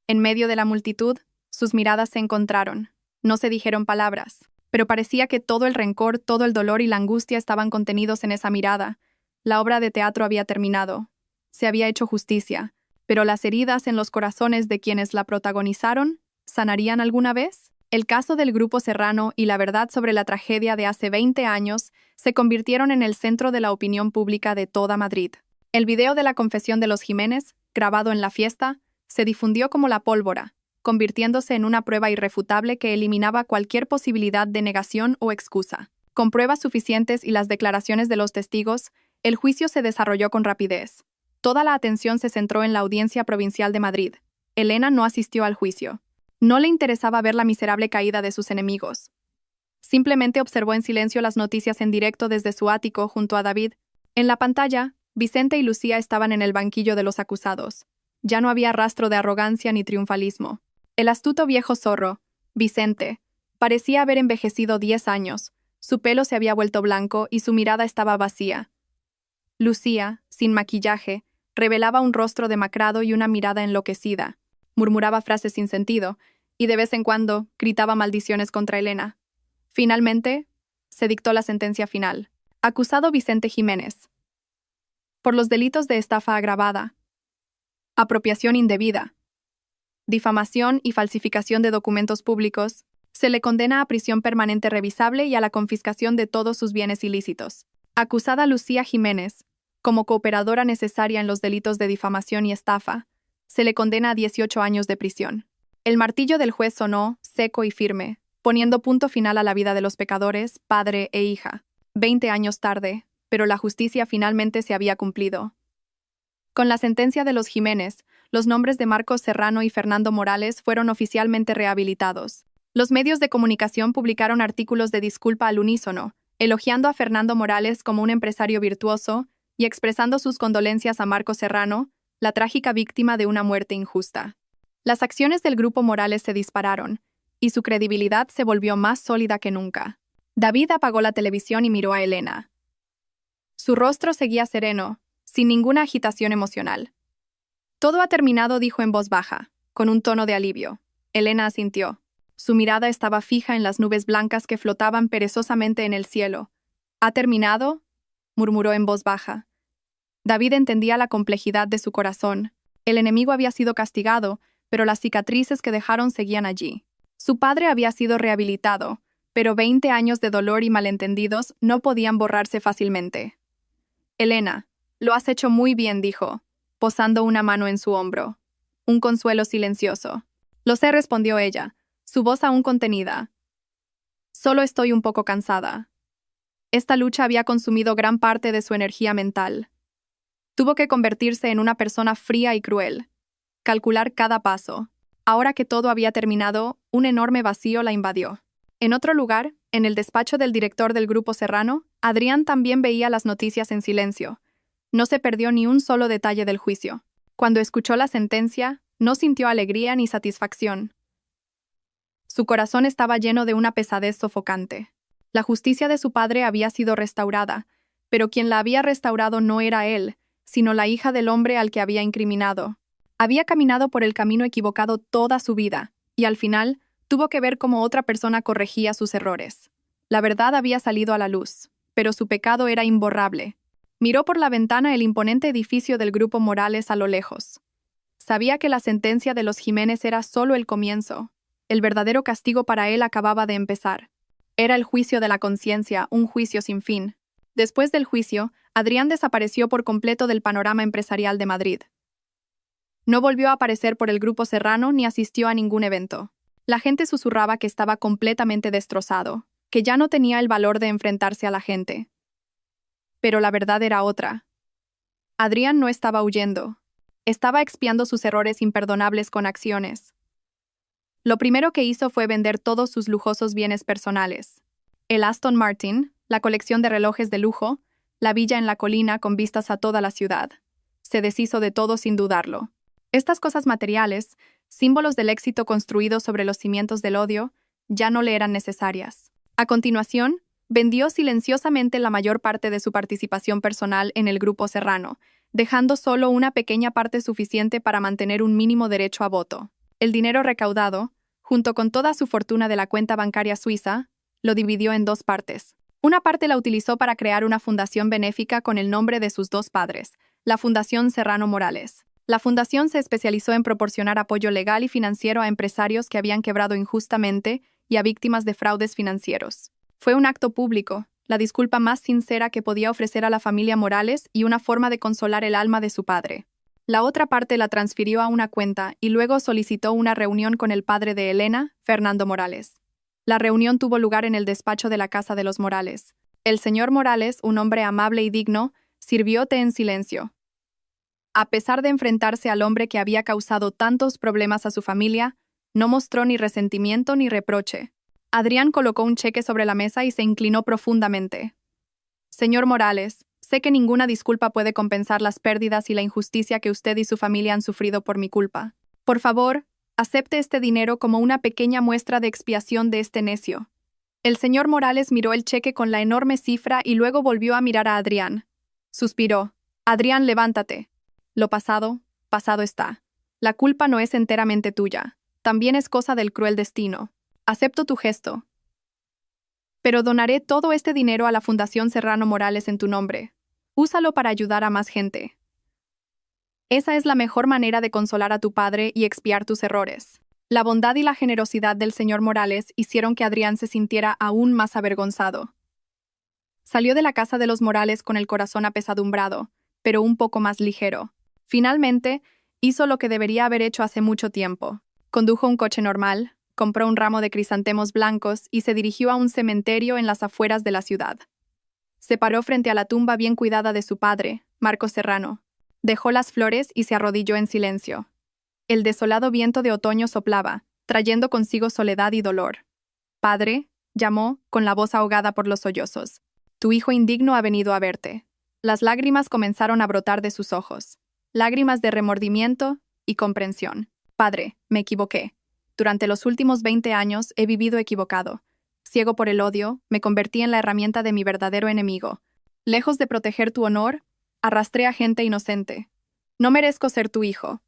En medio de la multitud, sus miradas se encontraron. No se dijeron palabras, pero parecía que todo el rencor, todo el dolor y la angustia estaban contenidos en esa mirada. La obra de teatro había terminado. Se había hecho justicia, pero las heridas en los corazones de quienes la protagonizaron, ¿sanarían alguna vez? El caso del Grupo Serrano y la verdad sobre la tragedia de hace 20 años se convirtieron en el centro de la opinión pública de toda Madrid. El video de la confesión de los Jiménez, grabado en la fiesta, se difundió como la pólvora, convirtiéndose en una prueba irrefutable que eliminaba cualquier posibilidad de negación o excusa. Con pruebas suficientes y las declaraciones de los testigos, el juicio se desarrolló con rapidez. Toda la atención se centró en la Audiencia Provincial de Madrid. Elena no asistió al juicio. No le interesaba ver la miserable caída de sus enemigos. Simplemente observó en silencio las noticias en directo desde su ático junto a David. En la pantalla, Vicente y Lucía estaban en el banquillo de los acusados. Ya no había rastro de arrogancia ni triunfalismo. El astuto viejo zorro, Vicente, parecía haber envejecido 10 años. Su pelo se había vuelto blanco y su mirada estaba vacía. Lucía, sin maquillaje, revelaba un rostro demacrado y una mirada enloquecida. Murmuraba frases sin sentido, y de vez en cuando gritaba maldiciones contra Elena. Finalmente, se dictó la sentencia final. Acusado Vicente Jiménez. Por los delitos de estafa agravada, apropiación indebida, difamación y falsificación de documentos públicos, se le condena a prisión permanente revisable y a la confiscación de todos sus bienes ilícitos. Acusada Lucía Jiménez, como cooperadora necesaria en los delitos de difamación y estafa, se le condena a 18 años de prisión. El martillo del juez sonó, seco y firme, poniendo punto final a la vida de los pecadores, padre e hija. 20 años tarde, pero la justicia finalmente se había cumplido. Con la sentencia de los Jiménez, los nombres de Marcos Serrano y Fernando Morales fueron oficialmente rehabilitados. Los medios de comunicación publicaron artículos de disculpa al unísono, elogiando a Fernando Morales como un empresario virtuoso y expresando sus condolencias a Marcos Serrano, la trágica víctima de una muerte injusta. Las acciones del Grupo Morales se dispararon, y su credibilidad se volvió más sólida que nunca. David apagó la televisión y miró a Elena. Su rostro seguía sereno, sin ninguna agitación emocional. Todo ha terminado, dijo en voz baja, con un tono de alivio. Elena asintió. Su mirada estaba fija en las nubes blancas que flotaban perezosamente en el cielo. ¿Ha terminado?, murmuró en voz baja. David entendía la complejidad de su corazón. El enemigo había sido castigado, pero las cicatrices que dejaron seguían allí. Su padre había sido rehabilitado, pero 20 años de dolor y malentendidos no podían borrarse fácilmente. Elena, lo has hecho muy bien, dijo, posando una mano en su hombro. Un consuelo silencioso. Lo sé, respondió ella, su voz aún contenida. Solo estoy un poco cansada. Esta lucha había consumido gran parte de su energía mental. Tuvo que convertirse en una persona fría y cruel. Calcular cada paso. Ahora que todo había terminado, un enorme vacío la invadió. En otro lugar, en el despacho del director del Grupo Serrano, Adrián también veía las noticias en silencio. No se perdió ni un solo detalle del juicio. Cuando escuchó la sentencia, no sintió alegría ni satisfacción. Su corazón estaba lleno de una pesadez sofocante. La justicia de su padre había sido restaurada, pero quien la había restaurado no era él, sino la hija del hombre al que había incriminado. Había caminado por el camino equivocado toda su vida, y al final tuvo que ver cómo otra persona corregía sus errores. La verdad había salido a la luz, pero su pecado era imborrable. Miró por la ventana el imponente edificio del Grupo Morales a lo lejos. Sabía que la sentencia de los Jiménez era solo el comienzo. El verdadero castigo para él acababa de empezar. Era el juicio de la conciencia, un juicio sin fin. Después del juicio, Adrián desapareció por completo del panorama empresarial de Madrid. No volvió a aparecer por el Grupo Serrano ni asistió a ningún evento. La gente susurraba que estaba completamente destrozado, que ya no tenía el valor de enfrentarse a la gente. Pero la verdad era otra. Adrián no estaba huyendo. Estaba expiando sus errores imperdonables con acciones. Lo primero que hizo fue vender todos sus lujosos bienes personales. El Aston Martin, la colección de relojes de lujo, la villa en la colina con vistas a toda la ciudad. Se deshizo de todo sin dudarlo. Estas cosas materiales, símbolos del éxito construido sobre los cimientos del odio, ya no le eran necesarias. A continuación, vendió silenciosamente la mayor parte de su participación personal en el Grupo Serrano, dejando solo una pequeña parte suficiente para mantener un mínimo derecho a voto. El dinero recaudado, junto con toda su fortuna de la cuenta bancaria suiza, lo dividió en dos partes. Una parte la utilizó para crear una fundación benéfica con el nombre de sus dos padres, la Fundación Serrano Morales. La fundación se especializó en proporcionar apoyo legal y financiero a empresarios que habían quebrado injustamente y a víctimas de fraudes financieros. Fue un acto público, la disculpa más sincera que podía ofrecer a la familia Morales y una forma de consolar el alma de su padre. La otra parte la transfirió a una cuenta y luego solicitó una reunión con el padre de Elena, Fernando Morales. La reunión tuvo lugar en el despacho de la casa de los Morales. El señor Morales, un hombre amable y digno, sirvió té en silencio. A pesar de enfrentarse al hombre que había causado tantos problemas a su familia, no mostró ni resentimiento ni reproche. Adrián colocó un cheque sobre la mesa y se inclinó profundamente. Señor Morales, sé que ninguna disculpa puede compensar las pérdidas y la injusticia que usted y su familia han sufrido por mi culpa. Por favor, acepte este dinero como una pequeña muestra de expiación de este necio. El señor Morales miró el cheque con la enorme cifra y luego volvió a mirar a Adrián. Suspiró. Adrián, levántate. Lo pasado, pasado está. La culpa no es enteramente tuya. También es cosa del cruel destino. Acepto tu gesto. Pero donaré todo este dinero a la Fundación Serrano Morales en tu nombre. Úsalo para ayudar a más gente. Esa es la mejor manera de consolar a tu padre y expiar tus errores. La bondad y la generosidad del señor Morales hicieron que Adrián se sintiera aún más avergonzado. Salió de la casa de los Morales con el corazón apesadumbrado, pero un poco más ligero. Finalmente, hizo lo que debería haber hecho hace mucho tiempo. Condujo un coche normal, compró un ramo de crisantemos blancos y se dirigió a un cementerio en las afueras de la ciudad. Se paró frente a la tumba bien cuidada de su padre, Marcos Serrano. Dejó las flores y se arrodilló en silencio. El desolado viento de otoño soplaba, trayendo consigo soledad y dolor. «Padre», llamó, con la voz ahogada por los sollozos. «Tu hijo indigno ha venido a verte». Las lágrimas comenzaron a brotar de sus ojos. Lágrimas de remordimiento y comprensión. «Padre, me equivoqué. Durante los últimos 20 años he vivido equivocado. Ciego por el odio, me convertí en la herramienta de mi verdadero enemigo. Lejos de proteger tu honor, arrastré a gente inocente. No merezco ser tu hijo».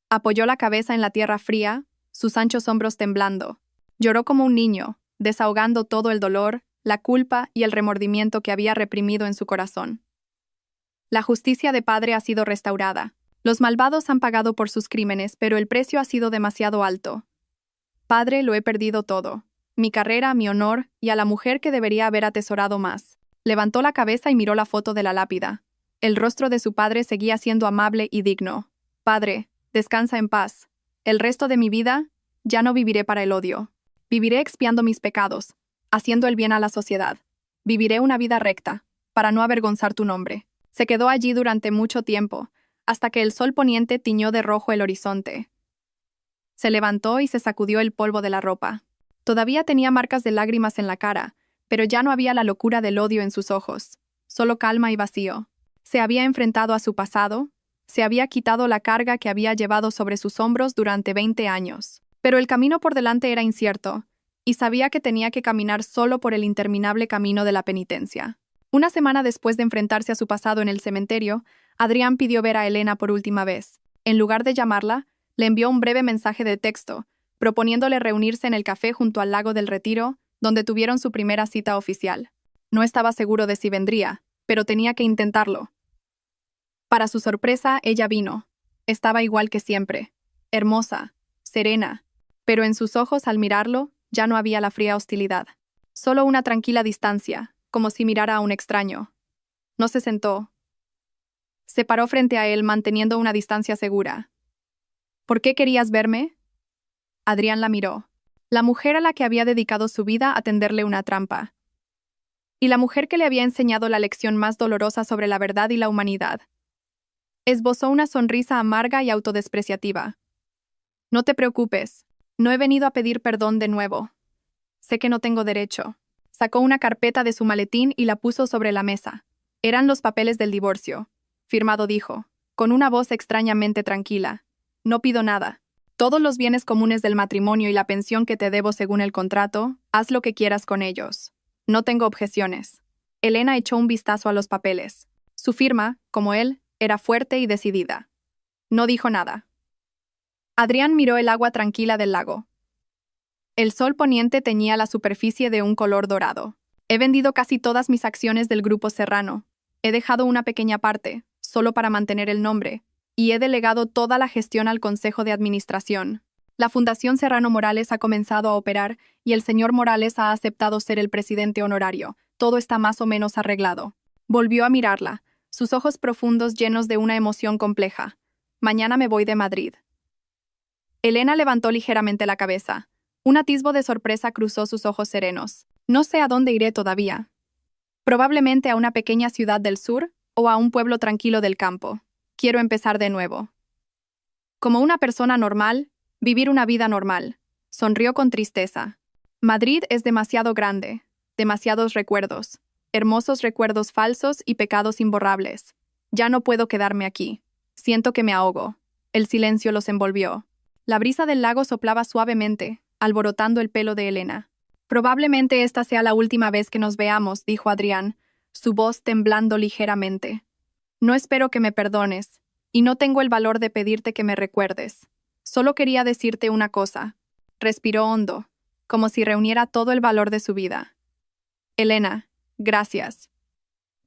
Apoyó la cabeza en la tierra fría, sus anchos hombros temblando. Lloró como un niño, desahogando todo el dolor, la culpa y el remordimiento que había reprimido en su corazón. La justicia de padre ha sido restaurada. Los malvados han pagado por sus crímenes, pero el precio ha sido demasiado alto. Padre, lo he perdido todo. Mi carrera, mi honor y a la mujer que debería haber atesorado más. Levantó la cabeza y miró la foto de la lápida. El rostro de su padre seguía siendo amable y digno. Padre, descansa en paz. El resto de mi vida, ya no viviré para el odio. Viviré expiando mis pecados, haciendo el bien a la sociedad. Viviré una vida recta, para no avergonzar tu nombre. Se quedó allí durante mucho tiempo, hasta que el sol poniente tiñó de rojo el horizonte. Se levantó y se sacudió el polvo de la ropa. Todavía tenía marcas de lágrimas en la cara, pero ya no había la locura del odio en sus ojos, solo calma y vacío. Se había enfrentado a su pasado, se había quitado la carga que había llevado sobre sus hombros durante 20 años. Pero el camino por delante era incierto, y sabía que tenía que caminar solo por el interminable camino de la penitencia. Una semana después de enfrentarse a su pasado en el cementerio, Adrián pidió ver a Elena por última vez. En lugar de llamarla, le envió un breve mensaje de texto, proponiéndole reunirse en el café junto al lago del Retiro, donde tuvieron su primera cita oficial. No estaba seguro de si vendría, pero tenía que intentarlo. Para su sorpresa, ella vino. Estaba igual que siempre, hermosa, serena, pero en sus ojos al mirarlo ya no había la fría hostilidad. Solo una tranquila distancia, como si mirara a un extraño. No se sentó. Se paró frente a él manteniendo una distancia segura. ¿Por qué querías verme? Adrián la miró. La mujer a la que había dedicado su vida a tenderle una trampa. Y la mujer que le había enseñado la lección más dolorosa sobre la verdad y la humanidad. Esbozó una sonrisa amarga y autodespreciativa. No te preocupes, no he venido a pedir perdón de nuevo. Sé que no tengo derecho. Sacó una carpeta de su maletín y la puso sobre la mesa. Eran los papeles del divorcio. Firmado dijo, con una voz extrañamente tranquila. No pido nada. Todos los bienes comunes del matrimonio y la pensión que te debo según el contrato, haz lo que quieras con ellos. No tengo objeciones. Elena echó un vistazo a los papeles. Su firma, como él, era fuerte y decidida. No dijo nada. Adrián miró el agua tranquila del lago. El sol poniente teñía la superficie de un color dorado. He vendido casi todas mis acciones del Grupo Serrano. He dejado una pequeña parte, solo para mantener el nombre, y he delegado toda la gestión al Consejo de Administración. La Fundación Serrano Morales ha comenzado a operar y el señor Morales ha aceptado ser el presidente honorario. Todo está más o menos arreglado. Volvió a mirarla, sus ojos profundos llenos de una emoción compleja. Mañana me voy de Madrid. Elena levantó ligeramente la cabeza. Un atisbo de sorpresa cruzó sus ojos serenos. No sé a dónde iré todavía. Probablemente a una pequeña ciudad del sur o a un pueblo tranquilo del campo. Quiero empezar de nuevo. Como una persona normal, vivir una vida normal. Sonrió con tristeza. Madrid es demasiado grande, demasiados recuerdos, hermosos recuerdos falsos y pecados imborrables. Ya no puedo quedarme aquí. Siento que me ahogo. El silencio los envolvió. La brisa del lago soplaba suavemente, alborotando el pelo de Elena. Probablemente esta sea la última vez que nos veamos, dijo Adrián, su voz temblando ligeramente. No espero que me perdones, y no tengo el valor de pedirte que me recuerdes. Solo quería decirte una cosa. Respiró hondo, como si reuniera todo el valor de su vida. Elena, gracias.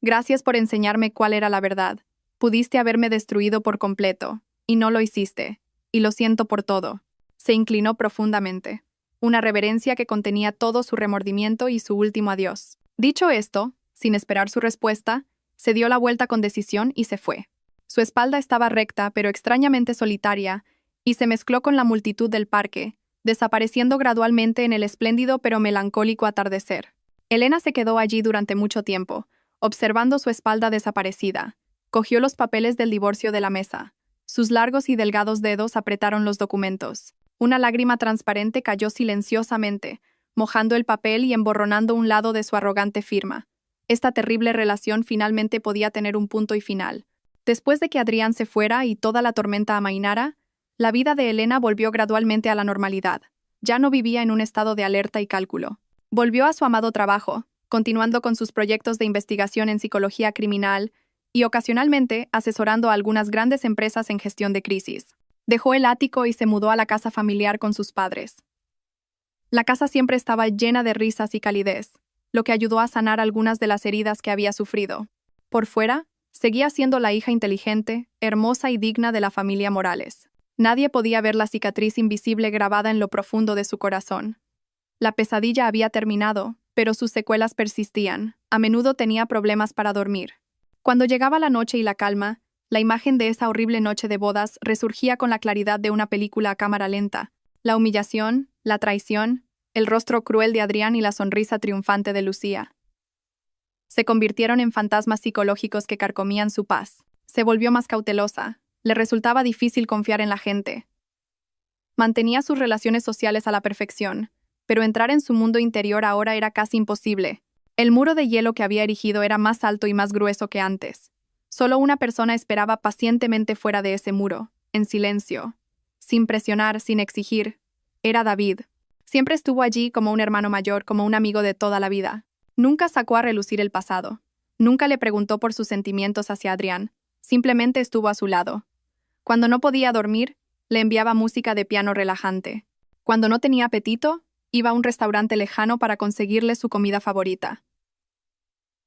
Gracias por enseñarme cuál era la verdad. Pudiste haberme destruido por completo, y no lo hiciste, y lo siento por todo. Se inclinó profundamente. Una reverencia que contenía todo su remordimiento y su último adiós. Dicho esto, sin esperar su respuesta, se dio la vuelta con decisión y se fue. Su espalda estaba recta, pero extrañamente solitaria, y se mezcló con la multitud del parque, desapareciendo gradualmente en el espléndido pero melancólico atardecer. Elena se quedó allí durante mucho tiempo, observando su espalda desaparecida. Cogió los papeles del divorcio de la mesa. Sus largos y delgados dedos apretaron los documentos. Una lágrima transparente cayó silenciosamente, mojando el papel y emborronando un lado de su arrogante firma. Esta terrible relación finalmente podía tener un punto y final. Después de que Adrián se fuera y toda la tormenta amainara, la vida de Elena volvió gradualmente a la normalidad. Ya no vivía en un estado de alerta y cálculo. Volvió a su amado trabajo, continuando con sus proyectos de investigación en psicología criminal y ocasionalmente asesorando a algunas grandes empresas en gestión de crisis. Dejó el ático y se mudó a la casa familiar con sus padres. La casa siempre estaba llena de risas y calidez, lo que ayudó a sanar algunas de las heridas que había sufrido. Por fuera, seguía siendo la hija inteligente, hermosa y digna de la familia Morales. Nadie podía ver la cicatriz invisible grabada en lo profundo de su corazón. La pesadilla había terminado, pero sus secuelas persistían. A menudo tenía problemas para dormir. Cuando llegaba la noche y la calma, la imagen de esa horrible noche de bodas resurgía con la claridad de una película a cámara lenta. La humillación, la traición, el rostro cruel de Adrián y la sonrisa triunfante de Lucía. Se convirtieron en fantasmas psicológicos que carcomían su paz. Se volvió más cautelosa. Le resultaba difícil confiar en la gente. Mantenía sus relaciones sociales a la perfección, pero entrar en su mundo interior ahora era casi imposible. El muro de hielo que había erigido era más alto y más grueso que antes. Solo una persona esperaba pacientemente fuera de ese muro, en silencio, sin presionar, sin exigir. Era David. Siempre estuvo allí como un hermano mayor, como un amigo de toda la vida. Nunca sacó a relucir el pasado. Nunca le preguntó por sus sentimientos hacia Adrián. Simplemente estuvo a su lado. Cuando no podía dormir, le enviaba música de piano relajante. Cuando no tenía apetito, iba a un restaurante lejano para conseguirle su comida favorita.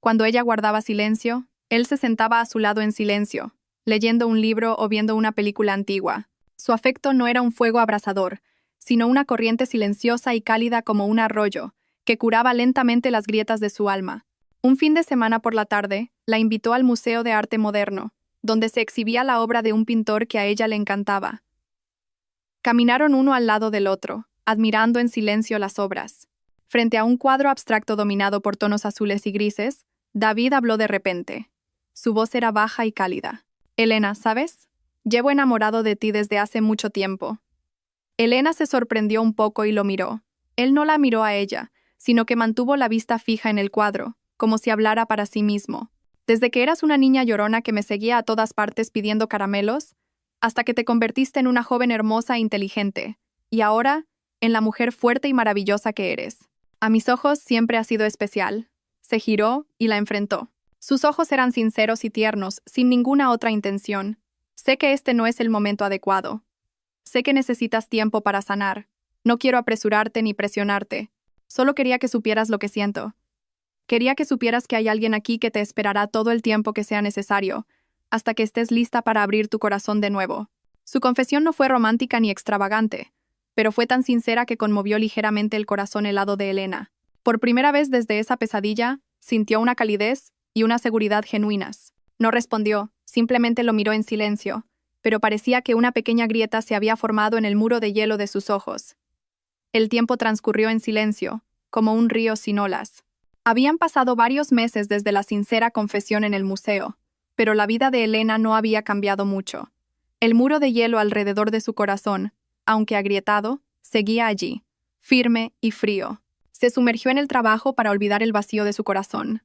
Cuando ella guardaba silencio, él se sentaba a su lado en silencio, leyendo un libro o viendo una película antigua. Su afecto no era un fuego abrasador, sino una corriente silenciosa y cálida como un arroyo, que curaba lentamente las grietas de su alma. Un fin de semana por la tarde, la invitó al Museo de Arte Moderno, donde se exhibía la obra de un pintor que a ella le encantaba. Caminaron uno al lado del otro, admirando en silencio las obras. Frente a un cuadro abstracto dominado por tonos azules y grises, David habló de repente. Su voz era baja y cálida. Elena, ¿sabes? Llevo enamorado de ti desde hace mucho tiempo. Elena se sorprendió un poco y lo miró. Él no la miró a ella, sino que mantuvo la vista fija en el cuadro, como si hablara para sí mismo. Desde que eras una niña llorona que me seguía a todas partes pidiendo caramelos, hasta que te convertiste en una joven hermosa e inteligente, y ahora, en la mujer fuerte y maravillosa que eres. A mis ojos siempre has sido especial. Se giró y la enfrentó. Sus ojos eran sinceros y tiernos, sin ninguna otra intención. Sé que este no es el momento adecuado. Sé que necesitas tiempo para sanar. No quiero apresurarte ni presionarte. Solo quería que supieras lo que siento. Quería que supieras que hay alguien aquí que te esperará todo el tiempo que sea necesario, hasta que estés lista para abrir tu corazón de nuevo. Su confesión no fue romántica ni extravagante, pero fue tan sincera que conmovió ligeramente el corazón helado de Elena. Por primera vez desde esa pesadilla, sintió una calidez y una seguridad genuinas. No respondió, simplemente lo miró en silencio, pero parecía que una pequeña grieta se había formado en el muro de hielo de sus ojos. El tiempo transcurrió en silencio, como un río sin olas. Habían pasado varios meses desde la sincera confesión en el museo, pero la vida de Elena no había cambiado mucho. El muro de hielo alrededor de su corazón, aunque agrietado, seguía allí, firme y frío. Se sumergió en el trabajo para olvidar el vacío de su corazón.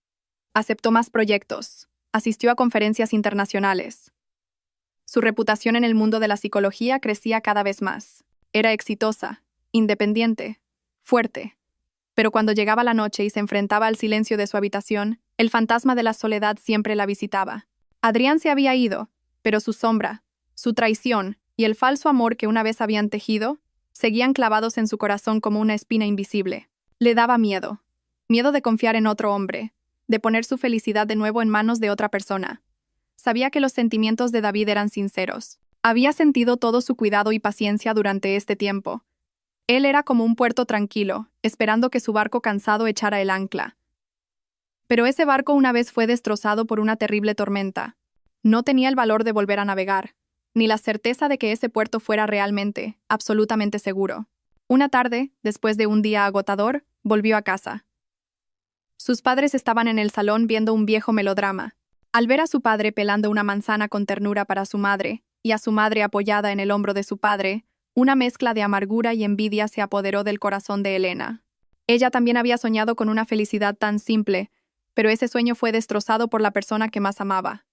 Aceptó más proyectos, asistió a conferencias internacionales. Su reputación en el mundo de la psicología crecía cada vez más. Era exitosa, independiente, fuerte. Pero cuando llegaba la noche y se enfrentaba al silencio de su habitación, el fantasma de la soledad siempre la visitaba. Adrián se había ido, pero su sombra, su traición y el falso amor que una vez habían tejido, seguían clavados en su corazón como una espina invisible. Le daba miedo. Miedo de confiar en otro hombre, de poner su felicidad de nuevo en manos de otra persona. Sabía que los sentimientos de David eran sinceros. Había sentido todo su cuidado y paciencia durante este tiempo. Él era como un puerto tranquilo, esperando que su barco cansado echara el ancla. Pero ese barco una vez fue destrozado por una terrible tormenta. No tenía el valor de volver a navegar, ni la certeza de que ese puerto fuera realmente, absolutamente seguro. Una tarde, después de un día agotador, volvió a casa. Sus padres estaban en el salón viendo un viejo melodrama. Al ver a su padre pelando una manzana con ternura para su madre, y a su madre apoyada en el hombro de su padre, una mezcla de amargura y envidia se apoderó del corazón de Elena. Ella también había soñado con una felicidad tan simple, pero ese sueño fue destrozado por la persona que más amaba.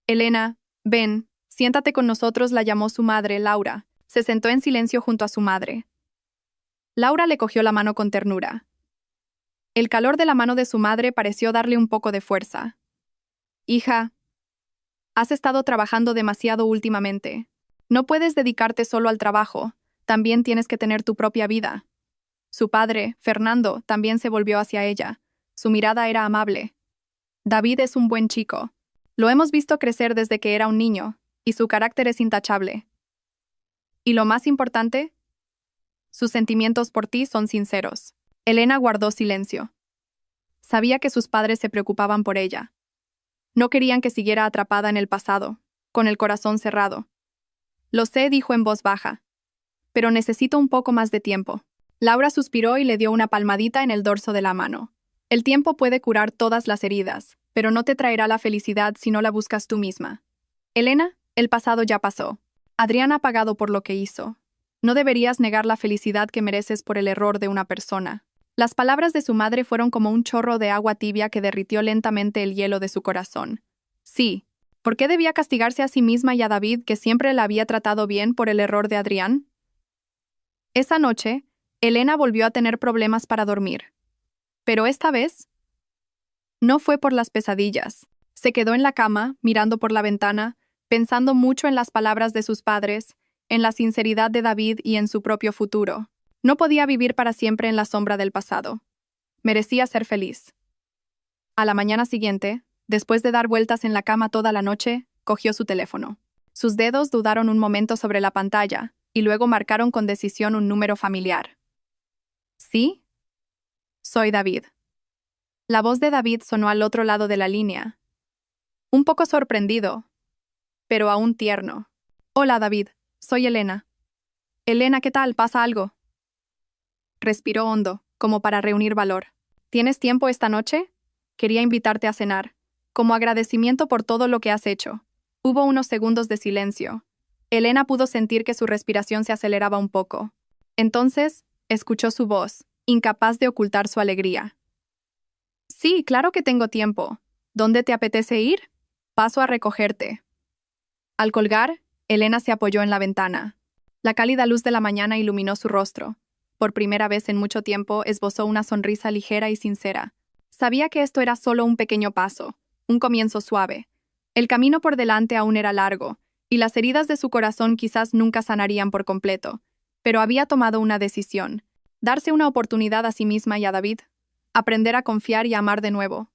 Elena, ven, siéntate con nosotros, la llamó su madre, Laura. Se sentó en silencio junto a su madre. Laura le cogió la mano con ternura. El calor de la mano de su madre pareció darle un poco de fuerza. Hija, has estado trabajando demasiado últimamente. No puedes dedicarte solo al trabajo, también tienes que tener tu propia vida. Su padre, Fernando, también se volvió hacia ella. Su mirada era amable. David es un buen chico. Lo hemos visto crecer desde que era un niño, y su carácter es intachable. Y lo más importante, sus sentimientos por ti son sinceros. Elena guardó silencio. Sabía que sus padres se preocupaban por ella. No querían que siguiera atrapada en el pasado, con el corazón cerrado. Lo sé, dijo en voz baja. Pero necesito un poco más de tiempo. Laura suspiró y le dio una palmadita en el dorso de la mano. El tiempo puede curar todas las heridas, pero no te traerá la felicidad si no la buscas tú misma. Elena, el pasado ya pasó. Adrián ha pagado por lo que hizo. No deberías negar la felicidad que mereces por el error de una persona. Las palabras de su madre fueron como un chorro de agua tibia que derritió lentamente el hielo de su corazón. Sí. ¿Por qué debía castigarse a sí misma y a David, que siempre la había tratado bien, por el error de Adrián? Esa noche, Elena volvió a tener problemas para dormir. Pero esta vez, no fue por las pesadillas. Se quedó en la cama, mirando por la ventana, pensando mucho en las palabras de sus padres, en la sinceridad de David y en su propio futuro. No podía vivir para siempre en la sombra del pasado. Merecía ser feliz. A la mañana siguiente, después de dar vueltas en la cama toda la noche, cogió su teléfono. Sus dedos dudaron un momento sobre la pantalla, y luego marcaron con decisión un número familiar. ¿Sí? Soy David. La voz de David sonó al otro lado de la línea. Un poco sorprendido, pero aún tierno. Hola, David. Soy Elena. Elena, ¿qué tal? ¿Pasa algo? Respiró hondo, como para reunir valor. ¿Tienes tiempo esta noche? Quería invitarte a cenar, como agradecimiento por todo lo que has hecho. Hubo unos segundos de silencio. Elena pudo sentir que su respiración se aceleraba un poco. Entonces, escuchó su voz, incapaz de ocultar su alegría. Sí, claro que tengo tiempo. ¿Dónde te apetece ir? Paso a recogerte. Al colgar, Elena se apoyó en la ventana. La cálida luz de la mañana iluminó su rostro. Por primera vez en mucho tiempo esbozó una sonrisa ligera y sincera. Sabía que esto era solo un pequeño paso, un comienzo suave. El camino por delante aún era largo, y las heridas de su corazón quizás nunca sanarían por completo. Pero había tomado una decisión: darse una oportunidad a sí misma y a David, aprender a confiar y a amar de nuevo.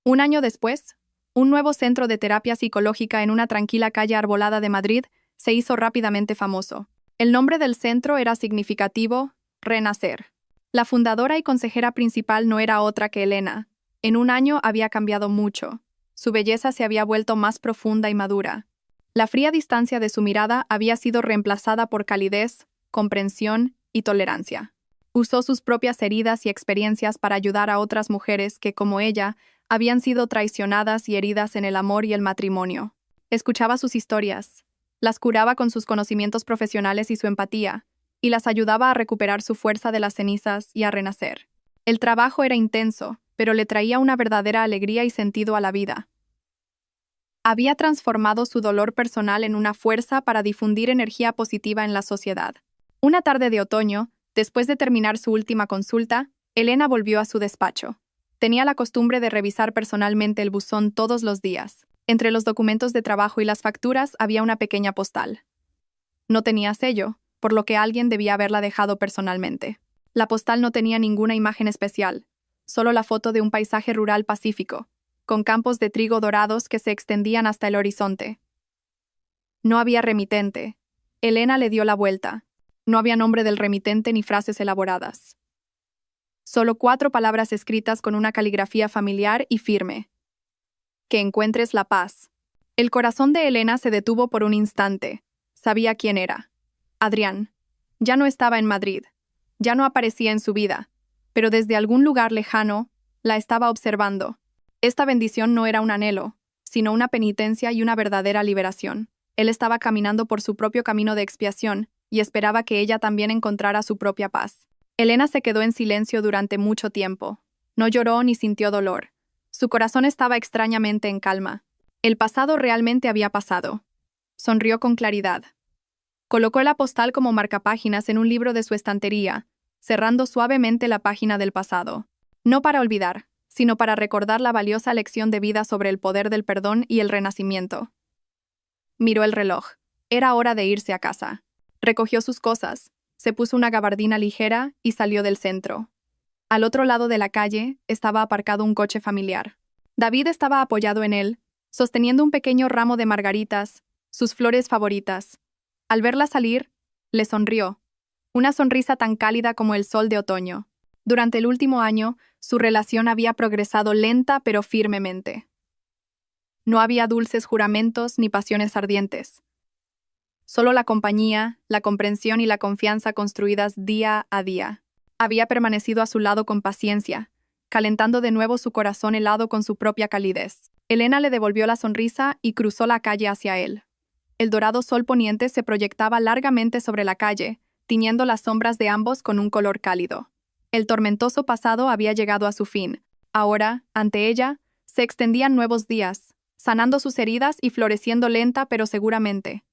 Un año después, un nuevo centro de terapia psicológica en una tranquila calle arbolada de Madrid se hizo rápidamente famoso. El nombre del centro era significativo: Renacer. La fundadora y consejera principal no era otra que Elena. En un año había cambiado mucho. Su belleza se había vuelto más profunda y madura. La fría distancia de su mirada había sido reemplazada por calidez, comprensión y tolerancia. Usó sus propias heridas y experiencias para ayudar a otras mujeres que, como ella, habían sido traicionadas y heridas en el amor y el matrimonio. Escuchaba sus historias, las curaba con sus conocimientos profesionales y su empatía, y las ayudaba a recuperar su fuerza de las cenizas y a renacer. El trabajo era intenso, pero le traía una verdadera alegría y sentido a la vida. Había transformado su dolor personal en una fuerza para difundir energía positiva en la sociedad. Una tarde de otoño, después de terminar su última consulta, Elena volvió a su despacho. Tenía la costumbre de revisar personalmente el buzón todos los días. Entre los documentos de trabajo y las facturas había una pequeña postal. No tenía sello, por lo que alguien debía haberla dejado personalmente. La postal no tenía ninguna imagen especial, solo la foto de un paisaje rural pacífico, con campos de trigo dorados que se extendían hasta el horizonte. No había remitente. Elena le dio la vuelta. No había nombre del remitente ni frases elaboradas. Solo 4 palabras escritas con una caligrafía familiar y firme. Que encuentres la paz. El corazón de Elena se detuvo por un instante. Sabía quién era. Adrián. Ya no estaba en Madrid. Ya no aparecía en su vida. Pero desde algún lugar lejano, la estaba observando. Esta bendición no era un anhelo, sino una penitencia y una verdadera liberación. Él estaba caminando por su propio camino de expiación y esperaba que ella también encontrara su propia paz. Elena se quedó en silencio durante mucho tiempo. No lloró ni sintió dolor. Su corazón estaba extrañamente en calma. El pasado realmente había pasado. Sonrió con claridad. Colocó la postal como marcapáginas en un libro de su estantería, cerrando suavemente la página del pasado. No para olvidar, sino para recordar la valiosa lección de vida sobre el poder del perdón y el renacimiento. Miró el reloj. Era hora de irse a casa. Recogió sus cosas, se puso una gabardina ligera y salió del centro. Al otro lado de la calle estaba aparcado un coche familiar. David estaba apoyado en él, sosteniendo un pequeño ramo de margaritas, sus flores favoritas. Al verla salir, le sonrió. Una sonrisa tan cálida como el sol de otoño. Durante el último año, su relación había progresado lenta pero firmemente. No había dulces juramentos ni pasiones ardientes. Solo la compañía, la comprensión y la confianza construidas día a día. Había permanecido a su lado con paciencia, calentando de nuevo su corazón helado con su propia calidez. Elena le devolvió la sonrisa y cruzó la calle hacia él. El dorado sol poniente se proyectaba largamente sobre la calle, tiñendo las sombras de ambos con un color cálido. El tormentoso pasado había llegado a su fin. Ahora, ante ella, se extendían nuevos días, sanando sus heridas y floreciendo lenta pero seguramente.